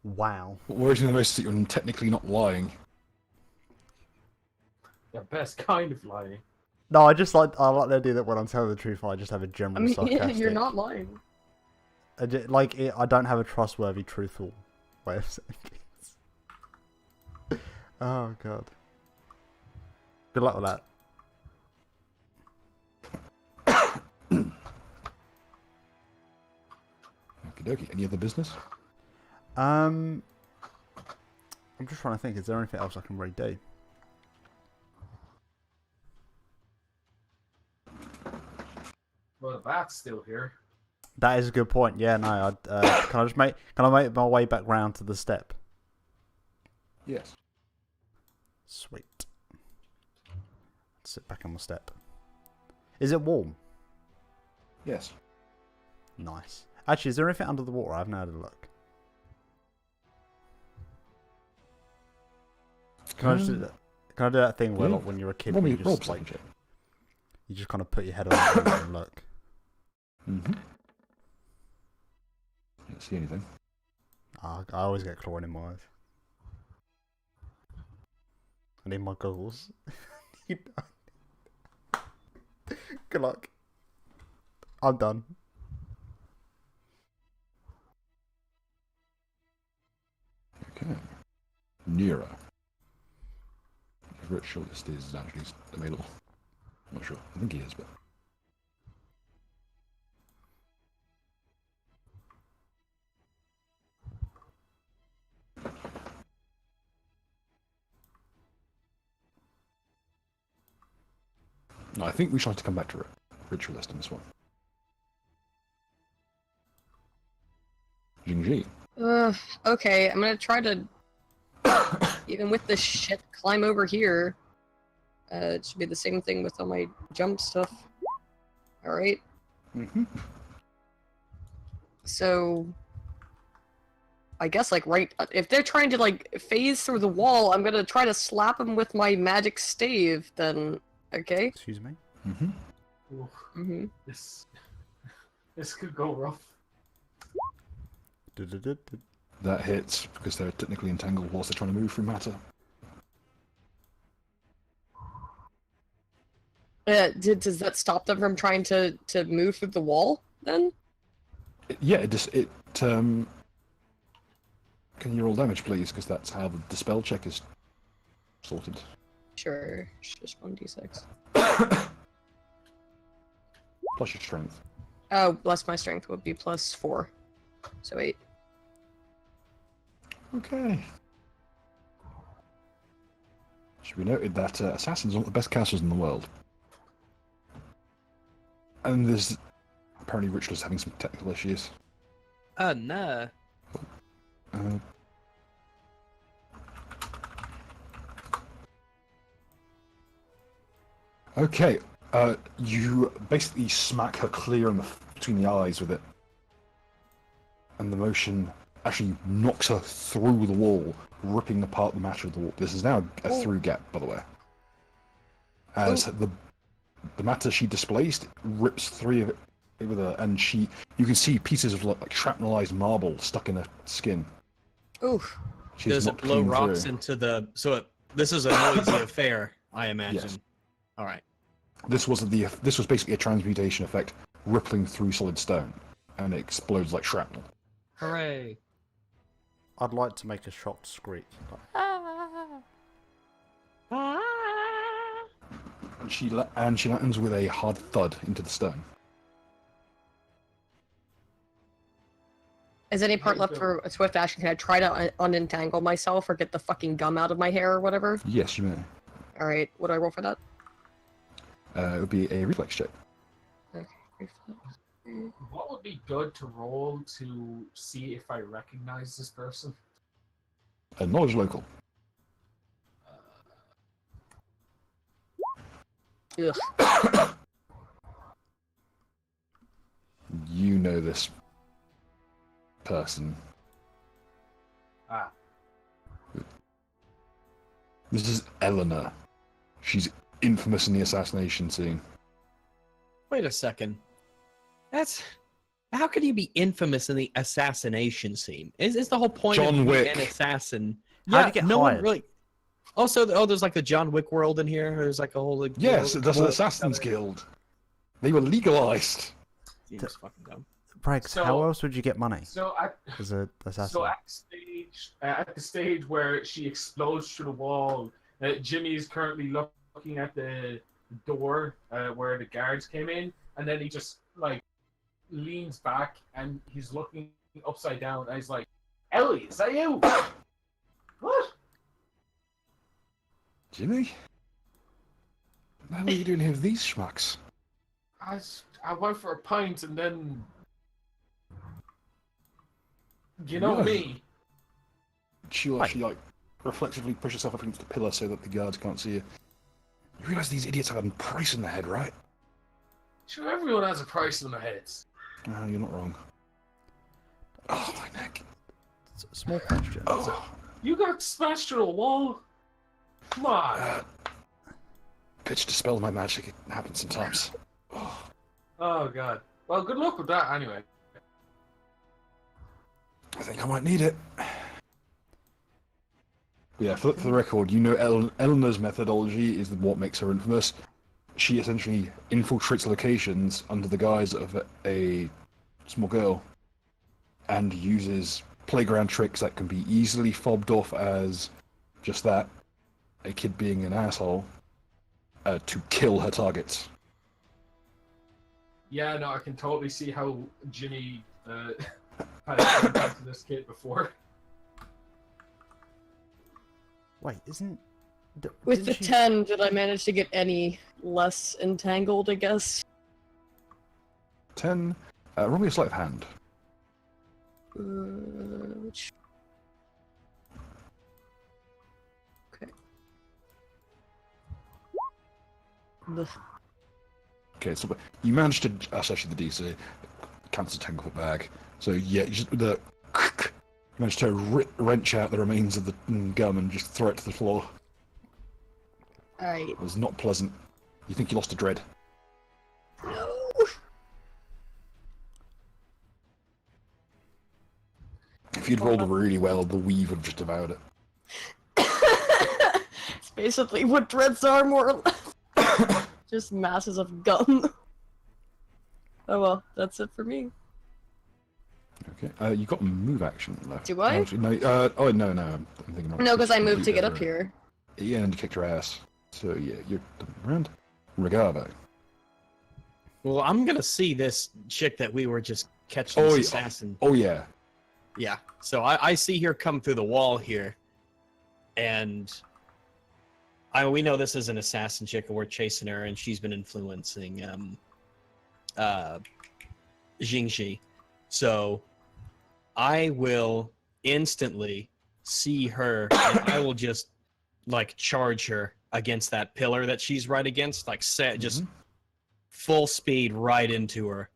Wow. What worries me the most is that you're technically not lying. The best kind of lying. No, I like the idea that when I'm telling the truth, I just have a general I mean, sarcastic. you're not lying. I don't have a trustworthy, truthful way of saying things. Oh god. Good luck with that. Okie Okey-dokey. Any other business? I'm just trying to think. Is there anything else I can really do? Well, the bat's still here. That is a good point. Yeah, no. Can I make my way back round to the step? Yes. Sweet. Sit back on the step. Is it warm? Yes. Nice. Actually, is there anything under the water? I haven't had a look. Can I just do that? Can I do that thing where, Yeah. like, when you're a kid, Roll me you roll just like perception check. you just kind of put your head on the water and look? Mm-hmm. Can't see anything. I always get chlorine in my eyes. I need my goggles. Good luck. I'm done. Okay. Nero. The ritualist is actually available. I'm not sure. I think he is, but. No, I think we should have to come back to ritualist on this one. Jingji. Okay, I'm gonna try to, even with this shit, climb over here. It should be the same thing with all my jump stuff. Alright. Mm-hmm. So, I guess, like, right, if they're trying to, like, phase through the wall, I'm gonna try to slap them with my magic stave, then, okay? Excuse me. Mm-hmm. Ooh, Mm-hmm. this could go rough. That hits because they're technically entangled whilst they're trying to move through matter. Does that stop them from trying to move through the wall, then? Can you roll damage, please? Because that's how the dispel check is sorted. Sure, it's just 1d6. Plus your strength. Oh, plus my strength would be plus 4. So 8. Okay. Should be noted that assassins aren't the best casters in the world. And there's apparently Ritualist having some technical issues. No. Uh, okay, you basically smack her clear between the eyes with it. And the motion actually knocks her through the wall, ripping apart the matter of the wall. This is now a through gap, by the way. As the matter she displaced rips through of it with her, and you can see pieces of like shrapnelized marble stuck in her skin. Oof. She's Does it knocked blow clean rocks through. into the... this is a noisy affair, I imagine. Yes. All right. This was basically a transmutation effect, rippling through solid stone, and it explodes like shrapnel. Hooray. I'd like to make a shocked screech. And she lands with a hard thud into the stone. Is any part left for a swift action? Can I try to unentangle myself or get the fucking gum out of my hair or whatever? Yes, you may. Alright, what do I roll for that? It would be a reflex check. Okay, reflex. What would be good to roll to see if I recognize this person? Knowledge local. Ugh. You know this person. Ah. This is Eleanor. She's infamous in the assassination scene. Wait a second. How could you be infamous in the assassination scene? Is the whole point John of being Wick. an assassin? How'd Yeah, you get no hired? one really. Also, there's like the John Wick world in here. There's like a whole like. Yes, that's an Well, Assassin's Guild. They were legalized. Seems fucking dumb. Braggs, So- how else would you get money So as an assassin? So at the stage where she explodes through the wall, Jimmy is currently looking at the door where the guards came in, and then he just like leans back and he's looking upside down. And he's like, Ellie, is that you? What? Jimmy? What the hell are you doing here with these schmucks? I went for a pint and then... You know Yeah. me. She'll actually, like, reflexively push herself up against the pillar so that the guards can't see her. You realise these idiots have a price in their head, right? Sure, everyone has a price on their heads. No, you're not wrong. Oh, my neck. Small question. Oh. You got smashed through a wall? Come on. Pitch dispel my magic. It happens sometimes. Oh, God. Well, good luck with that, anyway. I think I might need it. Yeah, for the record, you know Eleanor's methodology is what makes her infamous. She essentially infiltrates locations under the guise of a small girl and uses playground tricks that can be easily fobbed off as just that, a kid being an asshole, to kill her targets. Yeah, no, I can totally see how Jimmy had contacted this kid before. Wait, isn't... With the didn't she- 10, did I manage to get any less entangled, I guess? 10. Roll me a sleight of hand. Which... Okay. Okay, so you managed to... That's actually the DC. Cancel Tanglefoot bag. So yeah, you just the... You managed to wrench out the remains of the gum and just throw it to the floor. Alright. It was not pleasant. You think you lost a dread. No! If you'd rolled really well, the weave would have just devoured it. It's basically what dreads are, more or less. Just masses of gum. Oh well, that's it for me. Okay, you got a move action left. Do I? Actually, no, oh, no, I'm thinking of... No, because I moved to get up here. Yeah, and you kicked your ass. So, yeah, you're done around. Regavo. Well, I'm gonna see this chick that we were just catching, Oh, this yeah. assassin. Oh, yeah. Yeah. So I see her come through the wall here, and we know this is an assassin chick, and we're chasing her, and she's been influencing Jingxi. So I will instantly see her, and I will just like charge her against that pillar that she's right against, like just full speed right into her.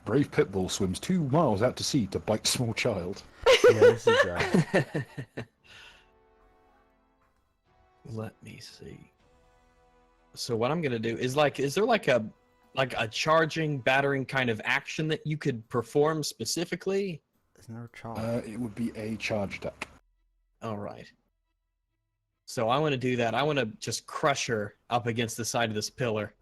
Brave Pitbull swims 2 miles out to sea to bite small child. Yeah, this is... Let me see. So what I'm gonna do is is there like a charging, battering kind of action that you could perform specifically? Isn't there a charge? It would be a charge attack. All right. So I want to do that. I want to just crush her up against the side of this pillar.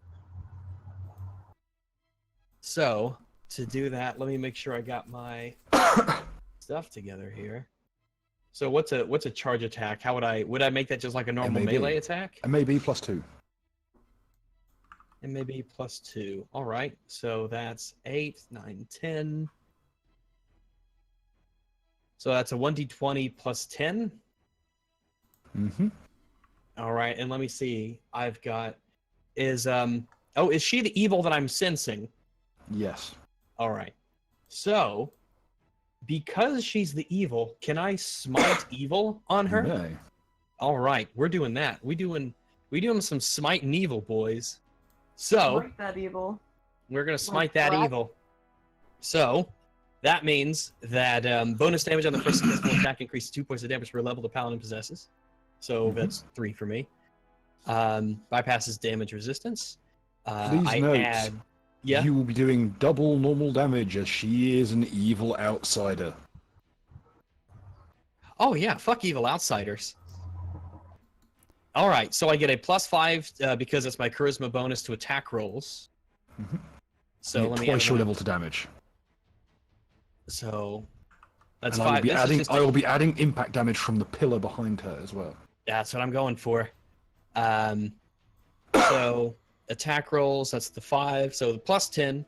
So to do that, let me make sure I got my stuff together here. So what's a charge attack? How would I make that just like a normal MAB. melee attack? MAB plus 2. MAB plus 2. All right. So that's 8, 9, 10. So that's a 1d20 plus 10. Mm-hmm. All right, and let me see. I've got is she the evil that I'm sensing? Yes. All right. So, because she's the evil, can I smite evil on her? Yeah. All right, we're doing that. We doing some smiting evil, boys. So, Like that evil. we're gonna smite that crap. evil. So, that means that bonus damage on the first successful attack increases 2 points of damage per level the paladin possesses. So that's 3 for me. Bypasses damage resistance. Please note, Yeah. you will be doing double normal damage as she is an evil outsider. Oh yeah, fuck evil outsiders. All right, so I get a +5 because it's my charisma bonus to attack rolls. Mhm. So You let me. twice add your that. level to damage. So that's And 5. I will be This is just I will be adding impact damage from the pillar behind her as well. That's what I'm going for. So attack rolls. That's the 5. So the plus 10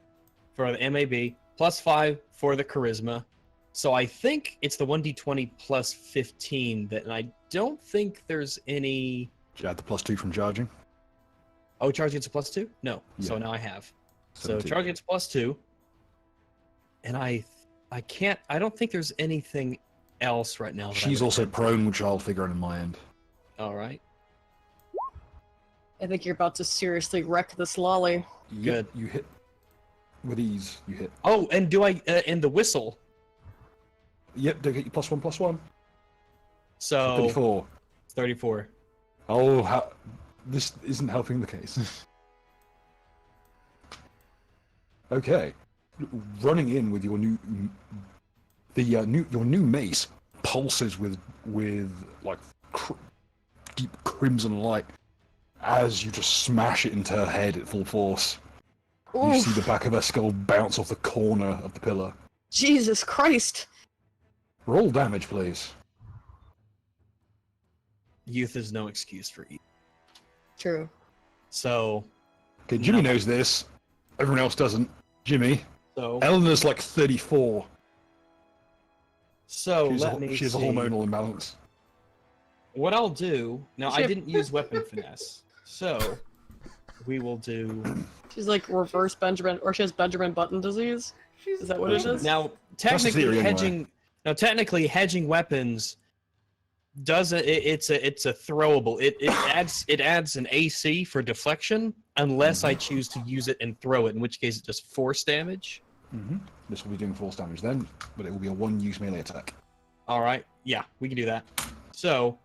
for the MAB, plus 5 for the charisma. So I think it's the 1d20 plus 15 that, and I don't think there's any. Did you add the +2 from charging? Oh, charge gets a plus 2? No. Yeah. So now I have. 17. So charge gets plus 2. And I don't think there's anything else right now. That She's also prone, which I'll figure out in my end. All right. I think you're about to seriously wreck this lolly. Good. You hit with ease. You hit. Oh, and do I and the whistle? Yep. Don't get you +1/+1. So 34. 34. Oh, this isn't helping the case. Okay, running in with your your new mace pulses with like deep crimson light as you just smash it into her head at full force. You Oof. see the back of her skull bounce off the corner of the pillar. Jesus Christ! Roll damage, please. Youth is no excuse for evil. True. So. Okay, Jimmy knows this. Everyone else doesn't. Jimmy. So. Eleanor's like 34. So She has a see. hormonal imbalance. What I'll do now, I didn't use weapon finesse, so we will do. She's like reverse Benjamin, or she has Benjamin Button disease. Is that what it is? Now, That's the theory, technically hedging weapons does it's a throwable. It adds an AC for deflection unless I choose to use it and throw it, in which case it does force damage. Mm-hmm. This will be doing force damage then, but it will be a 1-use melee attack. All right, yeah, we can do that. So,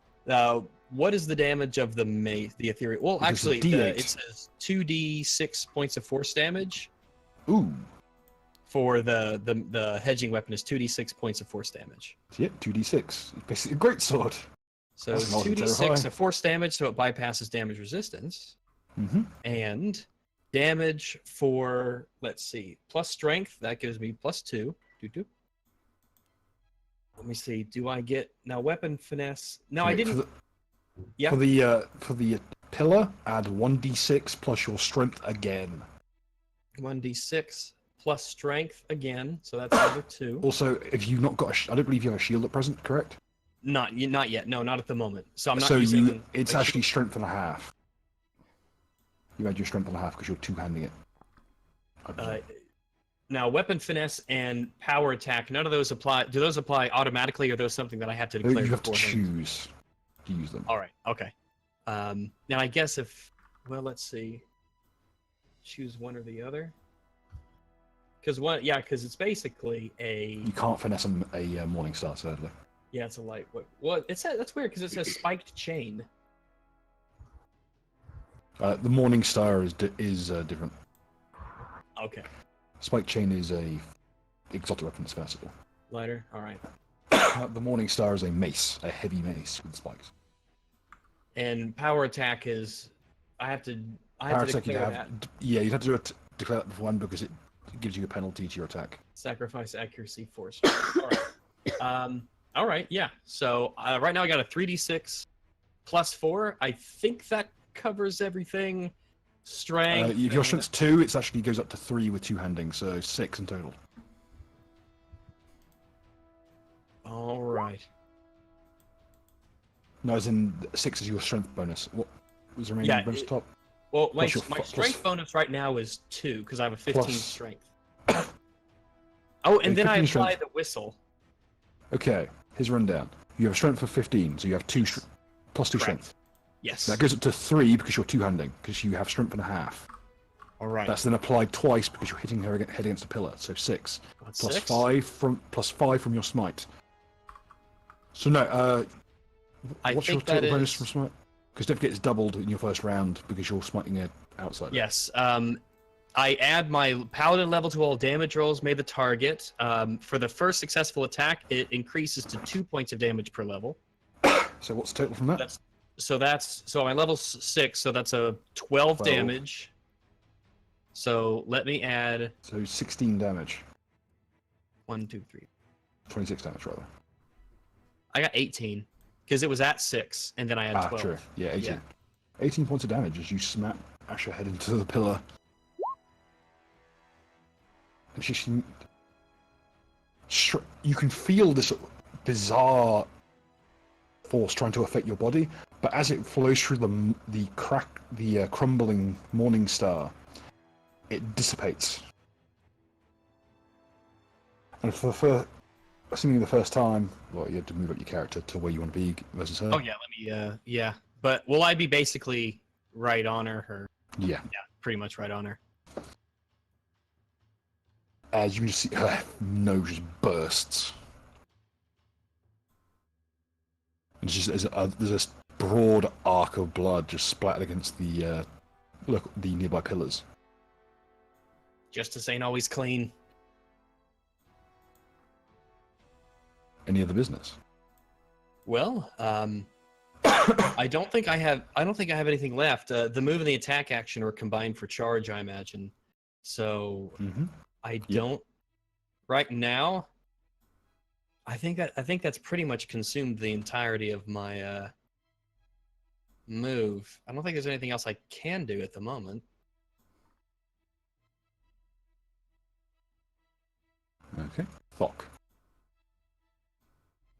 what is the damage of the mace, the ethereal? Well, Because actually, D8. it says 2d6 points of force damage. Ooh. For the hedging weapon is 2d6 points of force damage. Yep, 2d6. It's basically a great sword. So That's not 2d6 terrifying. of force damage, so it bypasses damage resistance. Mm-hmm. And damage for, let's see, plus strength, that gives me +2. Doo-doo. Let me see, do I get, now weapon finesse, no, I didn't, yeah. For the pillar, add 1d6 plus your strength again. 1d6 plus strength again, so that's another 2. Also, if you've not got I don't believe you have a shield at present, correct? Not yet, no, not at the moment. So I'm not So using... it's actually strength and a half. You add your strength and a half because you're two-handing it. Now, weapon finesse and power attack, none of those apply. Do those apply automatically, or are those something that I have to declare You have to beforehand? choose to use them. All right, okay. Now, I guess if... Well, let's see. Choose one or the other. Because it's basically a... You can't finesse a Morning Star, sadly. Yeah, it's a light... Well, that's weird, because it says spiked chain. The Morning Star is different. Okay. Spike Chain is a exotic weapon that's versatile. Lighter, all right. The Morning Star is a mace, a heavy mace with spikes. And power attack is... I have to declare that. Yeah, you'd have to declare that beforehand because it gives you a penalty to your attack. Sacrifice accuracy force. All right. All right, yeah. So right now I got a 3d6 plus 4. I think that covers everything. Strength. If your strength's 2, it actually goes up to 3 with two-handing, so 6 in total. All right. No, as in 6 is your strength bonus. What was the remaining bonus top? Well, my Plus your strength bonus right now is 2 because I have a 15 Plus- strength. Oh, and then I 15 apply strength. the whistle. Okay, here's a rundown. You have a strength of 15, so you have 2 plus 2 Correct. strength. Yes. That goes up to 3 because you're two-handing, because you have strength and a half. All right. That's then applied twice because you're hitting her head against a pillar, so 6. That's Plus 6. 5 from your smite. So no, I what's your think that total bonus is- from smite? Because don't forget it's doubled in your first round because you're smiting it outside. Yes. I add my paladin level to all damage rolls made the target. For the first successful attack, it increases to 2 points of damage per level. So what's the total from that? So my level's 6, so that's a 12 damage. So let me add So 16 damage. 1, 2, 3. 26 damage, rather. I got 18 because it was at 6, and then I had 12. True. Yeah, 18. Yeah. 18 points of damage as you smash her head into the pillar. And you can feel this bizarre force trying to affect your body, but as it flows through the crumbling morning star, it dissipates. And for assuming the first time, well, you had to move up your character to where you want to be versus her. Oh yeah, let me. Yeah, but will I be basically right on her? Or... Yeah. Yeah, pretty much right on her. As you can just see, her nose just bursts. And there's this broad arc of blood just splattered against the nearby pillars. Justice ain't always clean. Any other business? Well, I don't think I have anything left. The move and the attack action are combined for charge, I imagine. So I don't. Right now, I think that's pretty much consumed the entirety of my move. I don't think there's anything else I can do at the moment. Okay. Fuck.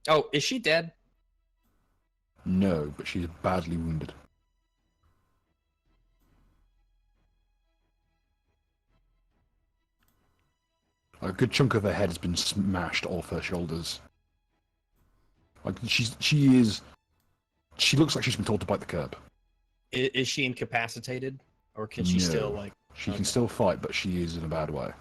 Oh, is she dead? No, but she's badly wounded. A good chunk of her head has been smashed off her shoulders. Like she looks like she's been told to bite the curb. Is she incapacitated, or can she still like? She can still fight, but she is in a bad way.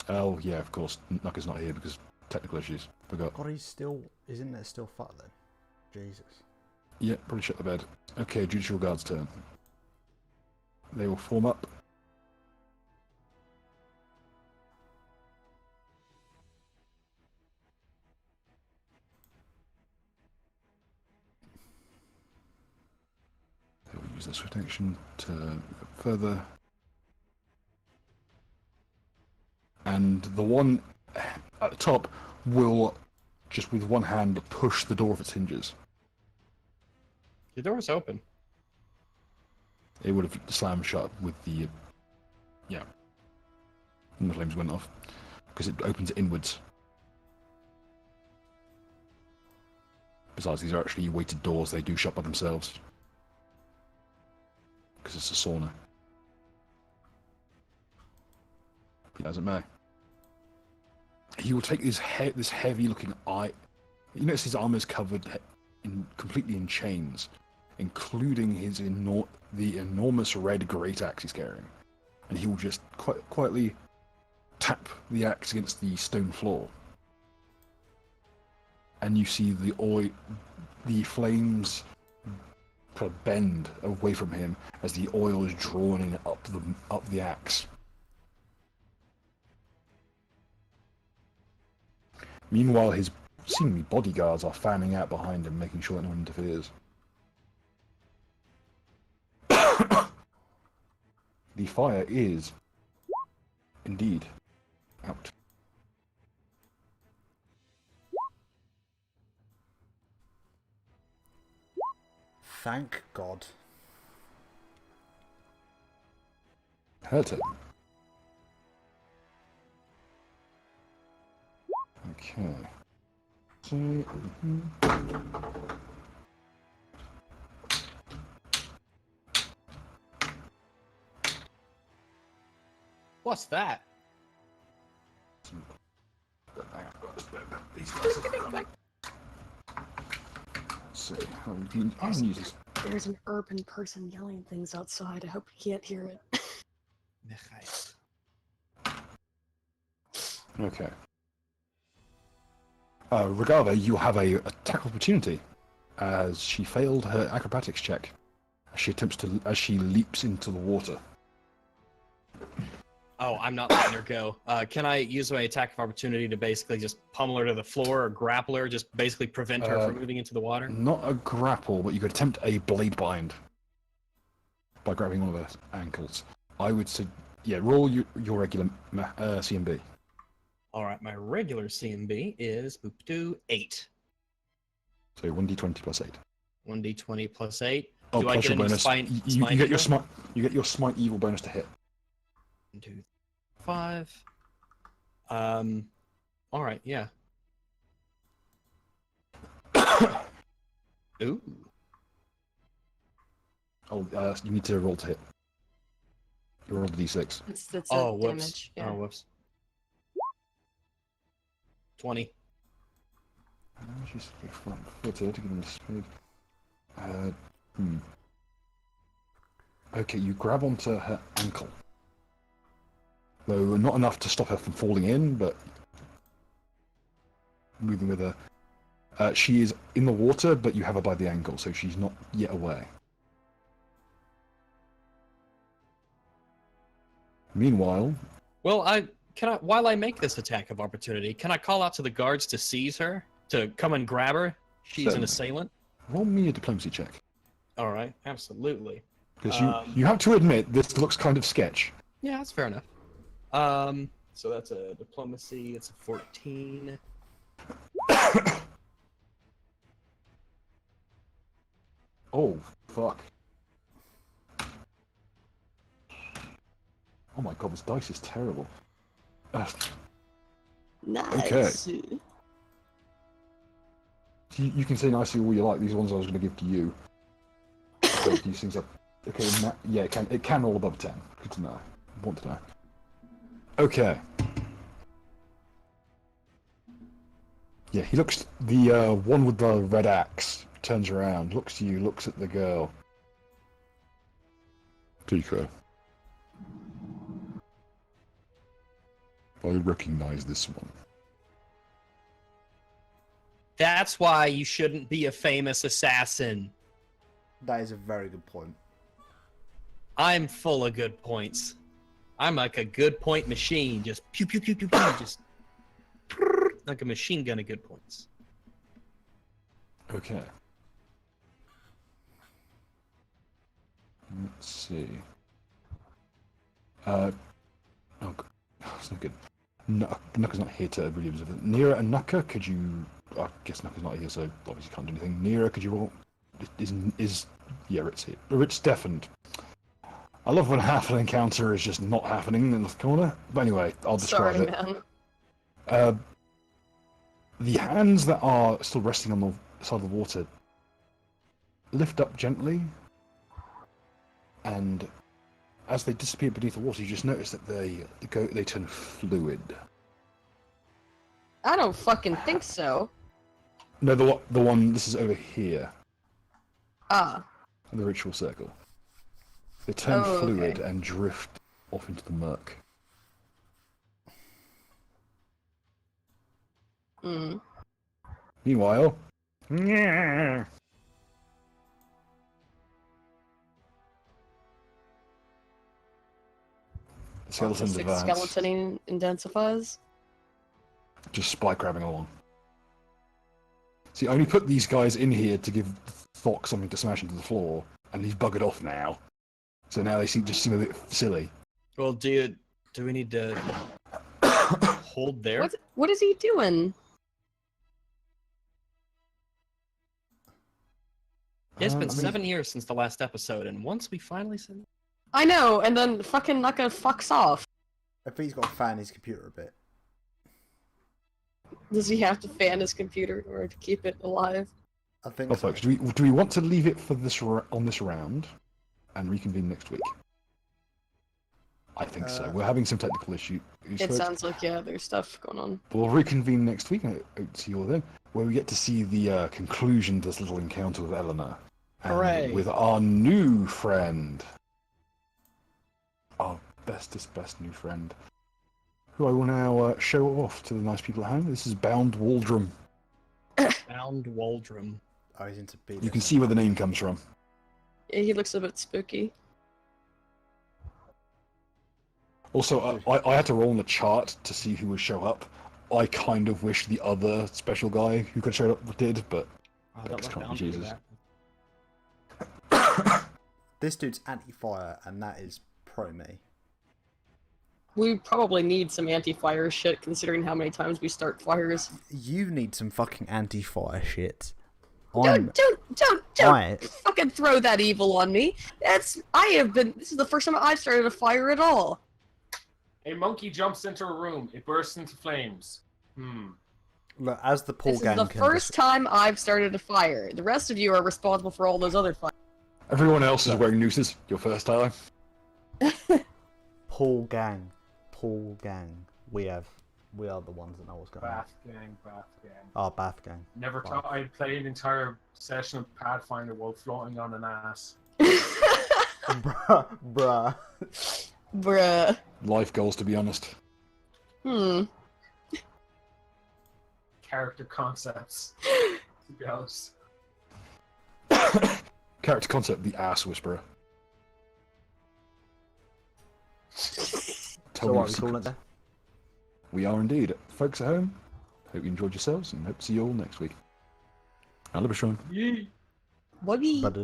Oh yeah, of course. Nucker's not here because technical issues. Forgot. God, isn't there still fuck then? Jesus. Yeah, probably shut the bed. Okay, Judicial Guard's turn. They will form up. They will use their swift action to go further. And the one at the top will, just with one hand, push the door off its hinges. The door's open. It would have slammed shut with the... yeah. And the flames went off. Because it opens inwards. Besides, these are actually weighted doors. They do shut by themselves. Because it's a sauna. Be as it may. He will take this heavy-looking eye. You notice his armor is covered completely in chains, including the enormous red great axe he's carrying, and he will just quietly tap the axe against the stone floor, and you see the flames kind of bend away from him as the oil is drawn in up the axe. Meanwhile, his seemingly bodyguards are fanning out behind him, making sure that no one interferes. The fire is, indeed, out. Thank God. Her turn. Okay. So, What's that? so how we can use this. There's an urban person yelling things outside. I hope you can't hear it. Okay. Regardless, you have a attack opportunity as she failed her acrobatics check as she leaps into the water. Oh, I'm not letting her go. Can I use my attack of opportunity to basically just pummel her to the floor or grapple her, just basically prevent her from moving into the water? Not a grapple, but you could attempt a blade bind by grabbing one of her ankles. I would say, yeah, roll your regular CMB. All right, my regular CMB is 8. So 1d20 plus 8. 1d20 plus 8. Oh, Do I plus get your any bonus. spine? You get your evil? smite. You get your smite evil bonus to hit. 1, 2, 5. All right, yeah. Ooh. Oh, you need to roll to hit. You roll the d6. That's Oh, a whoops. damage. Yeah. Oh, whoops. 20. She's footed to give him the speed. Okay, you grab onto her ankle. Though not enough to stop her from falling in, but moving with her. She is in the water, but you have her by the ankle, so she's not yet away. Meanwhile, Well, while I make this attack of opportunity, can I call out to the guards to seize her? To come and grab her? She's an Certainly. assailant. roll me a diplomacy check. All right, absolutely. Because you have to admit, this looks kind of sketch. Yeah, that's fair enough. So that's a diplomacy. It's a 14. Oh, fuck. Oh my god, this dice is terrible. Nice. You can say nicely all you like. These ones I was going to give to you. These things are okay. Yeah, it can roll above 10. Good to know. Want to know. Okay. Yeah, he looks. The one with the red axe turns around, looks to you, looks at the girl. Tika, I recognize this one. That's why you shouldn't be a famous assassin. That is a very good point. I'm full of good points. I'm like a good point machine. Just pew pew pew pew pew. Just like a machine gun of good points. Okay. Let's see. Oh, God. That's not good. Nuka's not here to really observe it. Nira and Nuka, could you... I guess Nuka's not here, so obviously can't do anything. Nira, could you roll... Yeah, Rit's here. Rit's deafened. I love when a half-an encounter is just not happening in the corner. But anyway, I'll describe Sorry, it. man. The hands that are still resting on the side of the water lift up gently, and as they disappear beneath the water, you just notice that they turn fluid. I don't fucking think so. No, the one. This is over here, Ah. the ritual circle. They turn Oh, fluid okay. and drift off into the murk. Mm. Meanwhile, the skeletons Autistic advance, skeleton intensifies. just spike grabbing along. See, I only put these guys in here to give Thok something to smash into the floor, and he's buggered off now. So now they just seem a bit silly. Well, do we need to hold there? What is he doing? It's been I mean, 7 years since the last episode, and once we finally said, I know, and then fucking Nuka fucks off. I think he's got to fan his computer a bit. Does he have to fan his computer in order to keep it alive? I think. well, so. folks, do we want to leave it for this on this round and reconvene next week? I think so. We're having some technical issues. It folks. sounds like, yeah, there's stuff going on. We'll reconvene next week. I hope to see you all then, where we get to see the conclusion to this little encounter with Eleanor. And Hooray. with our new friend. Our best new friend. Who I will now show off to the nice people at home. This is Bound Waldrum. Bound Waldrum. Oh, he's into You can see where the name comes from. Yeah, he looks a bit spooky. Also, I had to roll on the chart to see who would show up. I kind of wish the other special guy who could show up did, but I don't X like can't be Bound to do Jesus. that. This dude's anti-fire, and that is pro me. We probably need some anti-fire shit, considering how many times we start fires. You need some fucking anti-fire shit. Don't I- fucking throw that evil on me. This is the first time I've started a fire at all. A monkey jumps into a room. It bursts into flames. Look, as the Paul This is gang the can first time I've started a fire. The rest of you are responsible for all those other fires. Everyone else is wearing nooses. Your first time. Paul gang, we are the ones that know what's going on. Bath gang. Oh, Bath gang. Never thought I'd play an entire session of Pathfinder while floating on an ass. Bruh. Bruh. Life goals, to be honest. Character concepts. To be honest. Character concept: the ass whisperer. So what are we calling it there? We are indeed. Folks at home, hope you enjoyed yourselves and hope to see you all next week. Alabashon. Yee. Bobby. But it